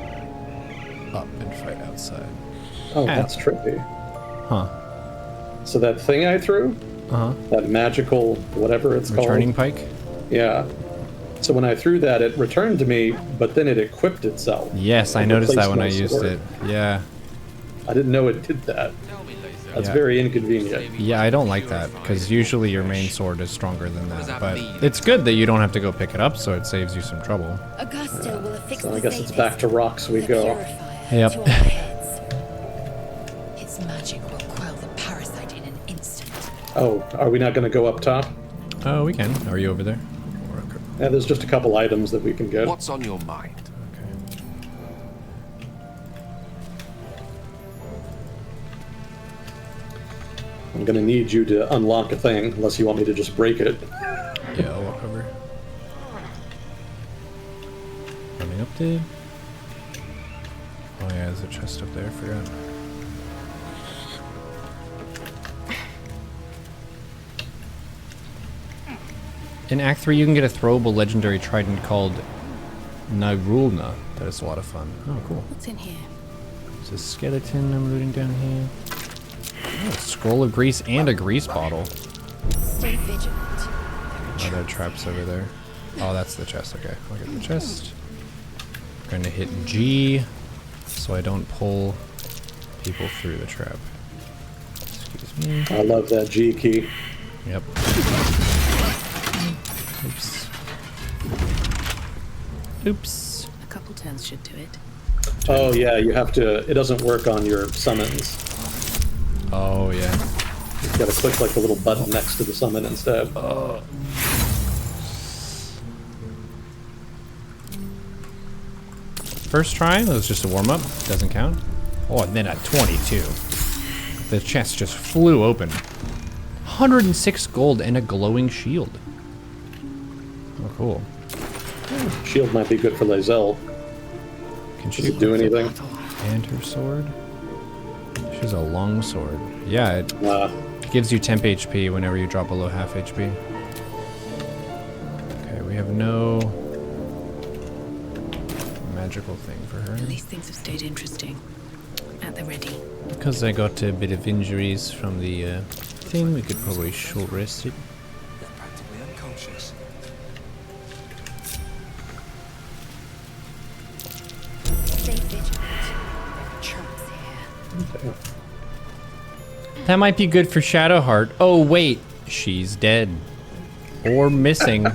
up and fight outside. Oh, Ah. that's trippy. Huh. So that thing I threw, Uh-huh. that magical whatever it's Returning called. pike? Yeah. So when I threw that, it returned to me, but then it equipped itself. Yes, I It noticed that replaced when my I used sword. it. Yeah. I didn't know it did that. That's Yeah. very inconvenient. Yeah, I don't like that, because usually your main sword is stronger than that. But it's good that you don't have to go pick it up, so it saves you some trouble. Augusto will affix So I the guess it's Zetas, back to rocks we the go. purifier, Yep. to our heads. Its magic will quell the parasite in an instant. Oh, are we not going to go up top? Oh, we can. Are you over there? Yeah, there's just a couple items that we can get. What's on your mind? Okay. I'm going to need you to unlock a thing, unless you want me to just break it. Yeah, I'll walk over. Running up, dude. Oh yeah, there's a chest up there, I forgot. In Act 3, you can get a throwable legendary trident called Nyrulna. That is a lot of fun. Oh, cool. What's in here? There's a skeleton I'm looting down here. Oh, scroll of grease and a grease bottle. Stay vigilant. Oh, there are traps over there. Oh, that's the chest. Okay, look at the chest. I'm going to hit G so I don't pull people through the trap. Excuse me. I love that G key. Yep. Oops. Oops. A couple turns should do it. Oh yeah, you have to. It doesn't work on your summons. Oh, yeah. You gotta click like the little button next to the summon instead. First try, that was just a warm-up. Doesn't count. Oh, and then at 22. The chest just flew open. 106 gold and a glowing shield. Oh, cool. Shield might be good for Lazelle. Can Does she it do anything? And her sword? She has a long sword. Yeah, it Uh, gives you temp HP whenever you drop below half HP. Okay, we have no magical thing for her. At least things have stayed interesting. At the ready. Because I got a bit of injuries from the thing, we could probably short rest it. They're practically unconscious. Stay vigilant. There are traps here. That might be good for Shadowheart. Oh wait, she's dead. Or missing.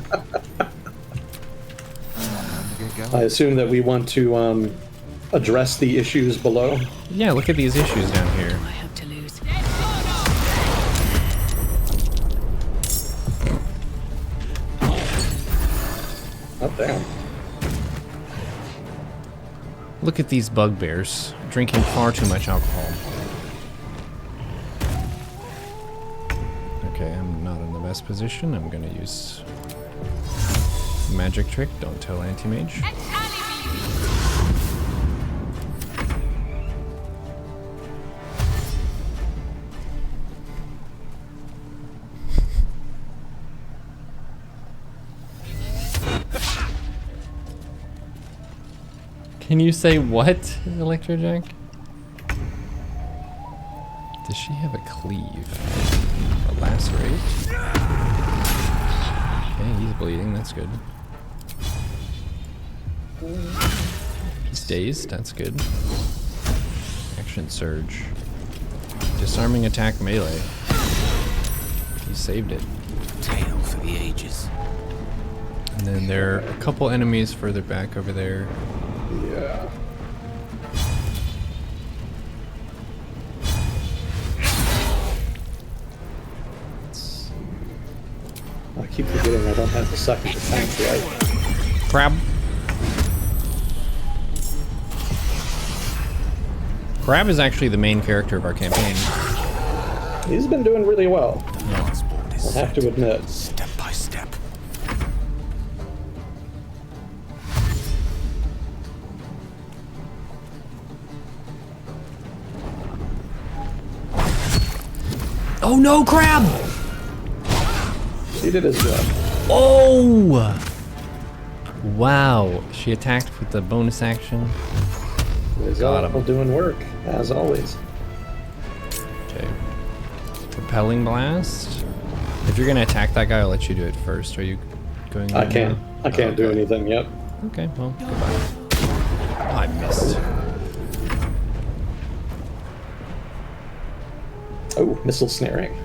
I assume that we want to address the issues below. Yeah, look at these issues down here. I have to lose. Oh damn. Look at these bugbears drinking far too much alcohol. Okay, I'm not in the best position. I'm gonna use magic trick. Don't tell anti-mage. Can you say what, Electrojack? Does she have a cleave? A lacerate? Okay, he's bleeding, that's good. He's dazed, that's good. Action surge. Disarming attack melee. He saved it. Tale for the ages. And then there are a couple enemies further back over there. Yeah. I keep forgetting I don't have the second attack yet. Crab. Crab is actually the main character of our campaign. He's been doing really well, Transport is I have to admit. step by step. Oh no, Crab! He did his job. Oh! Wow, she attacked with the bonus action. Got him. Lazelle doing work, as always. Okay. Propelling blast. If you're gonna attack that guy, I'll let you do it first. Are you going? I can't do okay. anything yet. Okay, well, goodbye. Oh, I missed. Oh, missile snaring.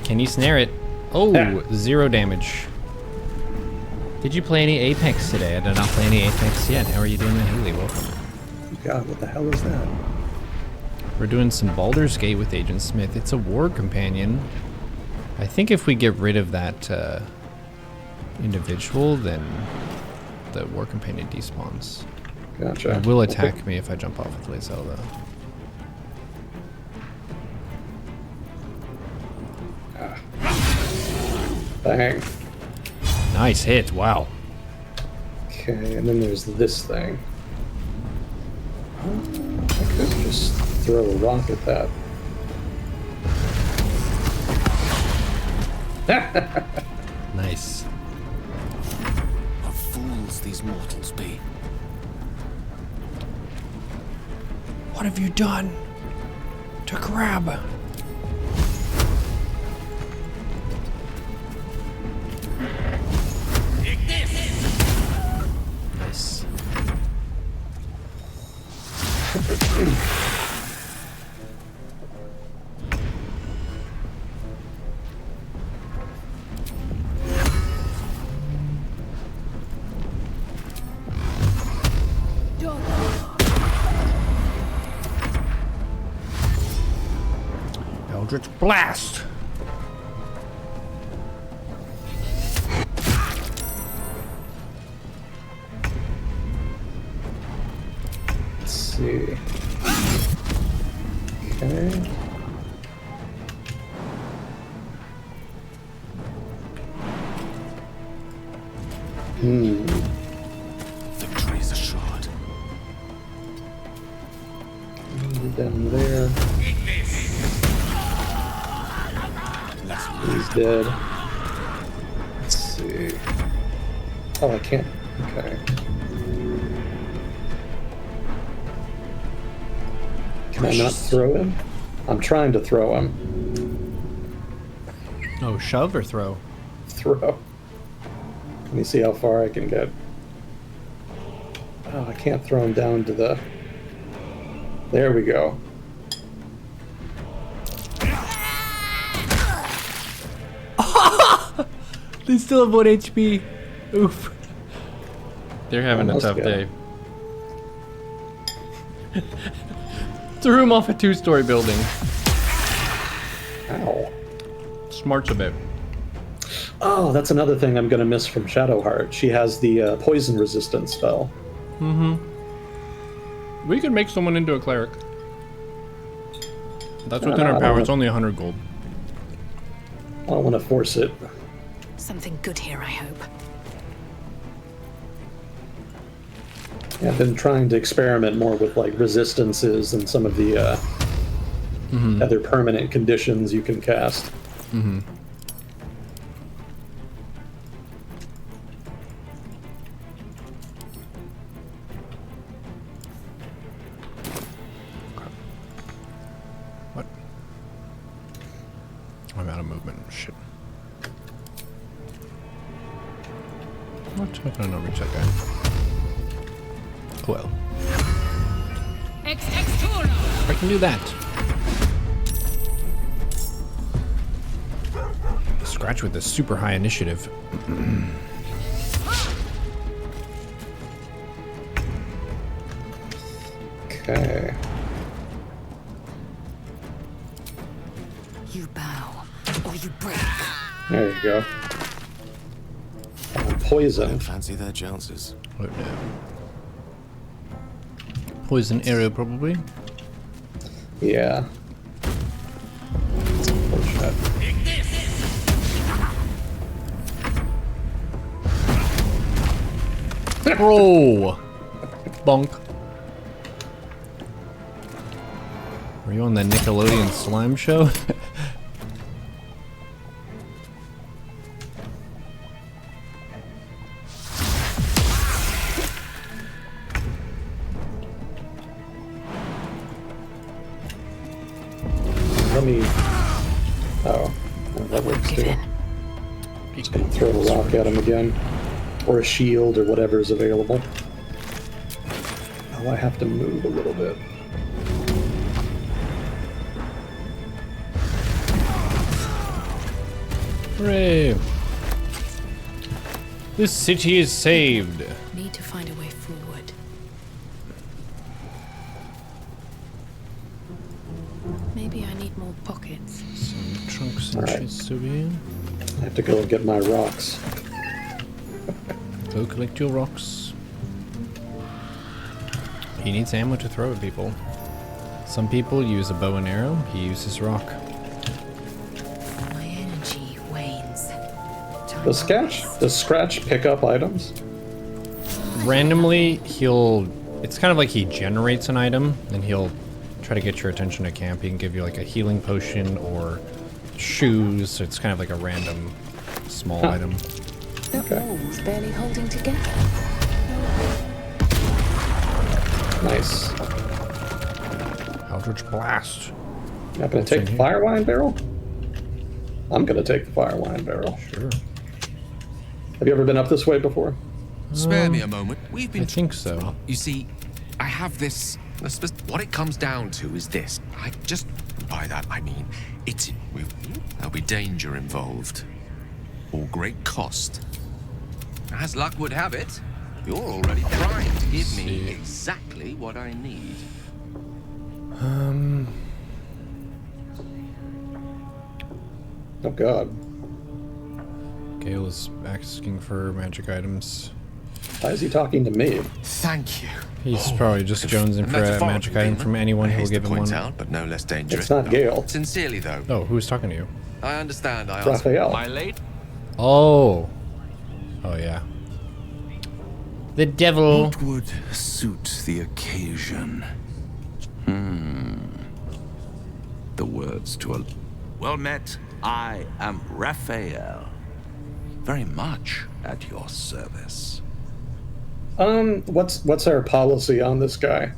Can you snare it? Oh, Yeah. 0 damage. Did you play any Apex today? I did not play any Apex yet. How are you doing, Haley? Welcome. God, what the hell is that? We're doing some Baldur's Gate with Agent Smith. It's a war companion. I think if we get rid of that individual, then the war companion despawns. Gotcha. It will attack me if I jump off with Lazelle, though. Bang. Nice hit. Wow. Okay, and then there's this thing. I could just throw a rock at that. Nice. What fools these mortals be. What have you done to Crab? Eldritch Blast! Let's see. Okay. Victory is assured. Down there. He's dead. Let's see. Oh, I can't. Okay. Can I not throw him? I'm trying to throw him. Oh, shove or throw? Throw. Let me see how far I can get. Oh, I can't throw him down to the... There we go. They still have 1 HP. Oof. They're having Almost a tough good. day. Threw him off a 2-story building. Ow. Smarts a bit. Oh, that's another thing I'm gonna miss from Shadowheart. She has the poison resistance spell. We could make someone into a cleric. That's within I our don't power. know. It's only 100 gold. I don't want to force it. Something good here, I hope. Yeah, I've been trying to experiment more with like resistances and some of the other permanent conditions you can cast. What? I'm out of movement. Shit. What? How can I not reach that guy? Oh well. I can do that. Scratch with this super high initiative. Okay. You bow, or you break. There you go. Poison. Don't fancy their chances. Oh no. Poison arrow, probably. Yeah. Oh, shit. Bro! Bonk. Were you on the Nickelodeon slime show? Let me... Oh. That works Give too. in. Just gonna throw a rock at him again. Or a shield, or whatever is available. Oh, I have to move a little bit. Hooray! This city is saved. Need to find a way forward. Maybe I need more pockets. Some trunks and Alright. chests over here. I have to go and get my rocks. Go collect your rocks. He needs ammo to throw at people. Some people use a bow and arrow. He uses rock. My energy wanes. Does Scratch pick up items? Randomly, it's kind of like he generates an item, and he'll try to get your attention at camp. He can give you like a healing potion or shoes. So it's kind of like a random small item. That wall's barely holding together. Nice. Eldritch Blast. Not gonna take the fire wine barrel? I'm gonna take the fire wine barrel. Sure. Have you ever been up this way before? Spare me a moment. We've been. I think so. You see, I have this What it comes down to is this. By that I mean, there'll be danger involved. Or great cost. As luck would have it, you're already primed to give me exactly what I need. Oh god. Gale is asking for magic items. Why is he talking to me? Thank you. He's probably just jonesing for a magic item from anyone who will give him one. Out, but no less dangerous. It's not Gale. Sincerely, though. Oh, who's talking to you? I understand. I asked. Raphael. My late. Oh. Oh, yeah. The devil. What would suit the occasion? The words to a... Well met. I am Raphael. Very much at your service. What's our policy on this guy?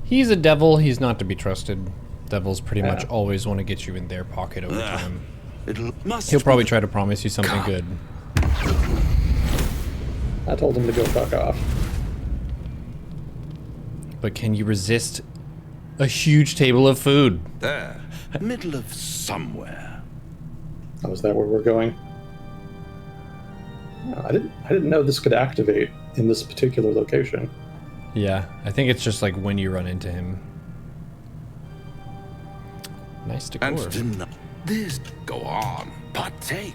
He's a devil. He's not to be trusted. Devils pretty much always want to get you in their pocket over time. He'll probably try to promise you something good. I told him to go fuck off. But can you resist a huge table of food? There. Middle of somewhere. Oh, is that where we're going? No, I didn't know this could activate in this particular location. Yeah, I think it's just like when you run into him. Nice decor. And this. Go on. Partake.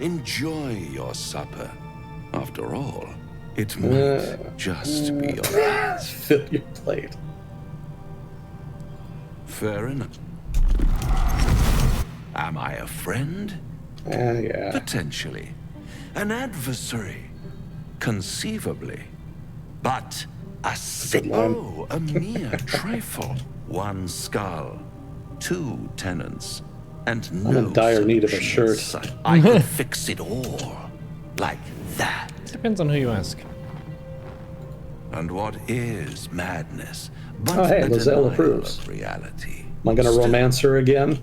Enjoy your supper. After all, it might just be alright. Fill your plate. Fair enough. Am I a friend? Yeah. Potentially. An adversary? Conceivably. But good line. a mere trifle. One skull, 2 tenants, and no in dire need of a shirt. solution. I could fix it all. Like that. Depends on who you ask. And what is madness? But Oh, hey, a Lizelle denial approves. of reality. Am I gonna Still, romance her again?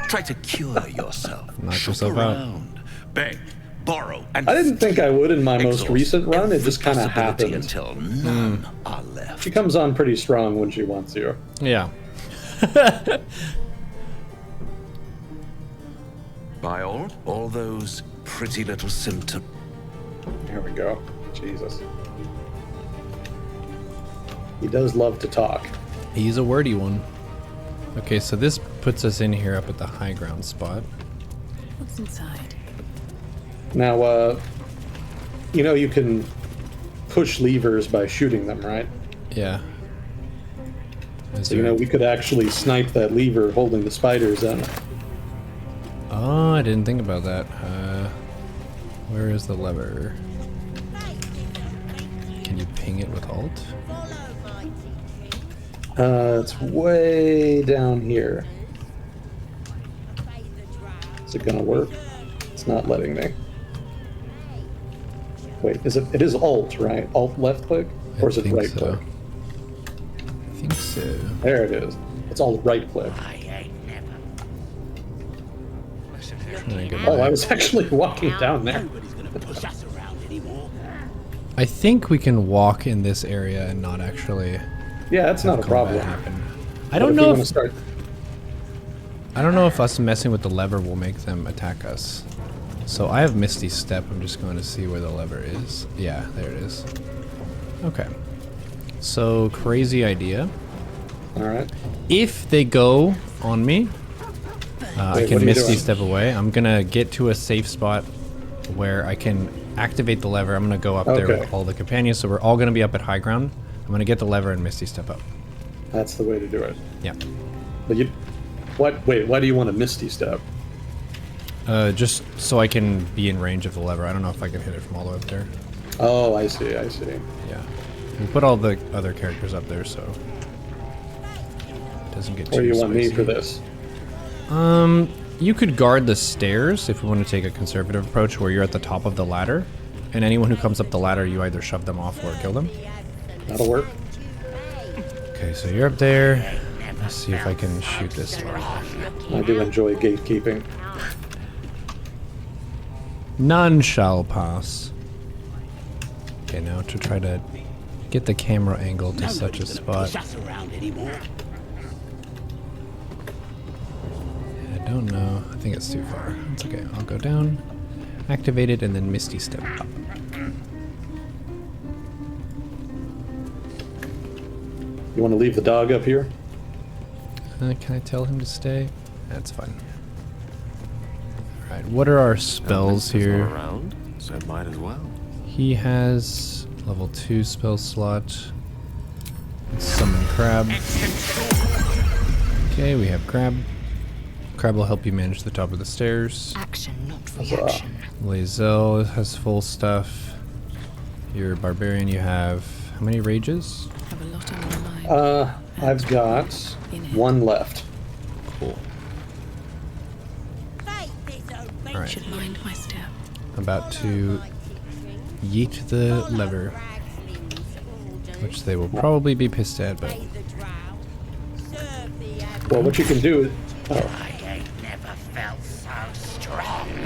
Try to cure yourself. Knock Shop yourself out. around, beg, borrow, and I didn't think I would in my most exhaust recent run. It every just kind of possibility happened. until none are left. She comes on pretty strong when she wants you. Yeah. By all those pretty little symptoms. There we go. Jesus. He does love to talk. He's a wordy one. Okay, so this puts us in here up at the high ground spot. What's inside? Now, you know you can push levers by shooting them, right? Yeah. So, you know, we could actually snipe that lever holding the spiders in. Oh, I didn't think about that. Where is the lever? Can you ping it with Alt? It's way down here. Is it gonna work? It's not letting me. Wait, it is Alt, right? Alt left click? Or is it right click? I think so. There it is. It's Alt right click. Trying to get Oh, my- I was actually walking down there. I think we can walk in this area and not actually Yeah, that's not a combat problem. happen. I But don't if we know want to if start. I don't know if us messing with the lever will make them attack us. So I have Misty Step. I'm just going to see where the lever is. Yeah, there it is. Okay. So crazy idea. All right. If they go on me, I Wait, what can are you Misty doing? Step away. I'm gonna get to a safe spot where I can activate the lever. I'm gonna go up there Okay. with all the companions, so we're all gonna be up at high ground. I'm gonna get the lever and Misty Step up. That's the way to do it. Yeah. But you. What? Wait. Why do you want a Misty Step? Just so I can be in range of the lever. I don't know if I can hit it from all the way up there. Oh, I see. I see. Yeah. We put all the other characters up there, so it doesn't get too Where do you want me spicy. for this? You could guard the stairs if we want to take a conservative approach where you're at the top of the ladder, and anyone who comes up the ladder, you either shove them off or kill them. That'll work. Okay, so you're up there. Let's see if I can shoot this one. I do enjoy gatekeeping. None shall pass. Okay, now to try to get the camera angle to such a spot. I don't know. I think it's too far. It's okay. I'll go down, activate it, and then Misty Step up. You want to leave the dog up here? Can I tell him to stay? That's fine. Alright, what are our spells here? Around, so might as well. He has level 2 spell slot. Let's summon Crab. Okay, we have Crab. Crab will help you manage the top of the stairs. Action, not reaction. Lae'zel has full stuff. You're a barbarian, you have how many rages? Have a lot on my mind. I've got one left. Cool. Alright. Should mind my step. I'm about to yeet the lever, which they will probably be pissed at, but... Well, what you can do is...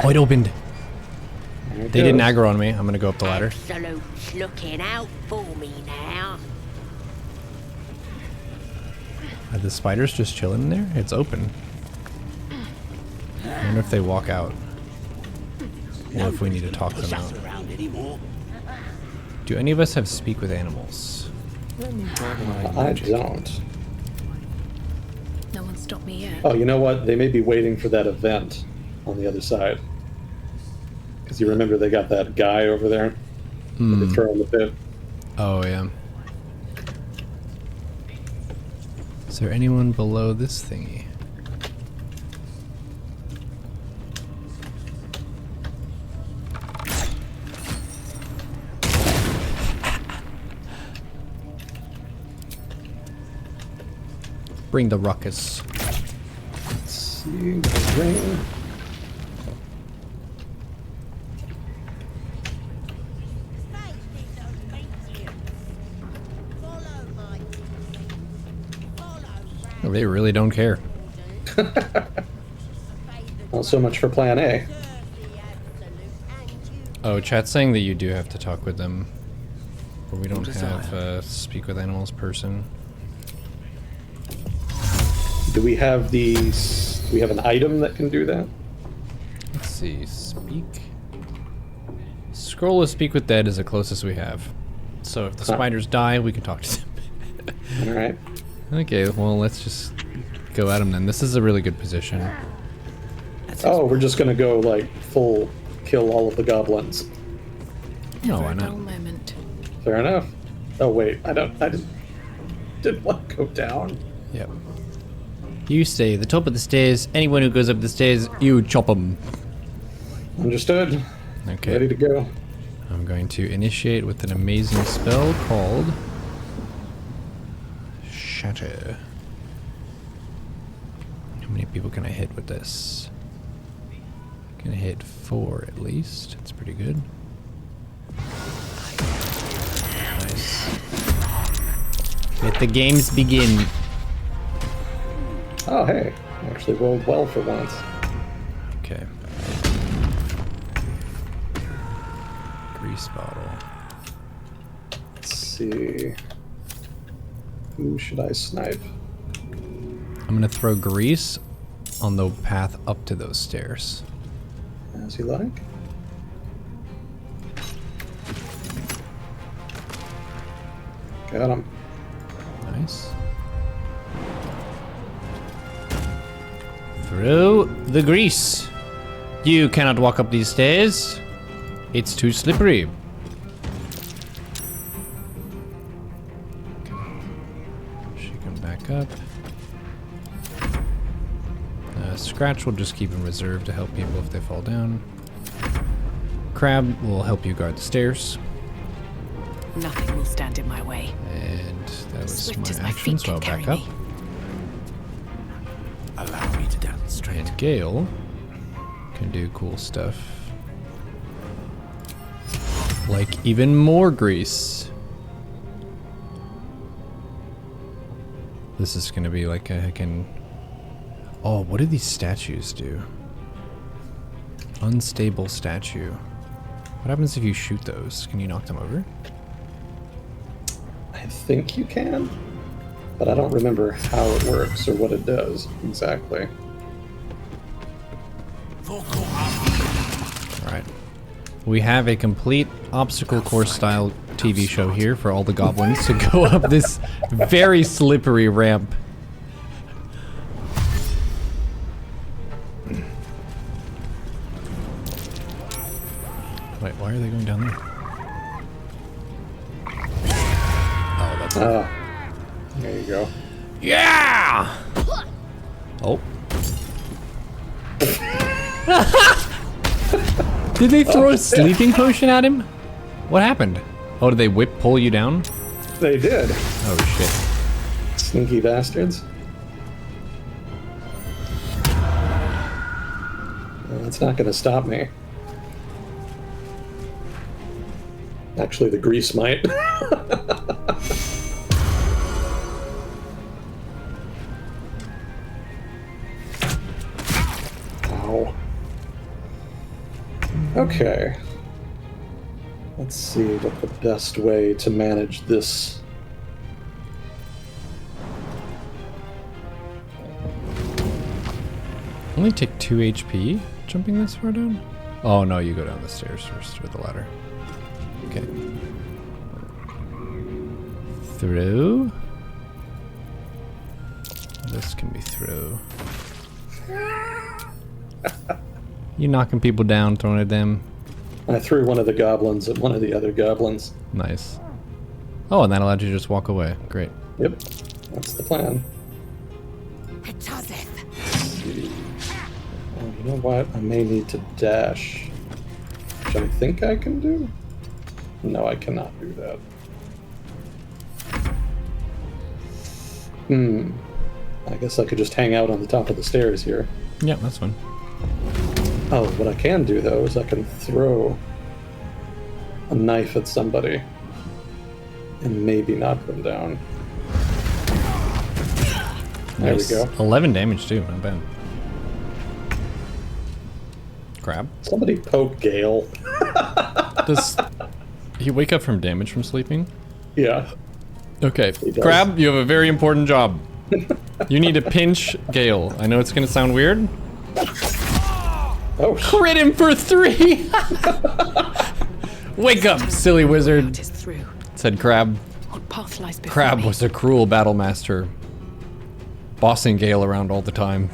Oh, it opened! There it They didn't goes. aggro on me. I'm gonna go up the ladder. Absolute's looking out for me now. Are the spiders just chilling in there? It's open. I wonder if they walk out. Or if we need to talk them out. Do any of us have speak with animals? I don't. No one stopped me yet. Oh, you know what? They may be waiting for that event on the other side. Because you remember they got that guy over there? That they throw in the pit. Oh, yeah. Is there anyone below this thingy? Bring the ruckus. Let's see. The ring. Oh, they really don't care. Well, so much for plan A. Oh, chat's saying that you do have to talk with them. But we don't does have that a speak with animals person. Do we have these? Do we have an item that can do that? Let's see. Speak. Scroll of speak with dead is the closest we have. So if the spiders die, we can talk to them. All right. Okay, well, let's just go at them then. This is a really good position. Oh, we're just gonna go like full kill all of the goblins. No, Never why a not? dull moment. Fair enough. Oh wait, I didn't want to go down. Yep. You stay at the top of the stairs. Anyone who goes up the stairs, you chop them. Understood. Okay. Ready to go. I'm going to initiate with an amazing spell called Shatter. How many people can I hit with this? I can hit 4 at least. That's pretty good. Nice. Let the games begin. Oh hey, I actually rolled well for once. Okay. Grease bottle. Let's see. Who should I snipe? I'm gonna throw grease on the path up to those stairs. As you like. Got him. Nice. Throw the grease. You cannot walk up these stairs. It's too slippery. She can back up. Scratch will just keep in reserve to help people if they fall down. Crab will help you guard the stairs. Nothing will stand in my way. And that was Swift as my my action, feet so I'll can back carry up. me. Allow me to demonstrate. And Gale can do cool stuff. Like even more grease. This is gonna be like I can... Oh, what do these statues do? Unstable statue. What happens if you shoot those? Can you knock them over? think you can, but I don't remember how it works or what it does exactly. Alright. We have a complete obstacle course style TV show here for all the goblins to go up this very slippery ramp. Wait, why are they going down there? Oh, that's there you go. Yeah! Oh. Did they throw a sleeping potion at him? What happened? Oh, did they pull you down? They did. Oh shit. Sneaky bastards. Well, that's not going to stop me. Actually, the grease might. Ow. Okay. Let's see what the best way to manage this. Only take 2 HP jumping this far down? Oh no, you go down the stairs first with the ladder. Okay. Through. This can be through. You knocking people down, throwing at them. I threw one of the goblins at one of the other goblins. Nice. Oh, and that allowed you to just walk away. Great. Yep, that's the plan. Oh, you know what? I may need to dash. Which I think I can do? No, I cannot do that. I guess I could just hang out on the top of the stairs here. Yeah, that's fine. Oh, what I can do, though, is I can throw a knife at somebody and maybe knock them down. Nice. There we go. 11 damage, too. Not bad. Crab? Somebody poke Gale. Does he wake up from damage from sleeping? Yeah. Okay. Crab, you have a very important job. You need to pinch Gale. I know it's going to sound weird. Oh, crit him for 3! Wake up, silly wizard, said Crab. What path lies before Crab me? was a cruel battle master, bossing Gale around all the time.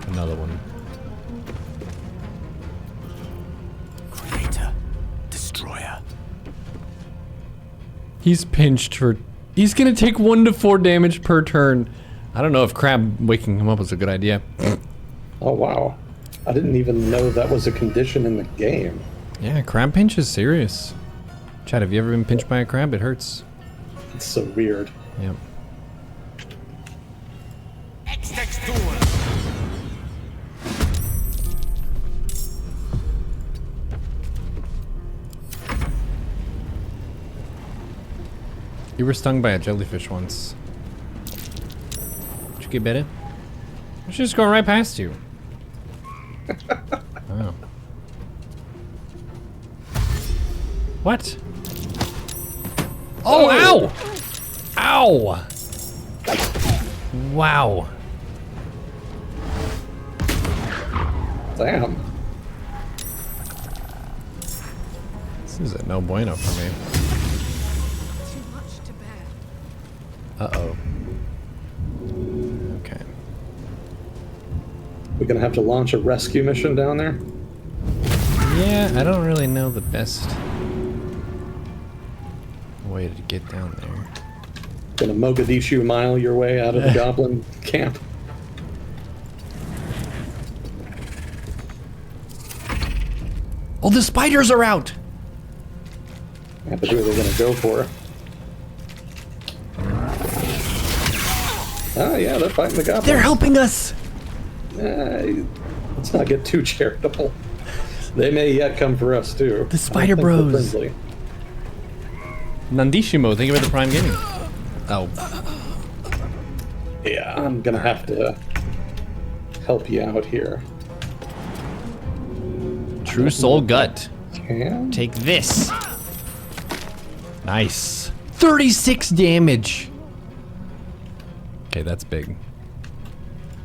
Another one. Creator, destroyer. He's pinched for... He's gonna take 1 to 4 damage per turn. I don't know if Crab waking him up was a good idea. Oh, wow. I didn't even know that was a condition in the game. Yeah, crab pinch is serious. Chad, have you ever been pinched by a crab? It hurts. It's so weird. Yep. Next door. You were stung by a jellyfish once. Did you get bitten? It's just going right past you. Oh. What? Oh, ow! Ow! Wow. Damn. This is a no bueno for me. Too much to bear. Uh-oh. Okay. We're gonna have to launch a rescue mission down there? Yeah, I don't really know the best way to get down there. Gonna Mogadishu mile your way out of the goblin camp. Oh, the spiders are out! Yeah, but who are they gonna go for? Oh yeah, they're fighting the goblins. They're helping us! Let's not get too charitable. They may yet come for us too. The spider I don't think they're bros. friendly. Nandishimo, thank you for the Prime Gaming. Oh. Yeah, I'm gonna have to help you out here. True Soul Gut. Can? Take this. Nice. 36 damage. Okay, that's big.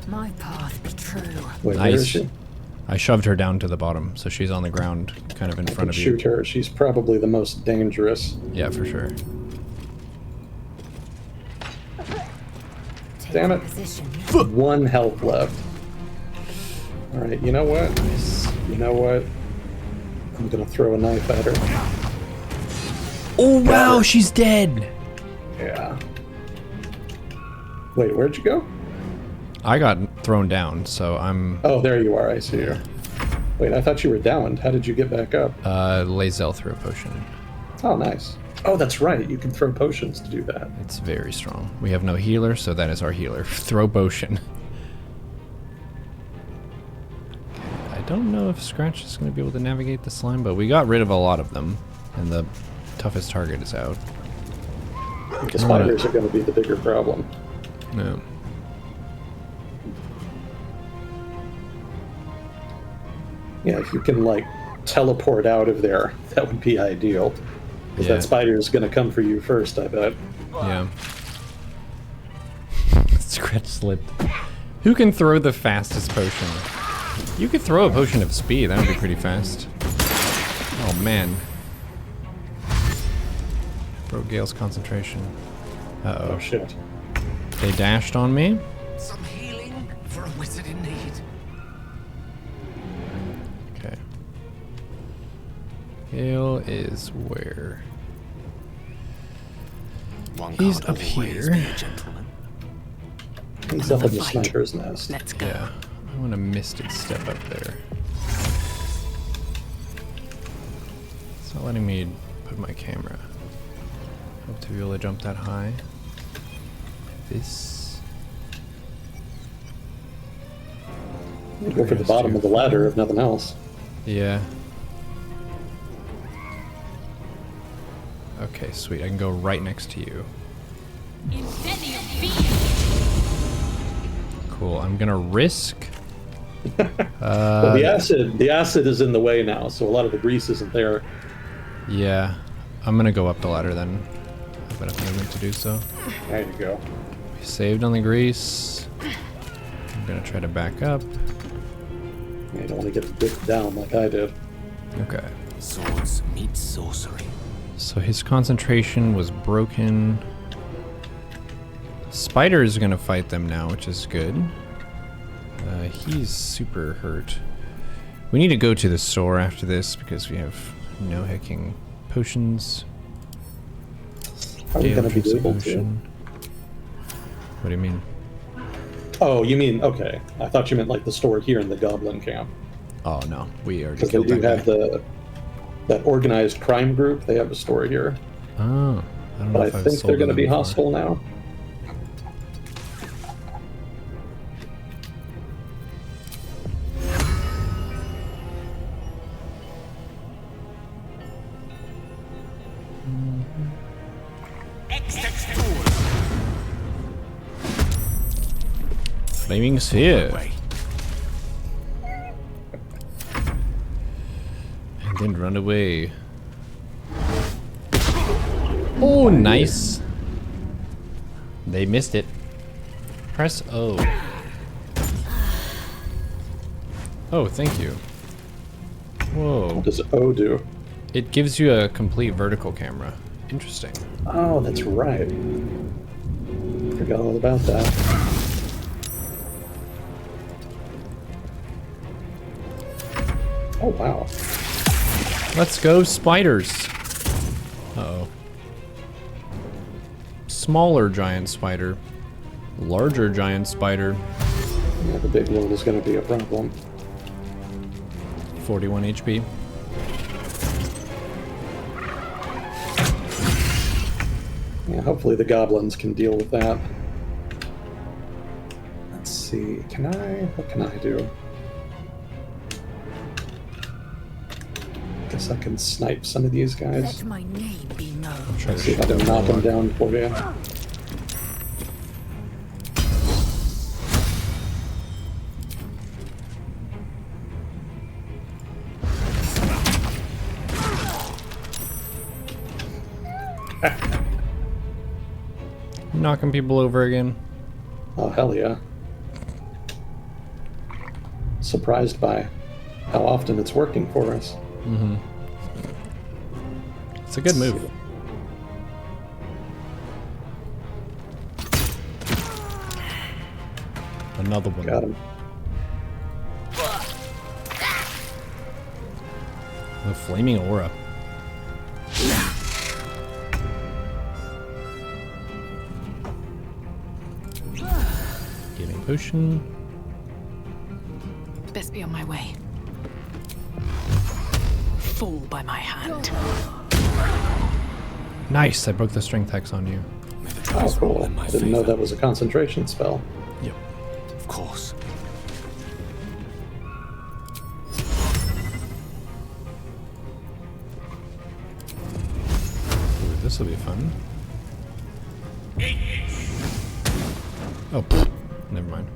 My path be true. Wait, where is Nice. she? I shoved her down to the bottom, so she's on the ground, kind of in front of you. Shoot her. She's probably the most dangerous. Yeah, for sure. Damn it. Position. 1 health left. Alright, you know what? You know what? I'm gonna throw a knife at her. Oh wow, she's dead. Yeah. Wait, where'd you go? I got thrown down, so I'm Oh, there you are. I see you. Wait, I thought you were downed. How did you get back up? Lazel through a potion. Oh, nice. Oh, that's right. You can throw potions to do that. It's very strong. We have no healer, so that is our healer. Throw potion. I don't know if Scratch is going to be able to navigate the slime, but we got rid of a lot of them, and the toughest target is out. The spiders are going to be the bigger problem. No. Yeah, if you can, like, teleport out of there, that would be ideal. Because Yeah. that spider is going to come for you first, I bet. Yeah. Scratch slipped. Who can throw the fastest potion? You could throw a potion of speed. That would be pretty fast. Oh, man. Broke Gale's concentration. Uh-oh. Oh, shit. They dashed on me. Some healing for a wizard in need. Okay. Gale is where? One He's can't up always here. be a gentleman. He's up in the sniper's nest. Let's go. Yeah. I want a Mystic Step up there. It's not letting me put my camera. Hope to be able to jump that high. This. Go for the bottom of the ladder, if nothing else. Yeah. Okay, sweet. I can go right next to you. Cool. I'm gonna risk. Well, the acid is in the way now, so a lot of the grease isn't there. Yeah. I'm gonna go up the ladder then. I've enough movement to do so. There you go. We saved on the grease. I'm gonna try to back up. You don't want to get dipped down like I did. Okay. Swords meet sorcery. So his concentration was broken. Spider is gonna fight them now, which is good. He's super hurt. We need to go to the store after this because we have no hacking potions. Are we Gale going to be drinks a able to? potion. What do you mean? Oh, you mean, okay. I thought you meant like the store here in the Goblin camp. Oh no, we already Because they killed do that have guy. that organized crime group. They have a store here. Oh, I don't know But I if I've think sold they're going to them be before. hostile now. Flaming Sphere. And then run away. Oh, nice. They missed it. Press O. Oh, thank you. Whoa. What does O do? It gives you a complete vertical camera. Interesting. Oh, that's right. Forgot all about that. Oh, wow. Let's go, spiders. Uh-oh. Smaller giant spider. Larger giant spider. Yeah, the big one is going to be a problem. 41 HP. Yeah, hopefully the goblins can deal with that. Let's see. What can I do? Guess I can snipe some of these guys. Let my name be known. Try to See if I shoot can that knock him warlock. down for you. Knocking people over again. Oh, hell yeah. Surprised by how often it's working for us. It's a good move. Another one. Got him. The flaming aura. Healing potion. Best be on my way. Fall by my hand. Nice, I broke the strength hex on you. May the Oh, dice roll cool. in my I didn't know favor. that was a concentration spell. Yep. Of course. Ooh, this will be fun. Oh, pfft, never mind.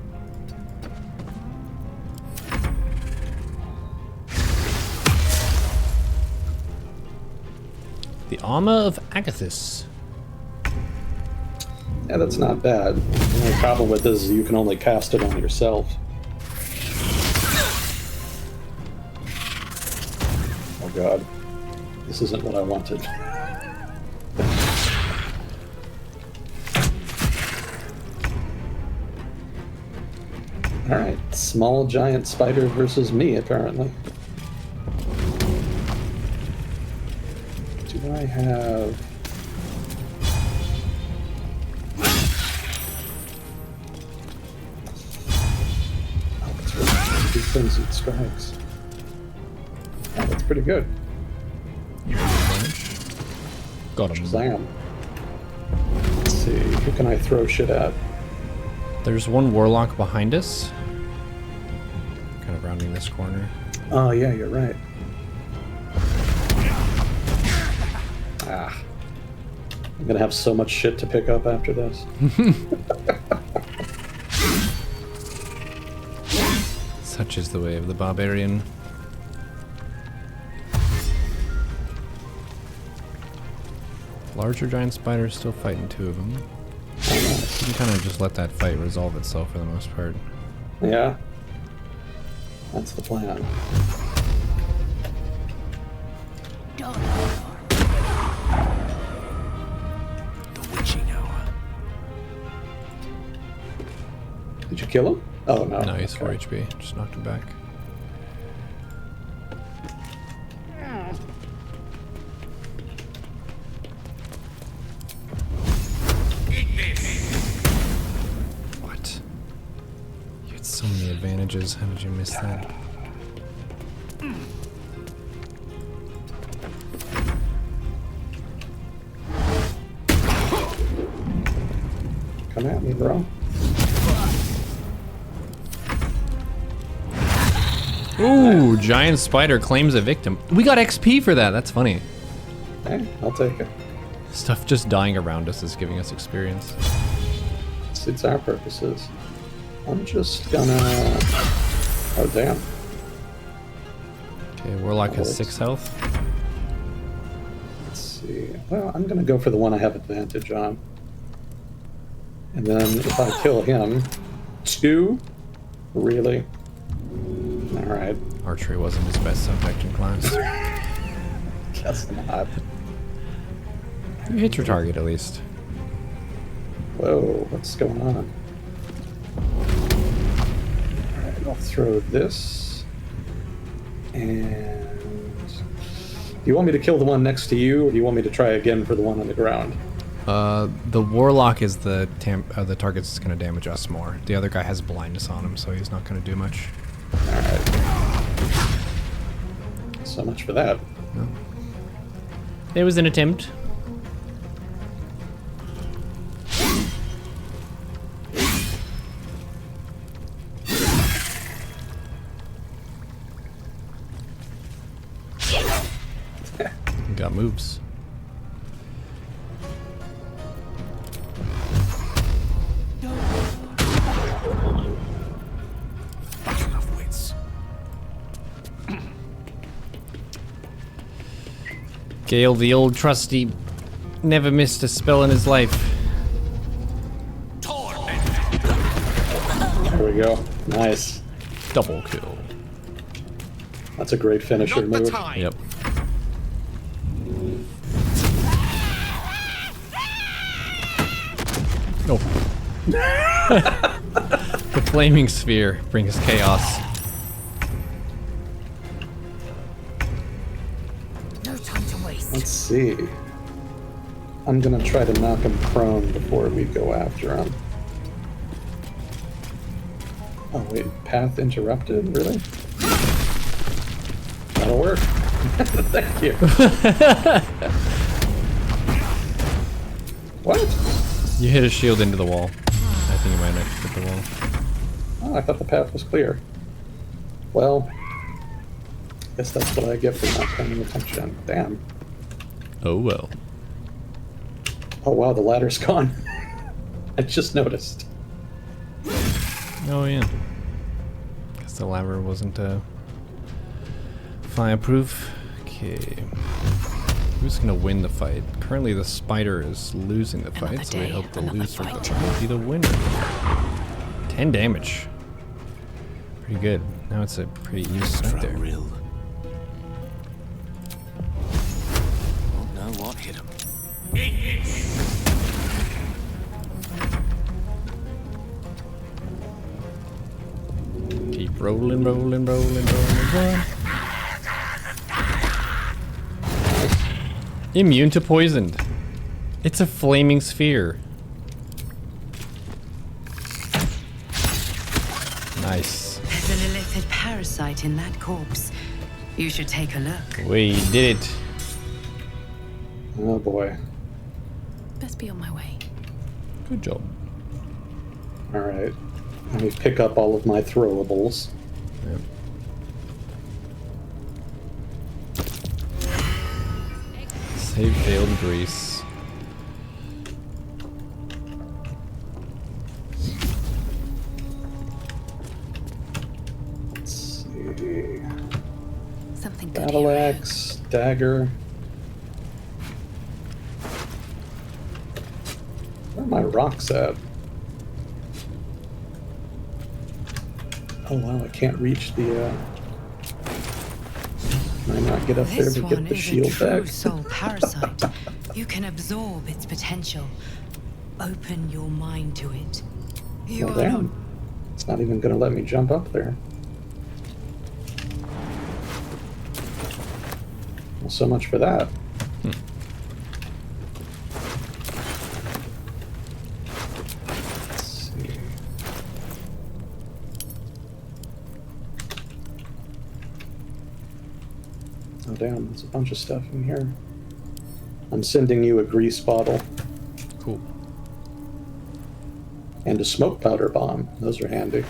The Armor of Agathis. Yeah, that's not bad. The only problem with this is you can only cast it on yourself. Oh god. This isn't what I wanted. Alright, small giant spider versus me, apparently. Do I have... Oh, that's really good. Frenzied strikes. Oh, that's pretty good. Got him. Shazam. Let's see, who can I throw shit at? There's one warlock behind us. Kind of rounding this corner. Oh, yeah, you're right. Ah. I'm gonna have so much shit to pick up after this. Such is the way of the barbarian. Larger giant spiders still fighting two of them. You can kind of just let that fight resolve itself for the most part. Yeah. That's the plan. The witching hour. Did you kill him? Oh, no. No, he's 4 Okay. HP. Just knocked him back. What? You had so many advantages. How did you miss that? Come at me, bro. Ooh, giant spider claims a victim. We got XP for that. That's funny. Hey, I'll take it. Stuff just dying around us is giving us experience. Suits our purposes. I'm just gonna... Oh, damn. Okay, warlock has Works. 6 health. Let's see. Well, I'm gonna go for the one I have advantage on. And then if I kill him... 2? Really? Alright. Archery wasn't his best subject in class. Guess not. You hit your target at least. Whoa, what's going on? Alright, I'll throw this. And... Do you want me to kill the one next to you, or do you want me to try again for the one on the ground? The warlock is the target's that's going to damage us more. The other guy has blindness on him, so he's not going to do much. Alright. So much for that. It was an attempt. Got moves. Gale, the old trusty, never missed a spell in his life. There we go. Nice. Double kill. That's a great finisher move. Yep. Oh. The flaming sphere brings chaos. No time to waste. Let's see. I'm gonna try to knock him prone before we go after him. Oh wait, path interrupted? Really? That'll work. Thank you. What? You hit a shield into the wall. I think you might have hit the wall. Oh, I thought the path was clear. Well, guess that's what I get for not paying attention. Damn. Oh well. Oh wow, the ladder's gone. I just noticed. Oh yeah. Guess the ladder wasn't fireproof. Okay. Who's gonna win the fight? Currently the spider is losing the fight, so we hope the loser will be the winner. 10 damage. Pretty good. Now it's a pretty easy fight there. Real. Won't know what hit him. Keep rolling, rolling, rolling, rolling, rolling. Immune to poisoned. It's a flaming sphere. Nice. There's a lilithid parasite in that corpse. You should take a look. We did it. Oh boy. Best be on my way. Good job. Alright. Let me pick up all of my throwables. Yep. Save failed Greece. Let's see. Something good Battle here. axe, dagger. Where are my rocks at? Oh wow, I can't reach the Can I not get up there This to get one the is a shield true back? soul parasite. You can absorb its potential. Open your mind to it. You Well, are damn. It's not even gonna let me jump up there. Well, so much for that. Let's see. Oh damn, there's a bunch of stuff in here. I'm sending you a grease bottle Cool. and a smoke powder bomb. Those are handy.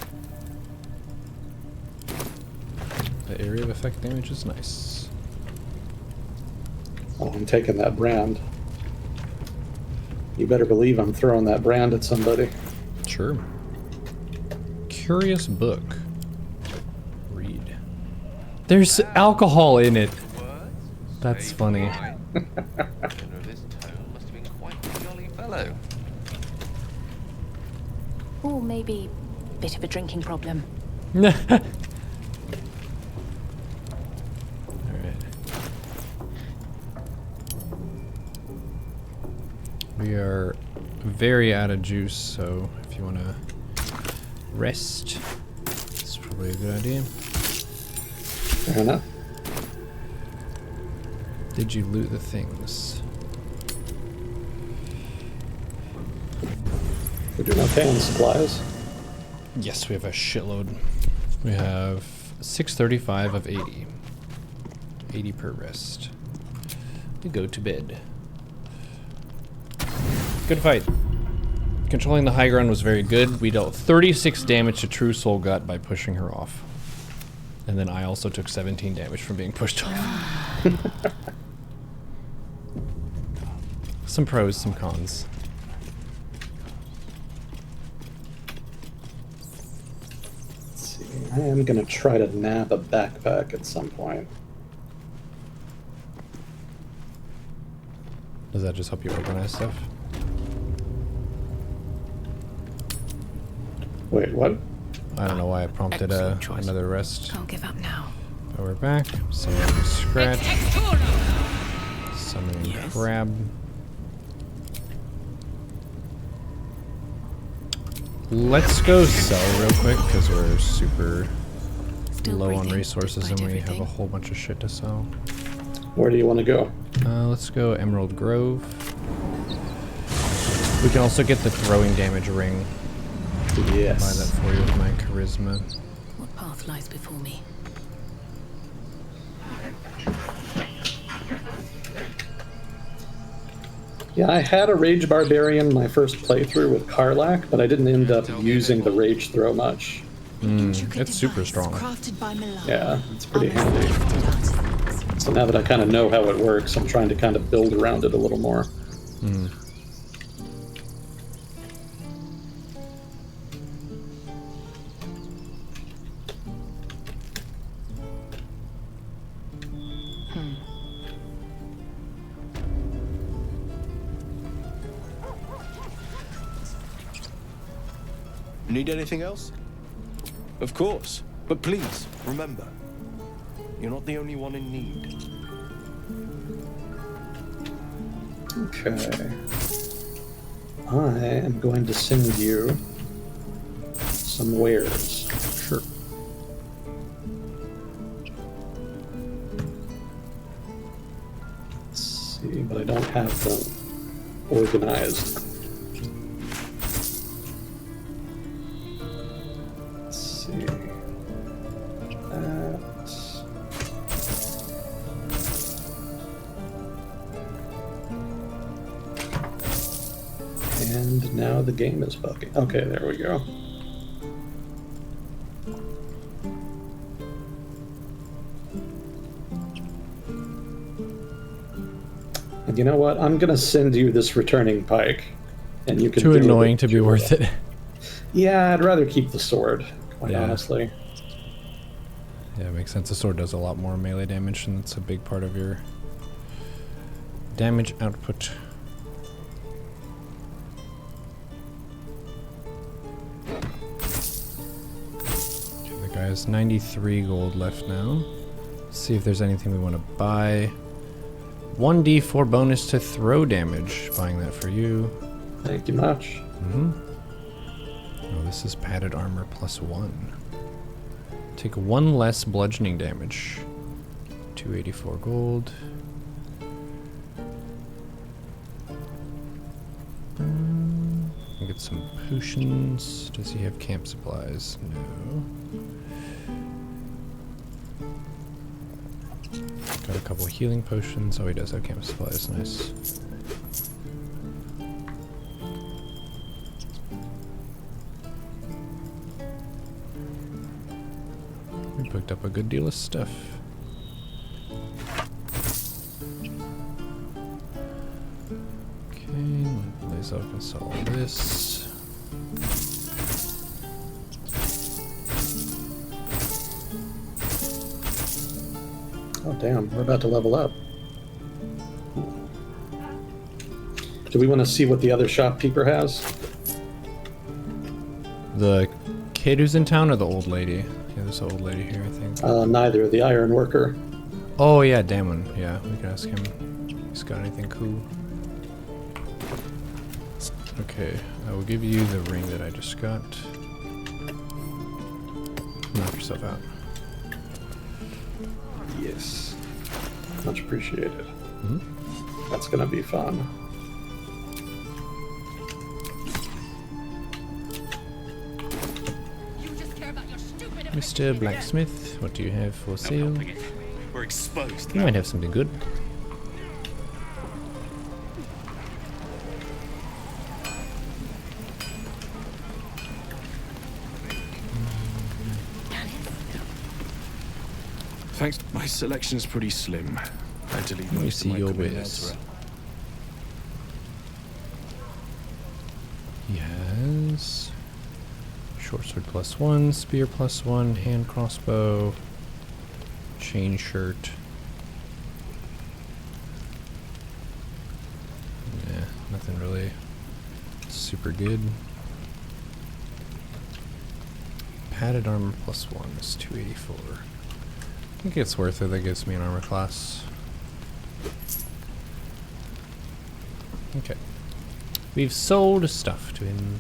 The area of effect damage is nice. Oh, I'm taking that brand. You better believe I'm throwing that brand at somebody. Sure. Curious book. Read. There's alcohol in it. That's funny. Or maybe a bit of a drinking problem. Alright. We are very out of juice, so if you want to rest, it's probably a good idea. Fair enough. Did you loot the things? We're doing okay on supplies. Yes, we have a shitload. We have 635 of 80. 80 per rest. To go to bed. Good fight. Controlling the high ground was very good. We dealt 36 damage to True Soul Gut by pushing her off. And then I also took 17 damage from being pushed off. Some pros, some cons. Let's see. I am gonna try to nab a backpack at some point. Does that just help you organize stuff? Wait, what? I don't know why it prompted another rest. Can't give up now. But we're back. Summoning Scratch. Summoning Crab. Let's go sell real quick because we're super low on resources and we have a whole bunch of shit to sell. Where do you want to go? Let's go Emerald Grove. We can also get the throwing damage ring. Yes. Buy that for you with my charisma. What path lies before me? Yeah, I had a Rage Barbarian my first playthrough with Karlach, but I didn't end up using the Rage Throw much. It's super strong. Yeah, it's pretty handy. So now that I kind of know how it works, I'm trying to kind of build around it a little more. Need anything else? Of course. But please, remember, you're not the only one in need. Okay. I am going to send you some wares. Sure. Let's see, but I don't have them organized. And now the game is bugging. Okay, there we go. And you know what? I'm gonna send you this returning pike, and you can. Too annoying to be worth it. Yeah, I'd rather keep the sword, quite honestly. Yeah, it makes sense. The sword does a lot more melee damage, and it's a big part of your damage output. Guys, 93 gold left now. Let's see if there's anything we want to buy. 1d4 bonus to throw damage. Buying that for you. Thank you much. Oh, this is padded armor +1. Take 1 less bludgeoning damage. 284 gold. Get some potions. Does he have camp supplies? No. Got a couple healing potions. Oh, he does have camp supplies. Nice. We picked up a good deal of stuff. Okay, blaze up and sell all this. Oh damn, we're about to level up. Do we want to see what the other shopkeeper has? The kid who's in town or the old lady? Yeah, there's an old lady here, I think. Neither. The iron worker. Oh yeah, Damon. Yeah, we can ask him. He's got anything cool. Okay, I will give you the ring that I just got. Knock yourself out. Yes. Much appreciated. That's gonna be fun. Mr. Blacksmith, what do you have for sale? We're exposed. You might have something good. Thanks. My selection's pretty slim. I had to leave Let me most of see my your equipment wares. elsewhere. He has short sword +1, spear +1, hand crossbow, chain shirt. super good. Padded armor +1 is 284. I think it's worth it. That gives me an armor class. Okay. We've sold stuff to him.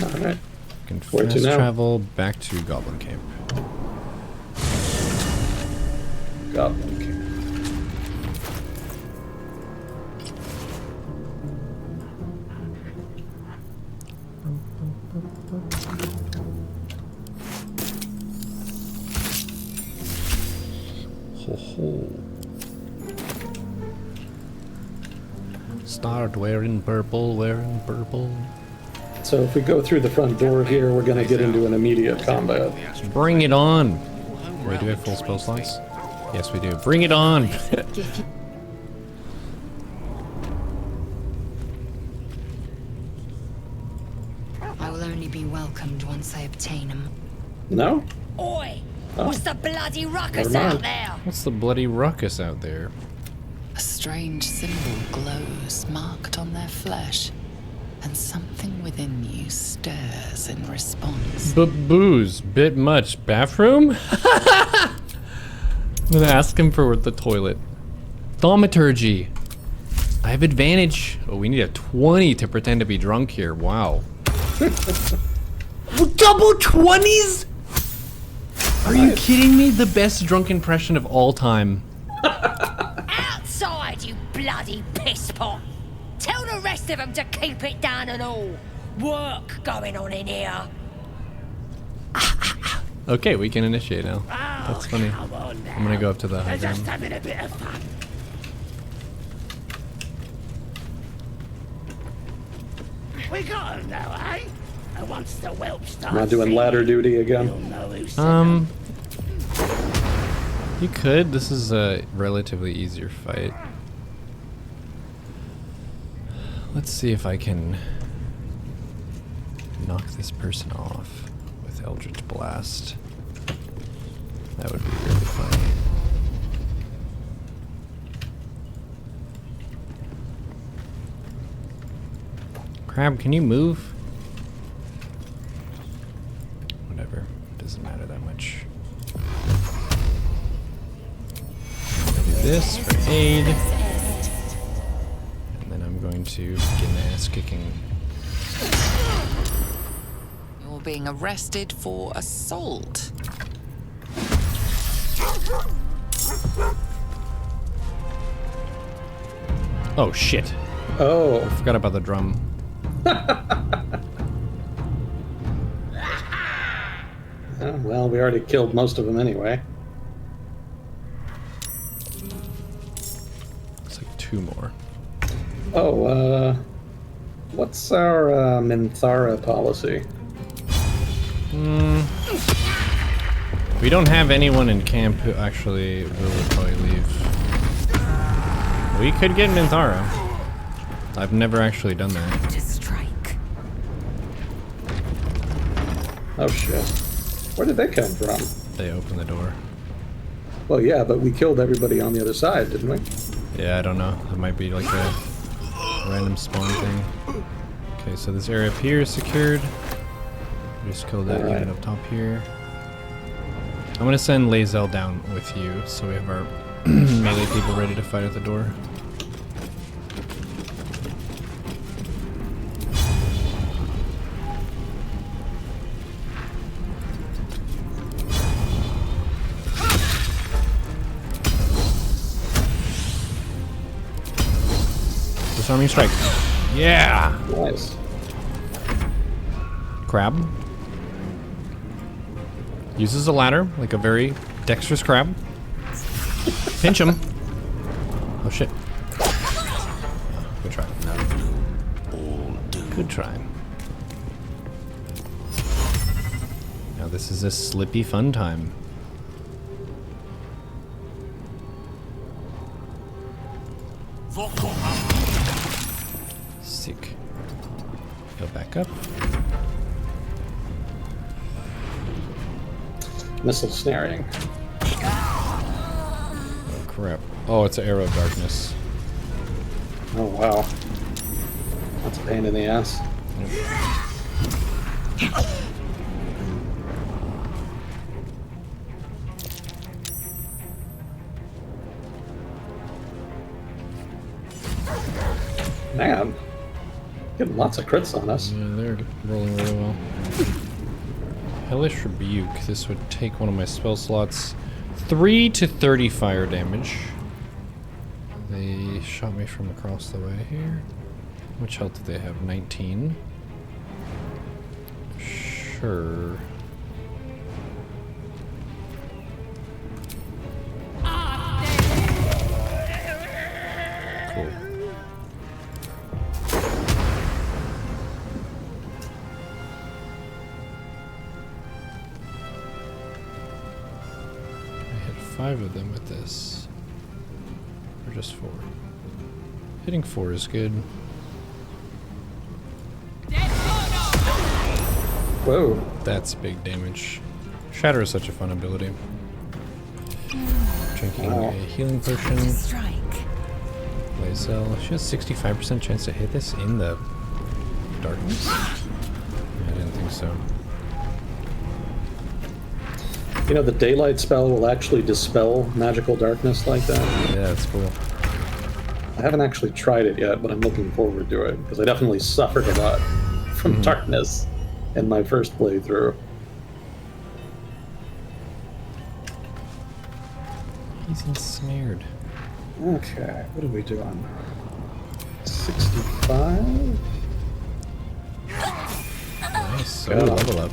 Alright. Can Where to fast now? travel back to Goblin Camp. Goblin Camp. Ho ho. Start wearing purple, wearing purple. So if we go through the front door here, we're going to get into an immediate combat. Bring it on! Wait, do we have full spell slots? Yes, we do. Bring it on! I will only be welcomed once I obtain them. No? Oi! Oh. What's the bloody ruckus Never mind. out there? What's the bloody ruckus out there? A strange symbol glows marked on their flesh, and something within you stirs in response. Booze, bit much. Bathroom? I'm gonna ask him for the toilet. Thaumaturgy. I have advantage. Oh, we need a 20 to pretend to be drunk here. Wow. Double 20s? Are you kidding me? The best drunk impression of all time. Outside, you bloody pisspot! Tell the rest of them to keep it down and all. Work going on in here. Okay, we can initiate now. That's funny. I'm gonna go up to the high ground. Having a bit of fun. We got him now, eh? And once the whelp starts, Am I doing ladder duty again? You could. This is a relatively easier fight. Let's see if I can knock this person off with Eldritch Blast. That would be really funny. Crab, can you move? Whatever. Doesn't matter that much. I'm gonna do this for aid. And then I'm going to get an ass kicking. You're being arrested for assault. Oh shit. Oh. I forgot about the drum. Oh, well, we already killed most of them anyway. It's like 2 more. Oh, what's our Minthara policy? We don't have anyone in camp who actually will probably leave. We could get Minthara. I've never actually done that. To strike. Oh shit. Where did they come from? They opened the door. Well, yeah, but we killed everybody on the other side, didn't we? Yeah, I don't know. It might be like a random spawn thing. Okay, so this area up here is secured. We just killed that unit up top here. I'm gonna send Lae'zel down with you, so we have our melee people ready to fight at the door. Disarming strike. Yeah! Nice. Crab. Uses a ladder, like a very dexterous crab. Pinch him. Oh shit. Good try. Good try. Now this is a slippy fun time. Sick. Go back up. Missile snaring. Oh, crap. Oh, it's an arrow of darkness. Oh, wow. That's a pain in the ass. Man, getting lots of crits on us. Yeah, they're rolling really well. Hellish Rebuke. This would take one of my spell slots. 3 to 30 fire damage. They shot me from across the way here. How much health do they have? 19. Sure. Cool. I hit 5 of them with this. Or just 4. Hitting 4 is good. Whoa. That's big damage. Shatter is such a fun ability. Drinking a healing potion. Lazel. She has 65% chance to hit this in the darkness? I didn't think so. You know, the daylight spell will actually dispel magical darkness like that. Yeah, that's cool. I haven't actually tried it yet, but I'm looking forward to it, because I definitely suffered a lot from darkness in my first playthrough. He's ensnared. Okay, what are we doing? 65? Nice, so Yeah. level up.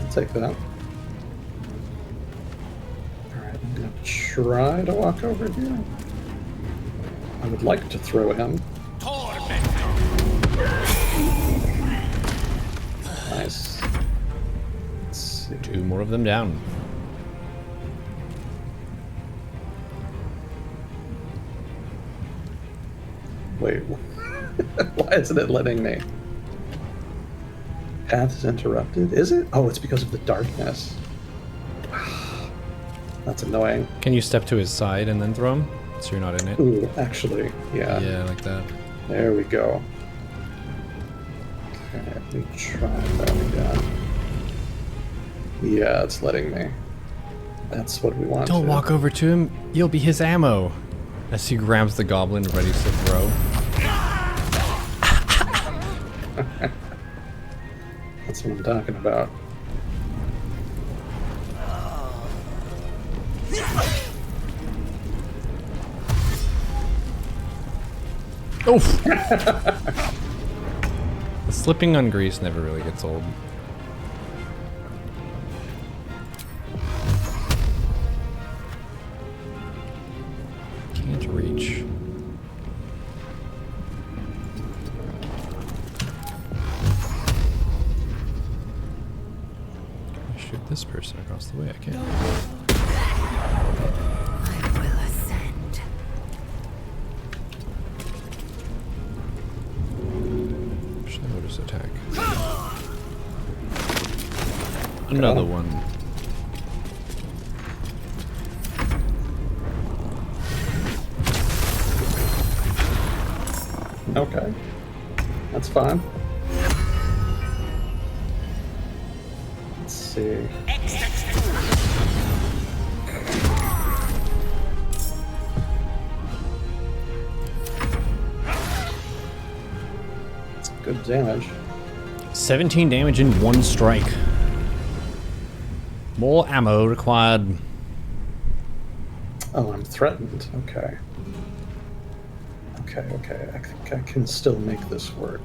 I'll take that. Alright, I'm gonna try to walk over here. I would like to throw him. Nice. Let's see. 2 more of them down. Wait, why isn't it letting me? Path is interrupted? Is it? Oh, it's because of the darkness. That's annoying. Can you step to his side and then throw him? So you're not in it? Ooh, actually, yeah. Yeah, like that. There we go. Okay, let me try that again. Yeah, it's letting me. That's what we want. Don't walk over to him. You'll be his ammo. As he grabs the goblin ready to throw. That's what I'm talking about. Oof! The slipping on grease never really gets old. Can't reach. Can I shoot this person across the way? I can't. I will ascend. Should I notice attack? Another one. Okay. That's fine. Let's see. That's good damage. 17 damage in 1 strike. More ammo required. Oh, I'm threatened. Okay. Okay. I think I can still make this work.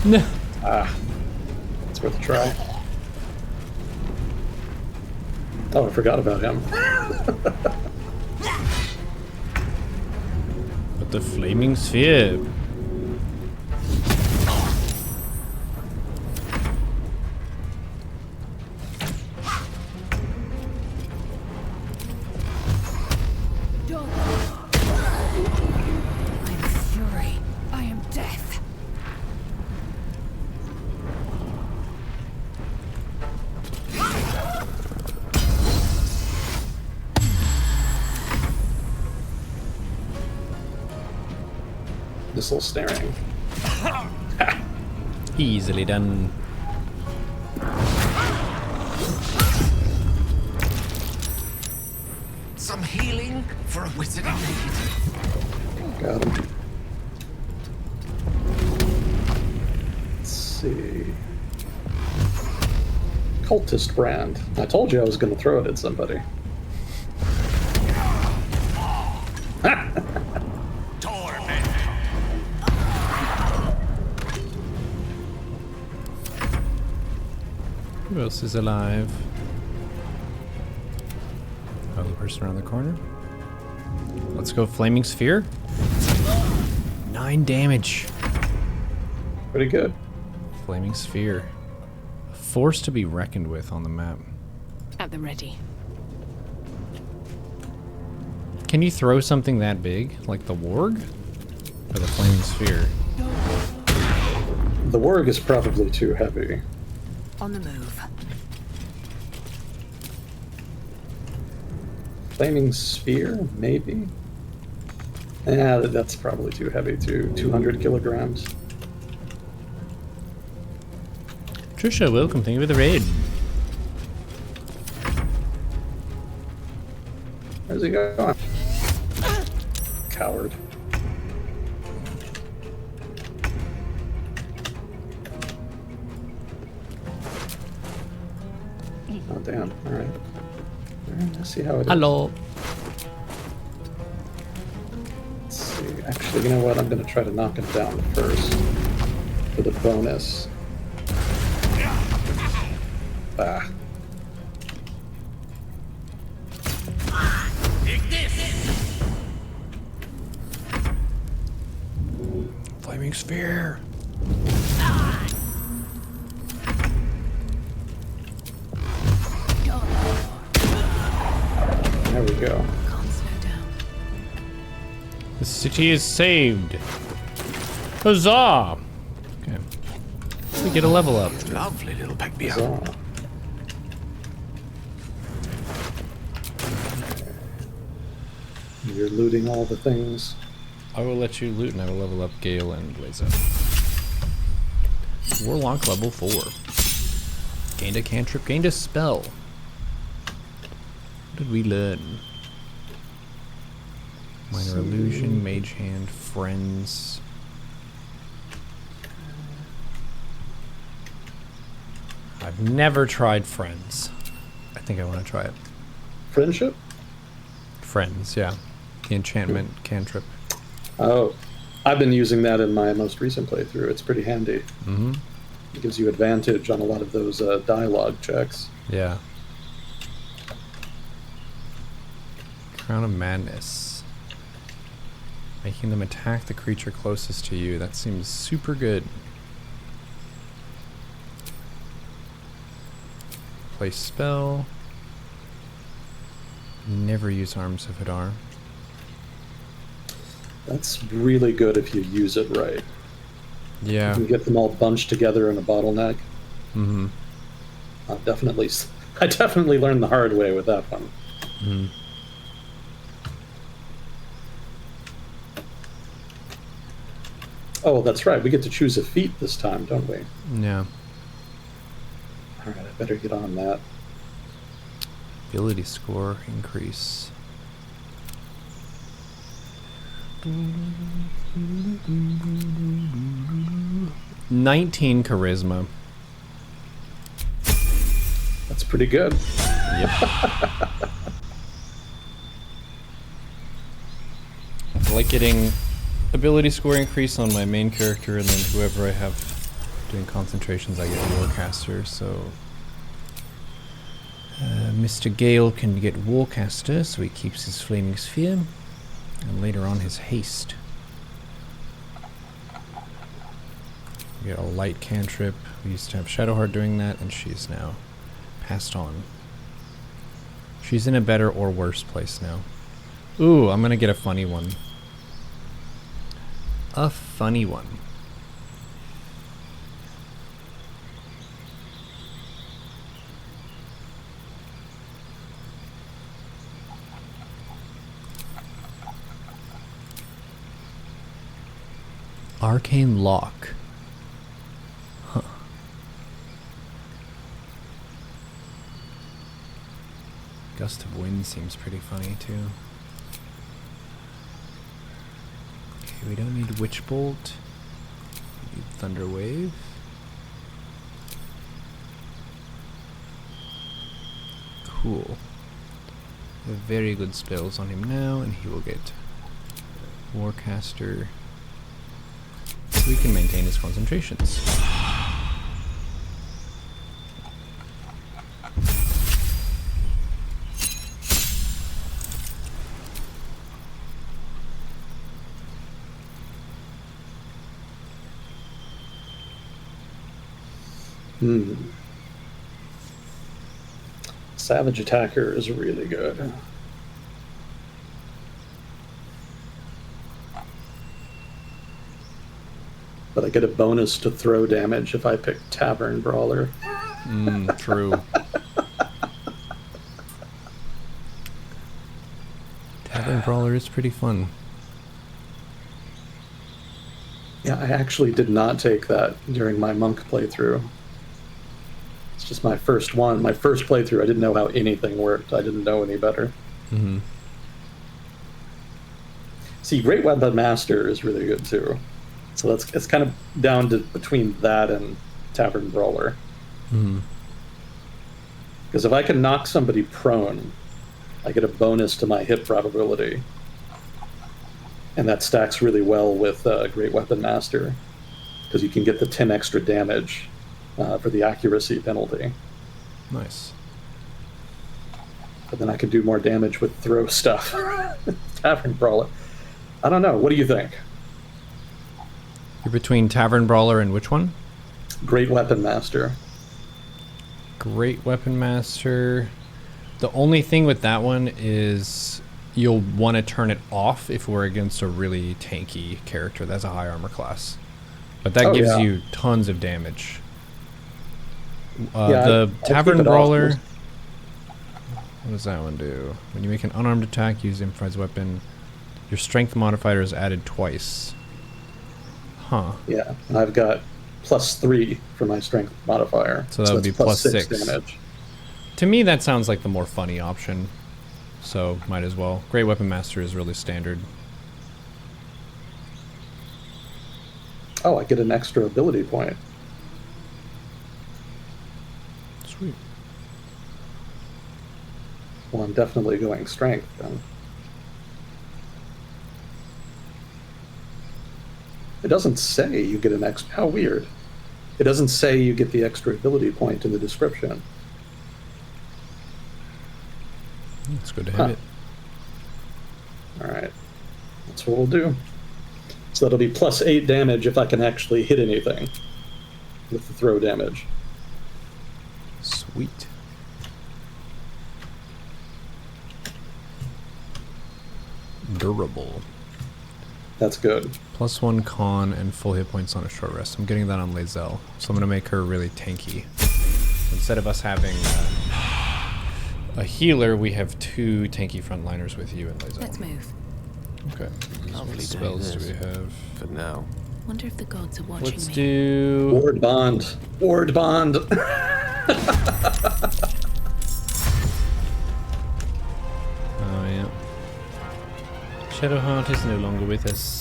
No. Ah. It's worth a try. Oh, I forgot about him. But the flaming sphere. Missile snaring. Easily done. Some healing for a wizard in need. Got him. Let's see. Cultist brand. I told you I was going to throw it at somebody. Who else is alive? Oh, the person around the corner. Let's go Flaming Sphere. 9 damage. Pretty good. Flaming Sphere. A force to be reckoned with on the map. At the ready. Can you throw something that big? Like the warg? Or the Flaming Sphere? The warg is probably too heavy. On the move. Flaming Sphere, maybe? Yeah, that's probably too heavy too. 200 kilograms. Trisha, welcome. Thank you for the raid. Where's he going? Coward. Oh, damn. Alright. Let's see how it is. Hello. Let's see. Actually, you know what? I'm going to try to knock him down first for the bonus. Ah. Flaming Sphere. There we go. Can't slow down. The city is saved. Huzzah! Okay. We get a level up. Lovely little baby. Huzzah. You're looting all the things. I will let you loot and I will level up Gale and Blaze up. Warlock level 4. Gained a cantrip, gained a spell. What did we learn? Minor illusion, mage hand, friends. I've never tried friends. I think I want to try it. Friendship? Friends, yeah. The enchantment cantrip. Oh, I've been using that in my most recent playthrough. It's pretty handy. Mm-hmm. It gives you advantage on a lot of those dialogue checks. Yeah. Crown of Madness. Making them attack the creature closest to you. That seems super good. Place spell. Never use Arms of Hadar. That's really good if you use it right. Yeah. You can get them all bunched together in a bottleneck. Mm-hmm. I definitely learned the hard way with that one. Mm. Oh, that's right. We get to choose a feat this time, don't we? Yeah. All right, I better get on that. Ability score increase. 19 charisma. That's pretty good. Yep. I like getting ability score increase on my main character, and then whoever I have doing concentrations, I get Warcaster, so... Mr. Gale can get Warcaster, so he keeps his Flaming Sphere, and later on his Haste. We get a light cantrip. We used to have Shadowheart doing that, and she's now passed on. She's in a better or worse place now. Ooh, I'm gonna get a funny one. A funny one. Arcane Lock. Huh. Gust of Wind seems pretty funny too. Okay, we don't need Witch Bolt. We need Thunder Wave. Cool. We have very good spells on him now, and he will get Warcaster. We can maintain his concentrations. Savage Attacker is really good. But I get a bonus to throw damage if I pick Tavern Brawler. True. Tavern Brawler is pretty fun. Yeah, I actually did not take that during my monk playthrough. It's just my first one. My first playthrough, I didn't know how anything worked. I didn't know any better. Mm-hmm. See, Great Weapon Master is really good too. So it's kind of down to between that and Tavern Brawler. Because if I can knock somebody prone, I get a bonus to my hit probability. And that stacks really well with Great Weapon Master. Because you can get the 10 extra damage for the accuracy penalty. Nice. But then I can do more damage with throw stuff. Tavern Brawler. I don't know. What do you think? You're between Tavern Brawler and which one? Great Weapon Master. Great Weapon Master. The only thing with that one is you'll want to turn it off if we're against a really tanky character that's a high armor class. But that gives you tons of damage. The Tavern Brawler... What does that one do? When you make an unarmed attack, use improvised weapon, your strength modifier is added twice. Huh. Yeah, and I've got +3 for my strength modifier. So that would be +6 damage. To me, that sounds like the more funny option. So, might as well. Great Weapon Master is really standard. Oh, I get an extra ability point. Sweet. Well, I'm definitely going strength then. It doesn't say you get an extra... How weird. It doesn't say you get the extra ability point in the description. It's good to have it. Alright. That's what we'll do. So that'll be +8 damage if I can actually hit anything with the throw damage. Sweet. Durable. That's good. +1 con and full hit points on a short rest. I'm getting that on Lae'zel, so I'm going to make her really tanky. Instead of us having a healer, we have 2 tanky frontliners with you and Lae'zel. Let's move. Okay. What spells do we have? For now. Wonder if the gods are watching Let's me. do... Ward Bond. Ward Bond. Oh, yeah. Shadowheart is no longer with us.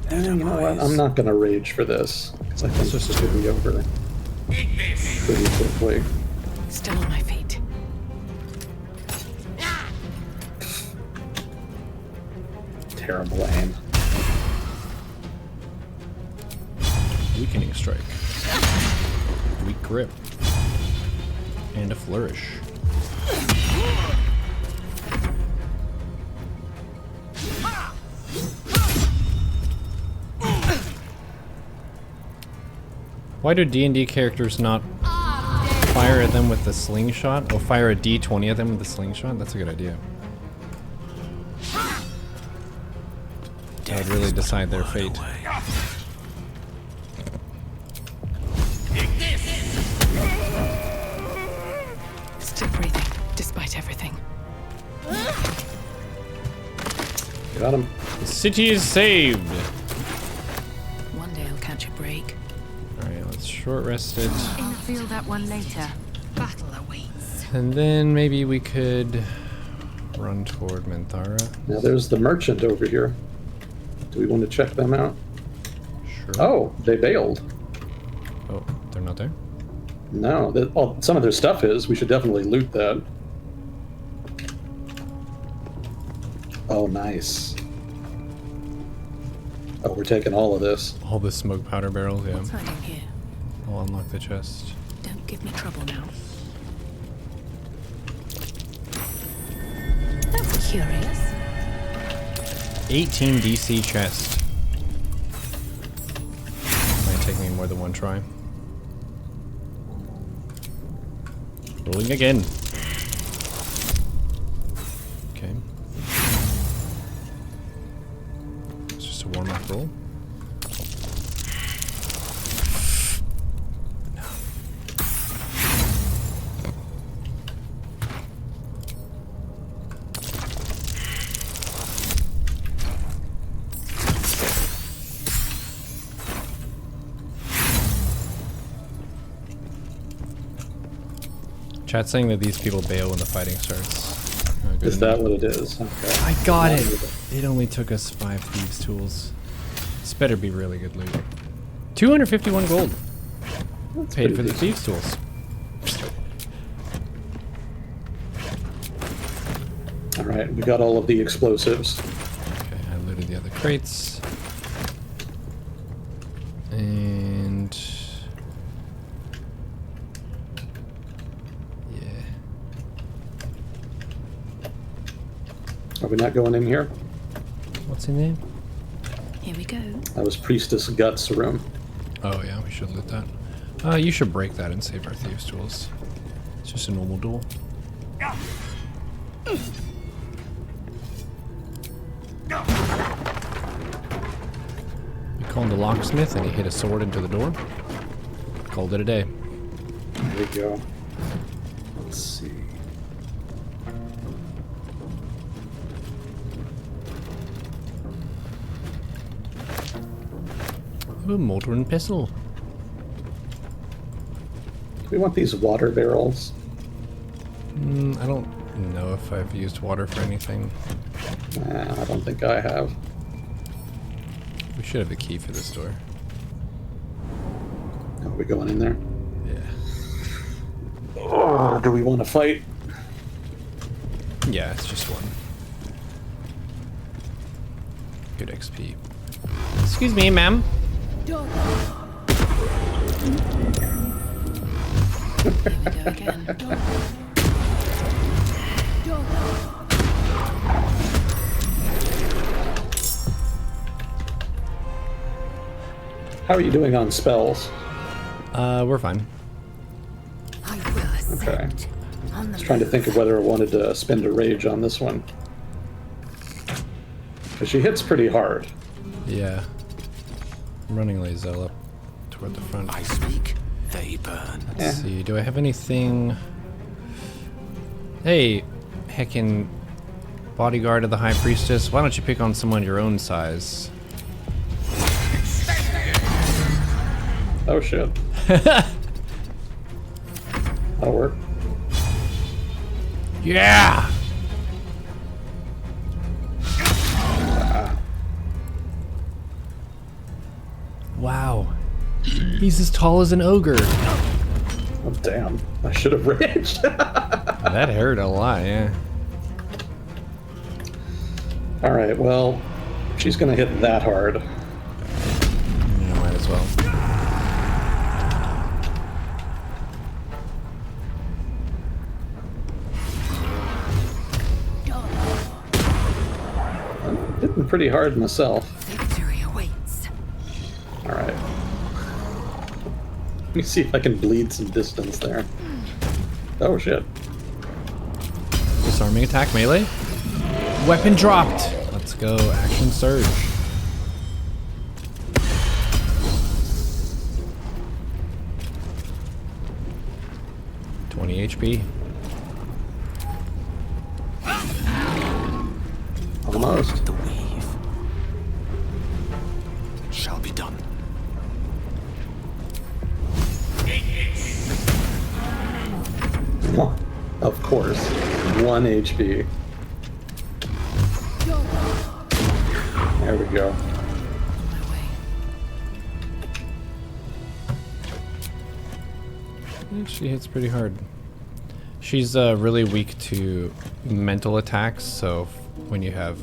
You know what? I'm not going to rage for this, because I think this is going to be over pretty quickly. Still on my feet. Terrible aim. Weakening Strike. Weak Grip. And a Flourish. Why do D&D characters not fire at them with the slingshot? Or fire a D20 at them with the slingshot? That's a good idea. That would really decide their fate. Still breathing, despite everything. Got him. The city is saved. One day I'll catch a break. Alright, let's short rest it. Feel that one later. Battle awaits. And then maybe we could run toward Menthara. Now there's the merchant over here. Do we want to check them out? Sure. Oh, they bailed. Oh, they're not there? No, some of their stuff is. We should definitely loot that. Oh, nice. Oh, we're taking all of this. All the smoke powder barrels, yeah. What's hiding here? I'll unlock the chest. Don't give me trouble now. That's curious. 18 DC chest. Might take me more than one try. Rolling again. Okay. It's just a warm-up roll. No. Chat's saying that these people bail when the fighting starts. Oh, good Is that what it is? Okay. I got it! It only took us 5 thieves' tools. This better be really good loot. 251 gold. That's paid for pretty the thieves' tools. Alright, we got all of the explosives. Okay, I looted the other crates. And... yeah. Are we not going in here? What's in there? Here we go. That was Priestess Guts room. Oh yeah, we should loot that. You should break that and save our thieves' tools. It's just a normal duel. We called the locksmith and he hit a sword into the door. Called it a day. There we go. Let's see. A mortar and pestle. Do we want these water barrels? I don't know if I've used water for anything. Nah, I don't think I have. We should have the key for this door. Are we going in there? Yeah. Oh, do we want to fight? Yeah, it's just one. Good XP. Excuse me, ma'am. Here we go again. How are you doing on spells? We're fine. I will ascend. Okay. On I the was trying to think of whether I wanted to spend a rage on this one. Because she hits pretty hard. Yeah. I'm running Lae'zel up toward the front. I speak, they burn. Let's see, do I have anything... Hey, heckin' bodyguard of the High Priestess, why don't you pick on someone your own size? Oh shit. That'll work. Yeah! Wow. He's as tall as an ogre. Oh damn. I should have raged. That hurt a lot, yeah. Alright, well, she's gonna hit that hard. Yeah, might as well. Hitting pretty hard myself. Victory awaits. Alright. Let me see if I can bleed some distance there. Oh shit. Disarming attack, melee. Weapon dropped. Let's go, action surge. $20 HP. Of course. 1 HP. There we go. She hits pretty hard. She's really weak to mental attacks, so when you have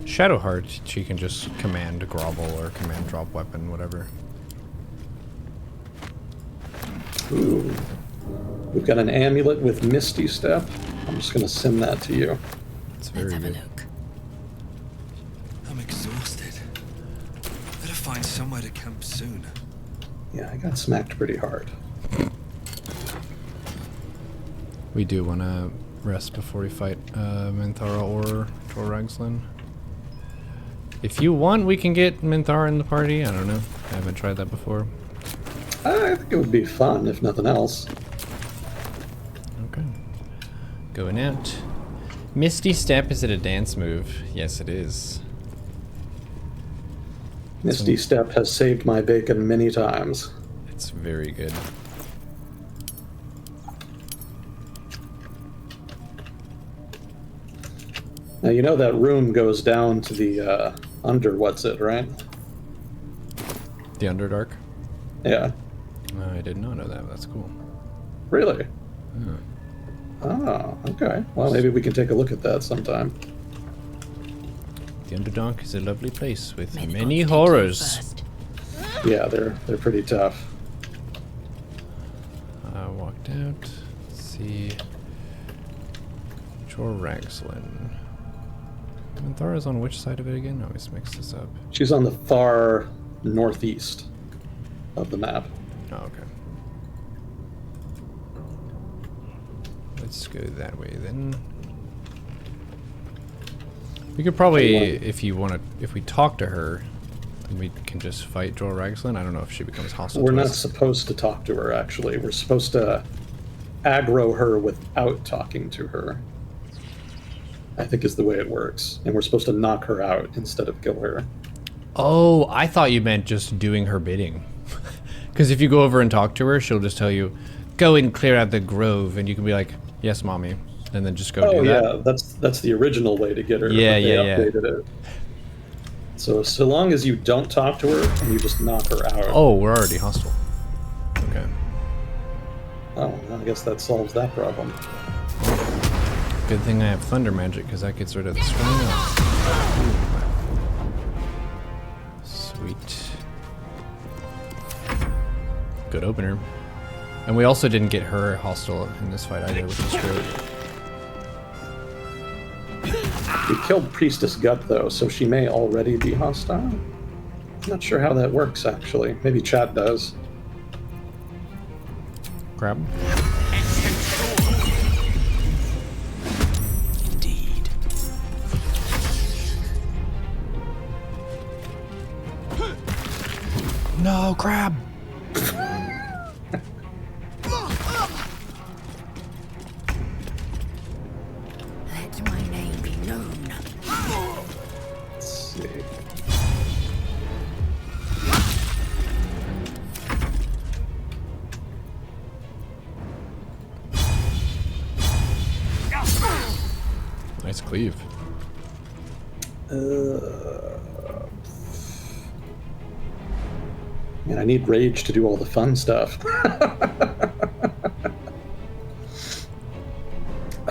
Shadowheart, she can just command grovel or command drop weapon, whatever. Ooh. We've got an amulet with Misty Step. I'm just going to send that to you. It's very Let's have good. a look. I'm exhausted. Better find somewhere to camp soon. Yeah, I got smacked pretty hard. We do want to rest before we fight Minthara or Torragslin. If you want, we can get Minthara in the party. I don't know. I haven't tried that before. I think it would be fun, if nothing else. Okay. Going out. Misty Step, is it a dance move? Yes, it is. Misty Step has saved my bacon many times. It's very good. Now, you know that room goes down to the under what's it, right? The Underdark? Yeah. I did not know that. That's cool. Really? Oh. Oh, okay. Well, maybe we can take a look at that sometime. The Underdark is a lovely place with May the many gods take you horrors. first. Yeah, they're pretty tough. I walked out. Let's see. Joragslin. Minthara's on which side of it again? I always mix this up. She's on the far northeast of the map. Oh, okay. Let's go that way then. We could probably, if you want to, if we talk to her, then we can just fight Joragslin. I don't know if she becomes hostile We're to not us. supposed to talk to her, actually. We're supposed to aggro her without talking to her, I think is the way it works. And we're supposed to knock her out instead of kill her. Oh, I thought you meant just doing her bidding. Because if you go over and talk to her, she'll just tell you, go and clear out the grove, and you can be like, yes, mommy, and then just go Oh do that. yeah, that's the original way to get her. Yeah, but they yeah. updated it. So long as you don't talk to her and you just knock her out. Oh, we're already hostile. Okay. Oh, well, I guess that solves that problem. Good thing I have thunder magic, because that gets rid of the strong enough. Sweet. Good opener. And we also didn't get her hostile in this fight either, which is great. We killed Priestess Gut, though, so she may already be hostile. I'm not sure how that works, actually. Maybe chat does. Crab. Indeed. No, crab! Let my name be known. Let's see. Nice cleave. Man, I need rage to do all the fun stuff.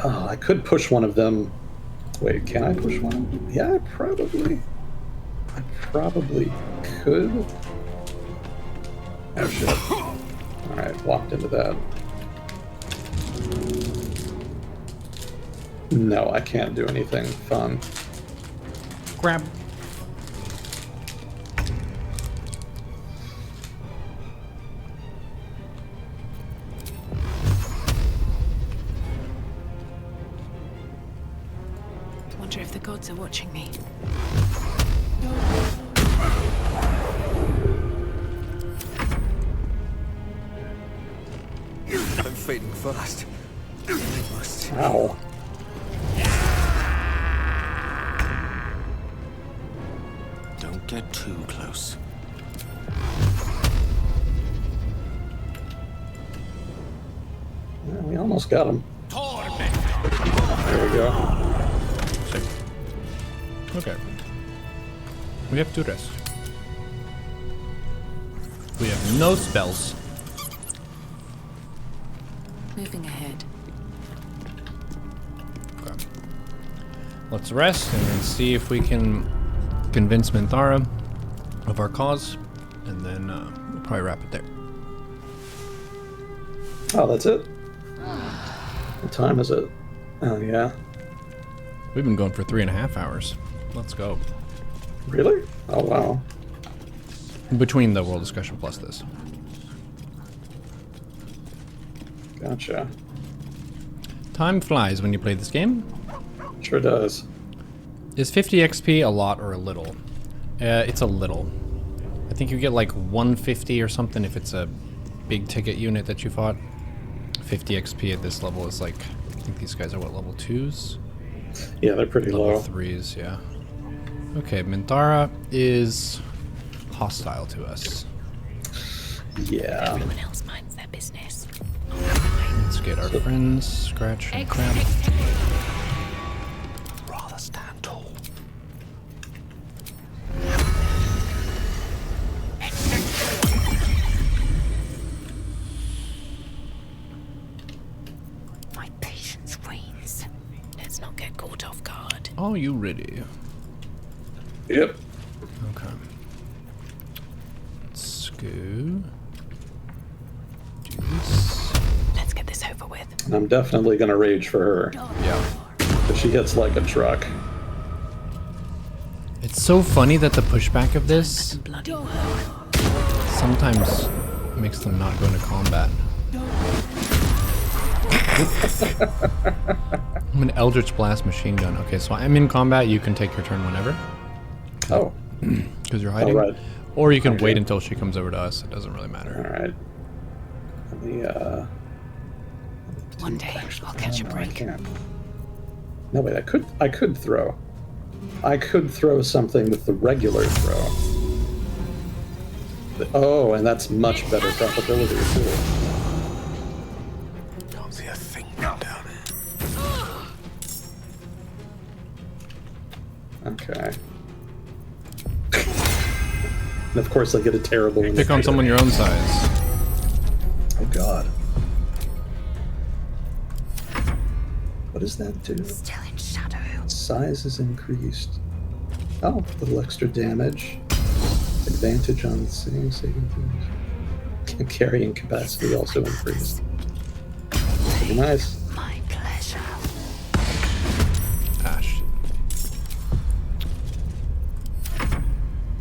Oh, I could push one of them. Wait, can I push one of them? Yeah, I probably could. Oh shit. Alright, walked into that. No, I can't do anything fun. Crab. Wonder if the gods are watching me. I'm fading fast. I must. Ow. Don't get too close. We almost got him. There we go. Sick. Okay. We have to rest. We have no spells. Moving ahead. Okay. Let's rest and then see if we can convince Minthara of our cause, and then we'll probably wrap it there. Oh, that's it? What time is it? Oh, yeah. We've been going for 3.5 hours. Let's go. Really? Oh, wow. Between the world discussion plus this. Gotcha. Time flies when you play this game. Sure does. Is 50 XP a lot or a little? It's a little. I think you get like 150 or something if it's a big ticket unit that you fought. 50 XP at this level is like, I think these guys are what, level 2s? Yeah, they're pretty level low. 3s, yeah. Okay, Minthara is hostile to us. Yeah. Everyone else minds their business. Let's get our friends, Scratch and Crab. Rather stand tall. My patience wanes. Let's not get caught off guard. Are you ready? Yep. Okay. Let's go. Do this. Let's get this over with. And I'm definitely going to rage for her. Yeah. Because she hits like a truck. It's so funny that the pushback of this Bloody work. sometimes makes them not go into combat. I'm an Eldritch Blast machine gun. Okay, so I'm in combat. You can take your turn whenever. Oh. Because you're hiding. All right. Or you can wait until she comes over to us. It doesn't really matter. All right. Let me, One day I'll catch a no, I break. can't. No, wait, I could throw. I could throw something with the regular throw. Oh, and that's much better probability, too. Can't see a thing down here. Okay. And of course I get a terrible Pick on someone your own size. Oh god. What does that do? Still in shadow. Size is increased. Oh, a little extra damage. Advantage on saving things. Carrying capacity also increased. Pretty nice. My pleasure. Ah, shit.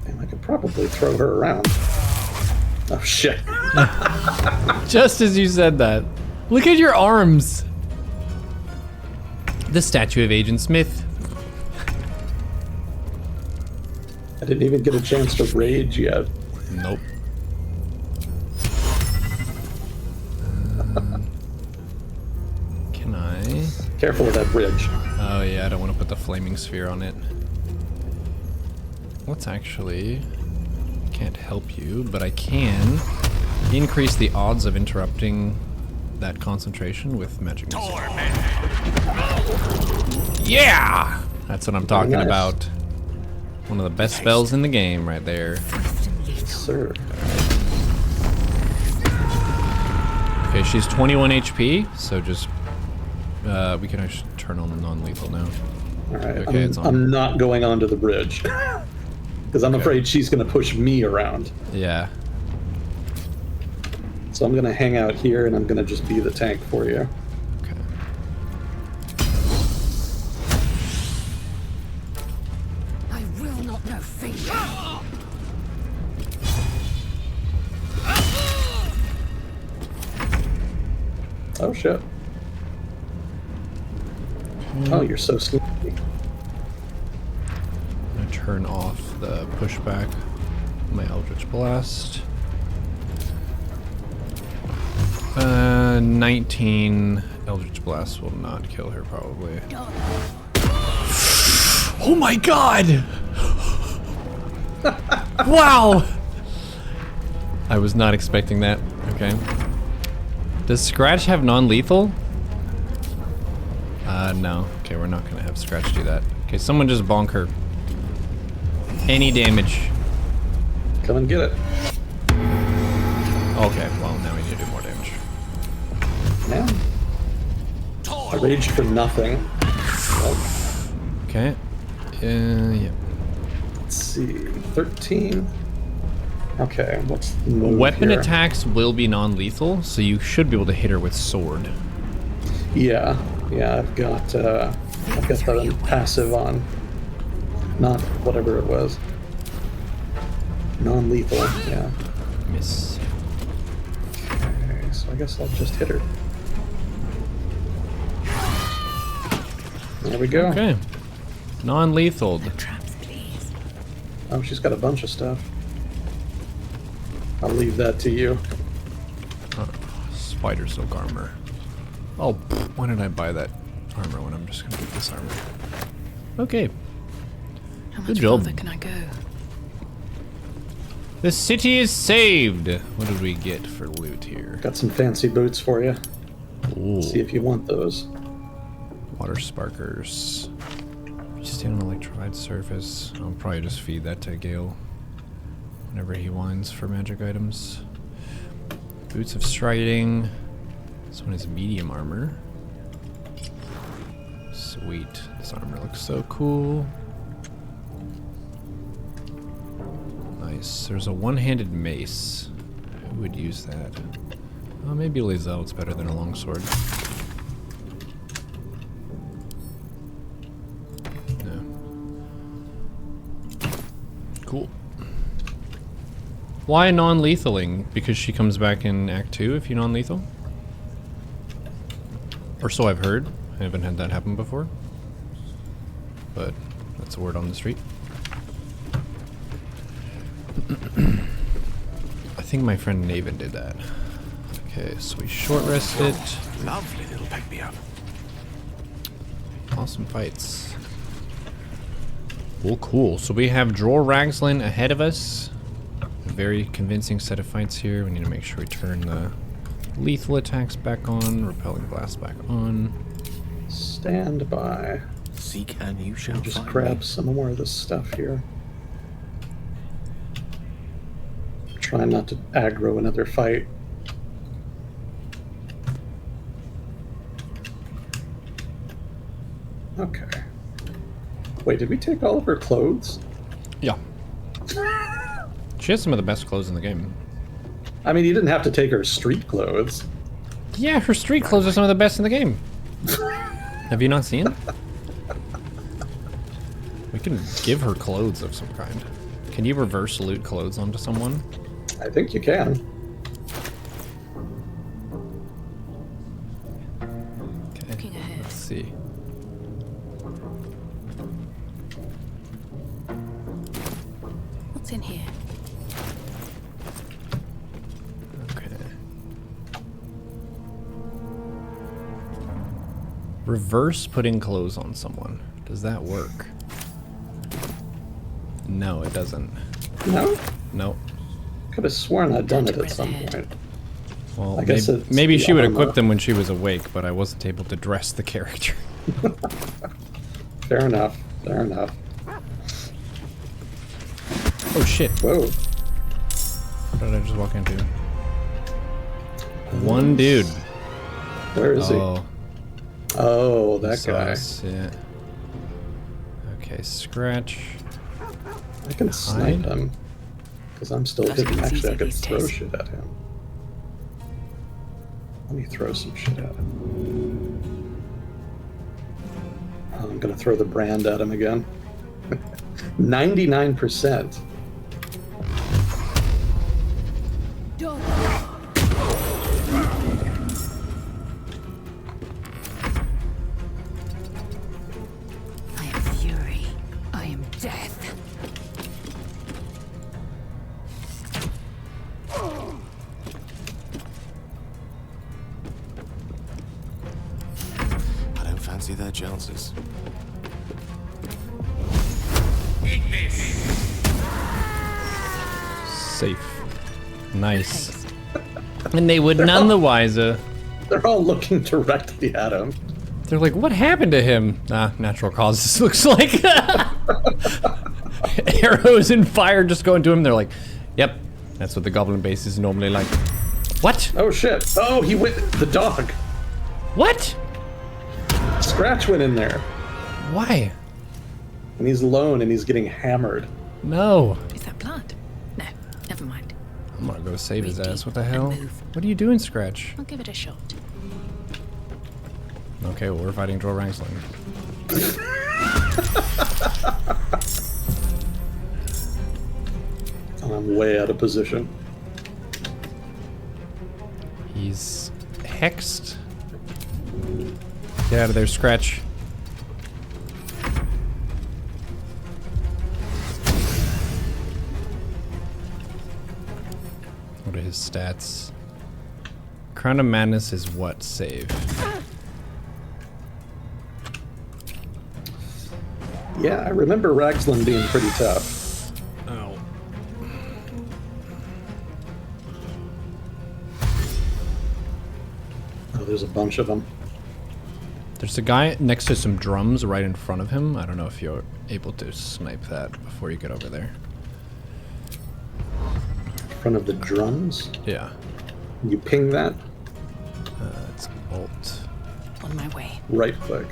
And I could probably throw her around. Oh shit. Just as you said that. Look at your arms. The statue of Agent Smith. I didn't even get a chance to rage yet. Nope. Can I? Careful with that bridge. Oh yeah, I don't want to put the flaming sphere on it. Let's actually... Can't help you, but I can increase the odds of interrupting that concentration with magic missile. Yeah! That's what I'm talking Nice. about. One of the best spells in the game right there. Yes, sir. Okay, she's 21 HP, so just... we can actually turn on the non-lethal now. Alright, Okay, it's on. I'm not going onto the bridge. Because I'm afraid she's going to push me around. Yeah. So I'm going to hang out here and I'm going to just be the tank for you. Okay. I will not know fear. Oh shit. Oh, you're so sleepy. I'm gonna turn off the pushback. My Eldritch Blast. 19 Eldritch Blast will not kill her, probably. Oh my god! Wow! I was not expecting that. Okay. Does Scratch have non-lethal? No. Okay, we're not gonna have Scratch do that. Okay, someone just bonk her. Any damage. Come and get it. Okay, well, now we need to do more damage. Yeah. I raged for nothing. Okay. Yeah. Let's see. 13. Okay, what's the move Weapon here? attacks will be non-lethal, so you should be able to hit her with sword. Yeah, I've got the passive on. Not whatever it was. Non-lethal, yeah. Miss. Okay, so I guess I'll just hit her. There we go. Okay. Non-lethal. Oh, she's got a bunch of stuff. I'll leave that to you. Spider silk armor. Oh, why did I buy that armor when I'm just gonna get this armor? Okay. How much Good job. further can I go? The city is saved. What did we get for loot here? Got some fancy boots for you. Ooh. See if you want those. Water sparkers. Just stand on an electrified surface. I'll probably just feed that to Gale whenever he whines for magic items. Boots of striding. This one is medium armor. Sweet. This armor looks so cool. Nice. There's a one-handed mace. Who would use that? Oh, maybe Lazel's better than a longsword. Cool. Why non-lethaling? Because she comes back in Act 2 if you non-lethal? Or so I've heard. I haven't had that happen before. But that's a word on the street. I think my friend Naven did that. Okay, so we short rest it. Lovely little pick-me-up. Awesome fights. Cool, cool. So we have Dror Ragslin ahead of us. A very convincing set of fights here. We need to make sure we turn the lethal attacks back on, repelling blast back on. Stand by. Seek and you shall Just find grab me. some more of this stuff here. Try not to aggro another fight. Okay. Wait, did we take all of her clothes? Yeah. She has some of the best clothes in the game. I mean, you didn't have to take her street clothes. Yeah, her street clothes are some of the best in the game. Have you not seen? We can give her clothes of some kind. Can you reverse loot clothes onto someone? I think you can. Okay, Looking ahead. let's see. What's in here? Okay. Reverse putting clothes on someone. Does that work? No, it doesn't. No? Nope. Could have sworn I'd done it at some point. Well, I guess maybe it's she would the equip armor. them when she was awake, but I wasn't able to dress the character. Fair enough. Fair enough. Oh shit. Whoa. What did I just walk into? One dude. Where is he? Oh, that saw guy. us, yeah. Okay, scratch. I can snipe him. Because I'm still Nothing hidden. is Actually, I easy could these throw days. shit at him. Let me throw some shit at him. Oh, I'm gonna throw the brand at him again. 99%. I am fury. I am death. I don't fancy their chances. Safe. Nice. And they would none the wiser. They're all looking directly at him. They're like, what happened to him? Natural causes, looks like. Arrows and fire just going to him. They're like, yep, that's what the goblin base is normally like. What? Oh shit. Oh, he went, the dog. What? Scratch went in there. Why? And he's alone and he's getting hammered. No. Is that blood? No, never mind. I'm gonna go save his Breathe ass. deep What the and hell? move. What are you doing, Scratch? I'll give it a shot. Okay, well, we're fighting Drow Rangsling. I'm way out of position. He's hexed. Get out of there, Scratch. What are his stats? Crown of Madness is what save? Yeah, I remember Ragsland being pretty tough. Oh. Oh, there's a bunch of them. There's a guy next to some drums right in front of him. I don't know if you're able to snipe that before you get over there. In front of the drums? Yeah. You ping that? It's Alt. On my way. Right click.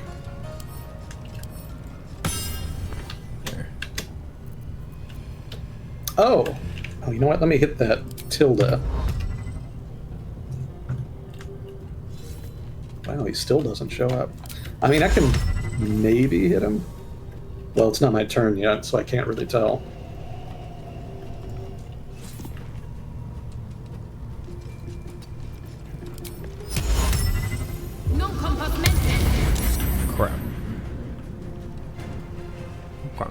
There. Oh! Oh, you know what? Let me hit that tilde. Wow, he still doesn't show up. I mean, I can maybe hit him. Well, it's not my turn yet, so I can't really tell. Crap. Okay.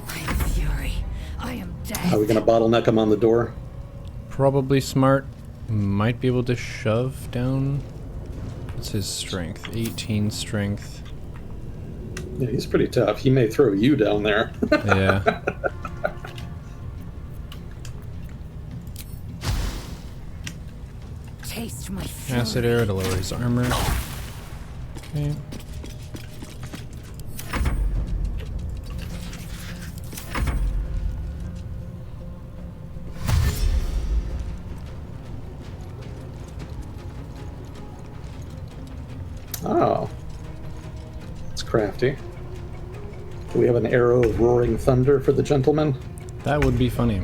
I'm fury. I am dead. Are we gonna bottleneck him on the door? Probably smart. Might be able to shove down. What's his strength? 18 strength. Yeah, he's pretty tough. He may throw you down there. Yeah. Taste my fury. Acid arrow to lower his armor. Okay. Oh. It's crafty. Do we have an arrow of roaring thunder for the gentleman? That would be funny.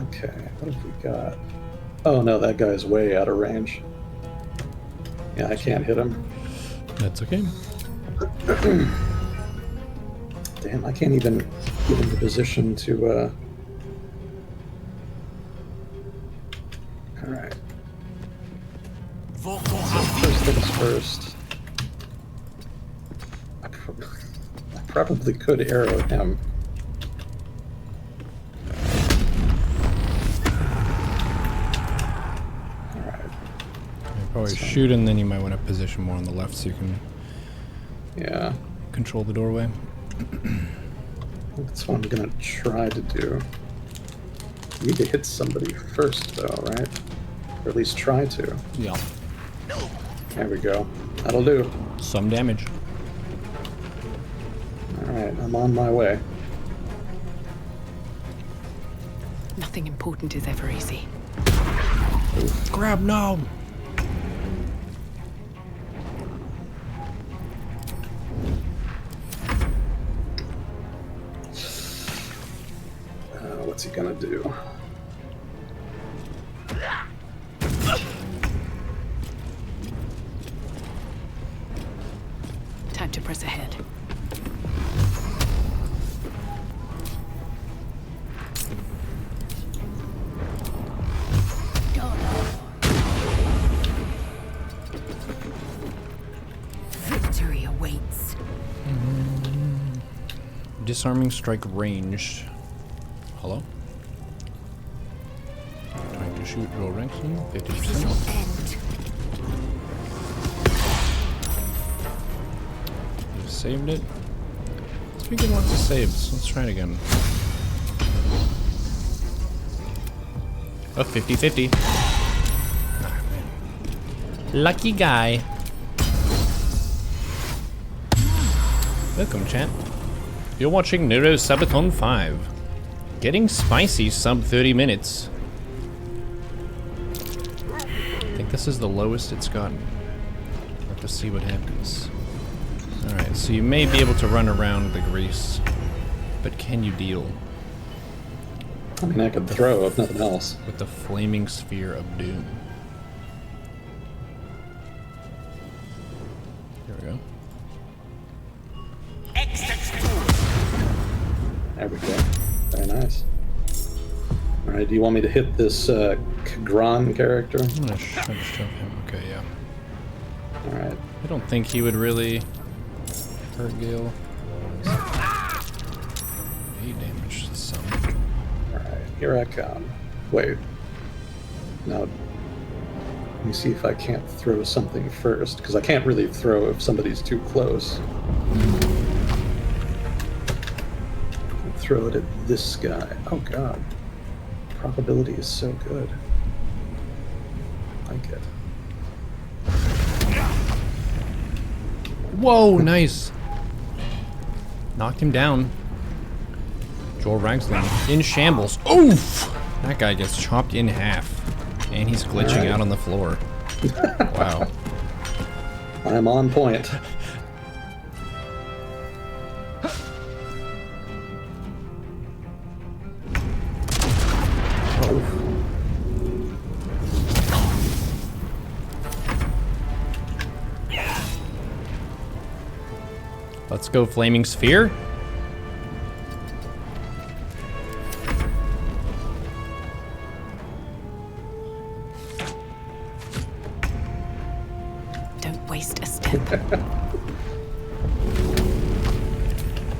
Okay, what have we got? Oh no, that guy's way out of range. Yeah, I can't hit him. That's okay. Damn, I can't even get into position to, Alright. So first things first. I probably could arrow him. Probably shoot, and then you might want to position more on the left so you can control the doorway. That's what I'm gonna try to do. You need to hit somebody first, though, right? Or at least try to. Yeah. There we go. That'll do. Some damage. Alright, I'm on my way. Nothing important is ever easy. Grab now! What's he gonna do? Time to press ahead. Victory awaits. Disarming strike ranged. Hello? Trying to shoot roll ranking. 50%. You've saved it. to be getting lots of saves. Let's try it again. Oh, 50-50. Ah, man. Lucky guy. Welcome, chat. You're watching Neuro Subathon 5. Getting spicy sub 30 minutes. I think this is the lowest it's gotten. We'll have to see what happens. Alright, so you may be able to run around the grease, but can you deal? I mean, I could throw, if nothing else. With the flaming sphere of doom. Here we go. There we go. Very nice. Alright, do you want me to hit this Kagran character? I'm gonna shove him. Okay, yeah. Alright. I don't think he would really hurt Gale. 8 damage to some. Alright, here I come. Wait. Now, let me see if I can't throw something first, because I can't really throw if somebody's too close. Throw it at this guy. Oh god. Probability is so good. I like it. Whoa, nice. Knocked him down. Joel Ragsland in shambles. Oof! That guy gets chopped in half. And he's glitching out on the floor. Wow. I'm on point. Let's go, Flaming Sphere. Don't waste a step.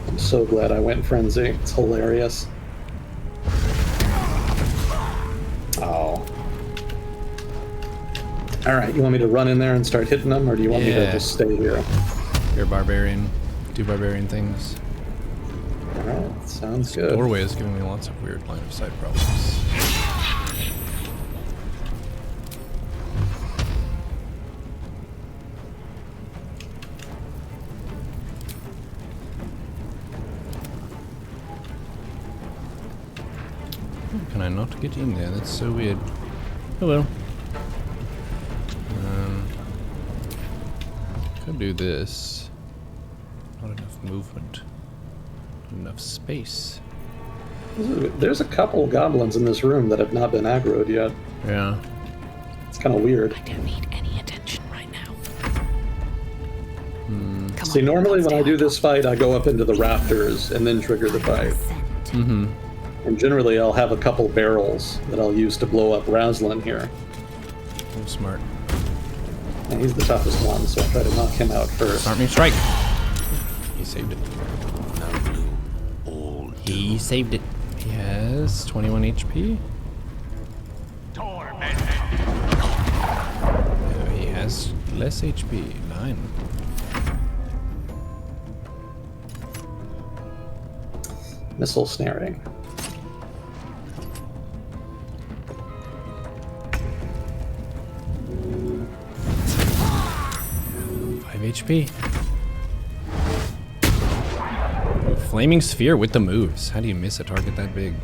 I'm so glad I went Frenzy. It's hilarious. Oh. Alright, you want me to run in there and start hitting them, or do you want me to just stay here? You're a barbarian. Do barbarian things. Alright, sounds good. Doorway is giving me lots of weird line of sight problems. Can I not get in there? That's so weird. Oh well. Could do this. Not enough movement. Not enough space. There's a couple goblins in this room that have not been aggroed yet. Yeah. It's kind of weird. I don't need any attention right now. See, normally when I do this fight, I go up into the rafters and then trigger the fight. Mm-hmm. And generally, I'll have a couple barrels that I'll use to blow up Raslin here. Oh, smart. And he's the toughest one, so I'll try to knock him out first. Smart me strike. He saved it. He saved it. He has 21 HP. He has less HP. 9. Missile snaring. HP. Flaming Sphere with the moves. How do you miss a target that big?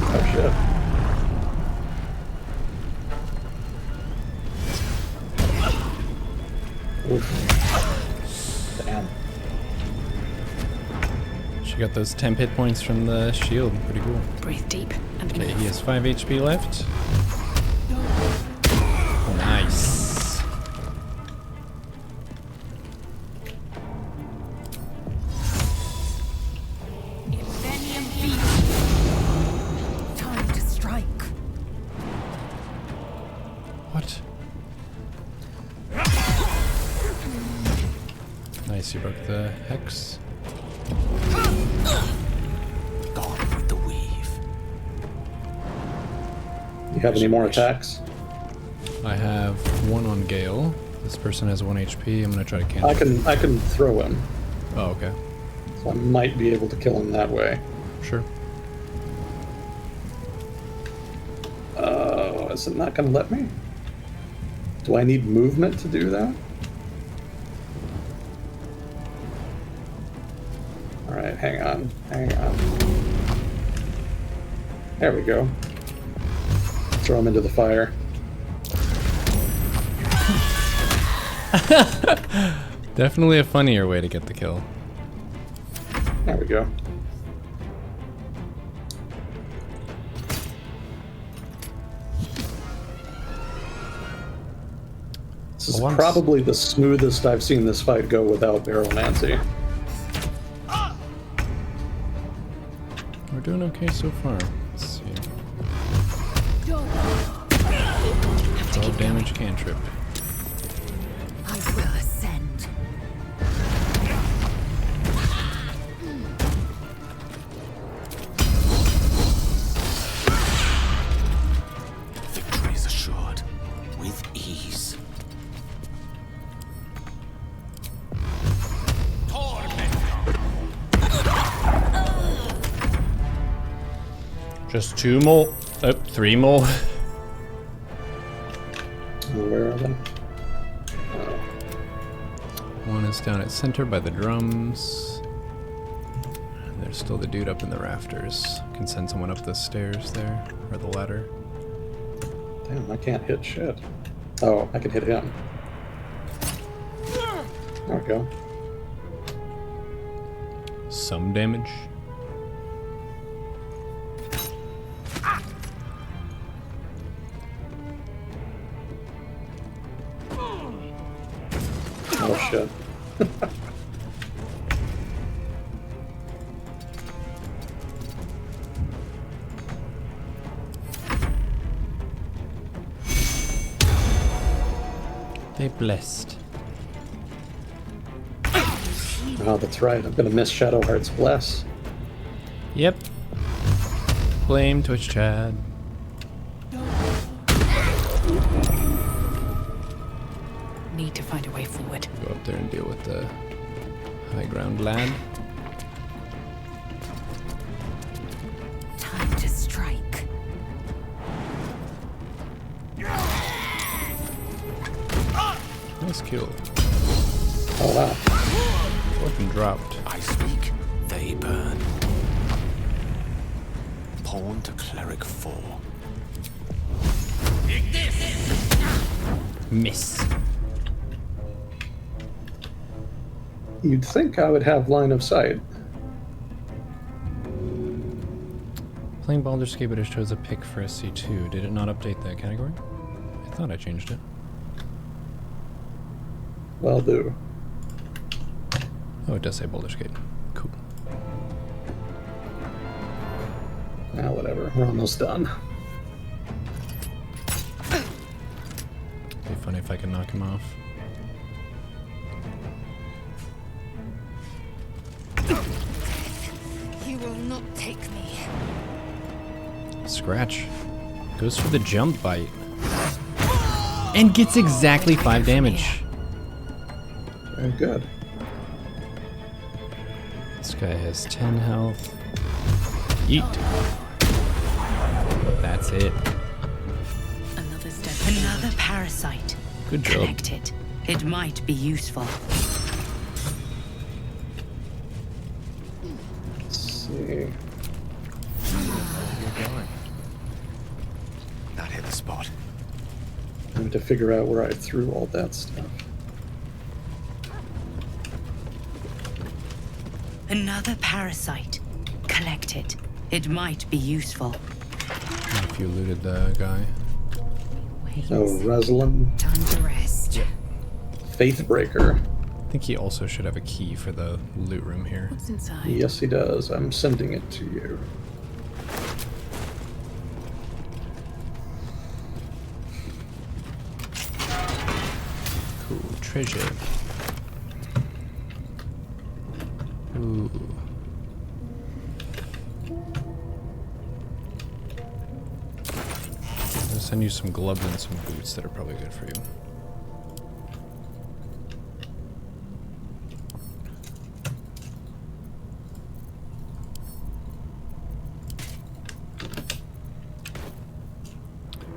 Oh shit. Oof. Damn. She got those temp hit points from the shield. Pretty cool. Breathe deep and Okay, move. he has 5 HP left. Nice. Time to strike. What? Nice, you broke the hex. Gone with the weave. You have any more attacks? I have 1 on Gale. This person has 1 HP. I'm gonna try to cancel. I can throw him. Oh, okay. So I might be able to kill him that way. Sure. Oh, is it not gonna let me? Do I need movement to do that? Alright, hang on. There we go. Throw him into the fire. Definitely a funnier way to get the kill. There we go. This is probably the smoothest I've seen this fight go without Baromancy. We're doing okay so far. Let's see. 12 damage cantrip. I will ascend. Victory is assured with ease. Just 2 more. Oh, 3 more. Where are they? One is down at center by the drums. And there's still the dude up in the rafters. Can send someone up the stairs there, or the ladder. Damn, I can't hit shit. Oh, I can hit him. There we go. Some damage. Oh shit. They blessed. Oh, that's right. I'm gonna miss Shadowheart's Bless. Yep. Blame Twitch Chad. Need to find a way forward. Go up there and deal with the high ground lad. Time to strike. Nice kill. Oh wow. Fucking dropped. I speak, they burn. Pawn to cleric 4. Miss. You'd think I would have line of sight. Playing Baldur's Gate, but it shows a pick for SC2. Did it not update that category? I thought I changed it. Well, do. Oh, it does say Baldur's Gate. Cool. Now, whatever. We're almost done. Be funny if I could knock him off. You will not take me. Scratch. Goes for the jump bite. And gets exactly 5 damage. Very good. This guy has 10 health. Yeet. That's it. Another step. Another parasite. Good job. Collect it. It might be useful. Let's see. That hit the spot. I need to figure out where I threw all that stuff. Another parasite. Collect it. It might be useful. If you looted the guy. Oh, Reslan. Time to rest. Faithbreaker. I think he also should have a key for the loot room here. What's inside? Yes, he does. I'm sending it to you. Cool. Treasure. Ooh. send you some gloves and some boots that are probably good for you.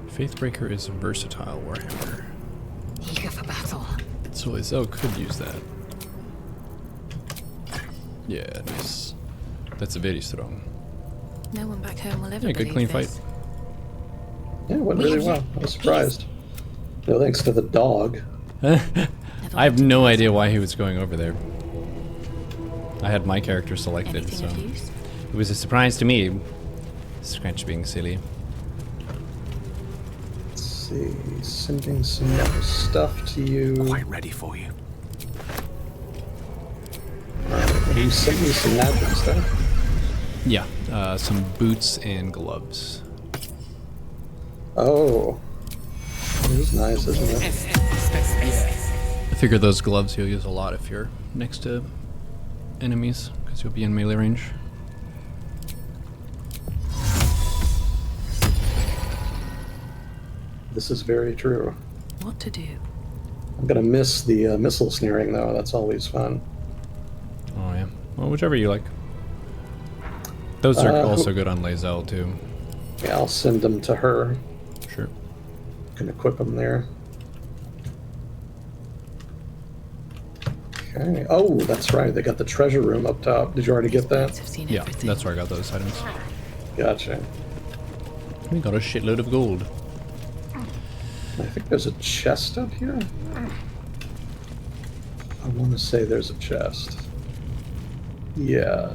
Faithbreaker is a versatile warhammer. Eager for battle. So Izelle could use that. Yeah, nice. That's very strong. No one back home will ever Yeah, good clean believe fight. this. Yeah, it went really well. I was surprised. No thanks to the dog. I have no idea why he was going over there. I had my character selected, Anything so of use? it was a surprise to me. Scratch being silly. Let's see, sending some more stuff to you. Quite ready for you. You sent me some magic stuff. Yeah, some boots and gloves. Oh, it is nice, isn't it? I figure those gloves you'll use a lot if you're next to enemies, because you'll be in melee range. This is very true. What to do? I'm gonna miss the missile snaring though. That's always fun. Oh yeah. Well, whichever you like. Those are also good on Lazelle too. Yeah, I'll send them to her. Sure. Can equip them there. Okay. Oh, that's right. They got the treasure room up top. Did you already get that? Yeah, that's where I got those items. Gotcha. We got a shitload of gold. I think there's a chest up here. I want to say there's a chest. Yeah.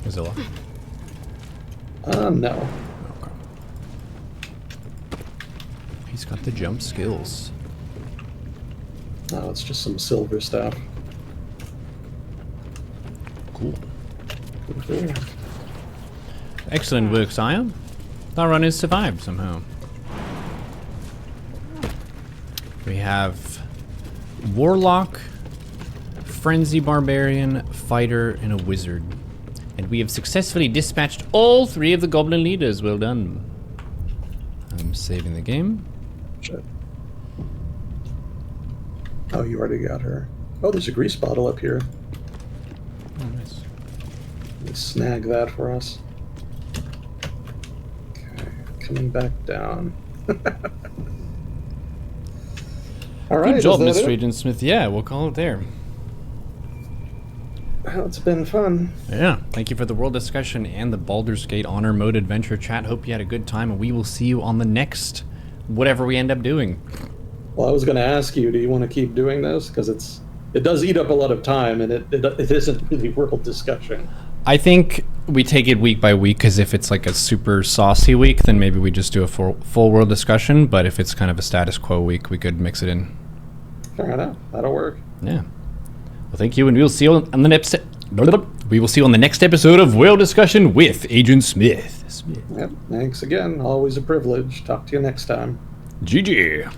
Zilla. No. Okay. He's got the jump skills. No, it's just some silver stuff. Cool. Cool. Excellent work, Sire. That run has survived somehow. We have Warlock, Frenzy Barbarian, Fighter, and a Wizard. And we have successfully dispatched all 3 of the Goblin leaders. Well done. I'm saving the game. Shit. Oh, you already got her. Oh, there's a grease bottle up here. Oh, nice. Let me snag that for us. Okay, coming back down. All right. Good job, is that Mr. it? Agent Smith. Yeah, we'll call it there. Well, it's been fun. Yeah, thank you for the world discussion and the Baldur's Gate Honor Mode Adventure chat. Hope you had a good time, and we will see you on the next whatever we end up doing. Well, I was going to ask you, do you want to keep doing this? Because it does eat up a lot of time, and it isn't really world discussion. I think we take it week by week, because if it's like a super saucy week, then maybe we just do a full world discussion. But if it's kind of a status quo week, we could mix it in. Fair enough. That'll work. Yeah. Well, thank you, and we'll see you on the next. We will see you on the next episode of World Discussion with Agent Smith. Yep. Thanks again. Always a privilege. Talk to you next time. GG.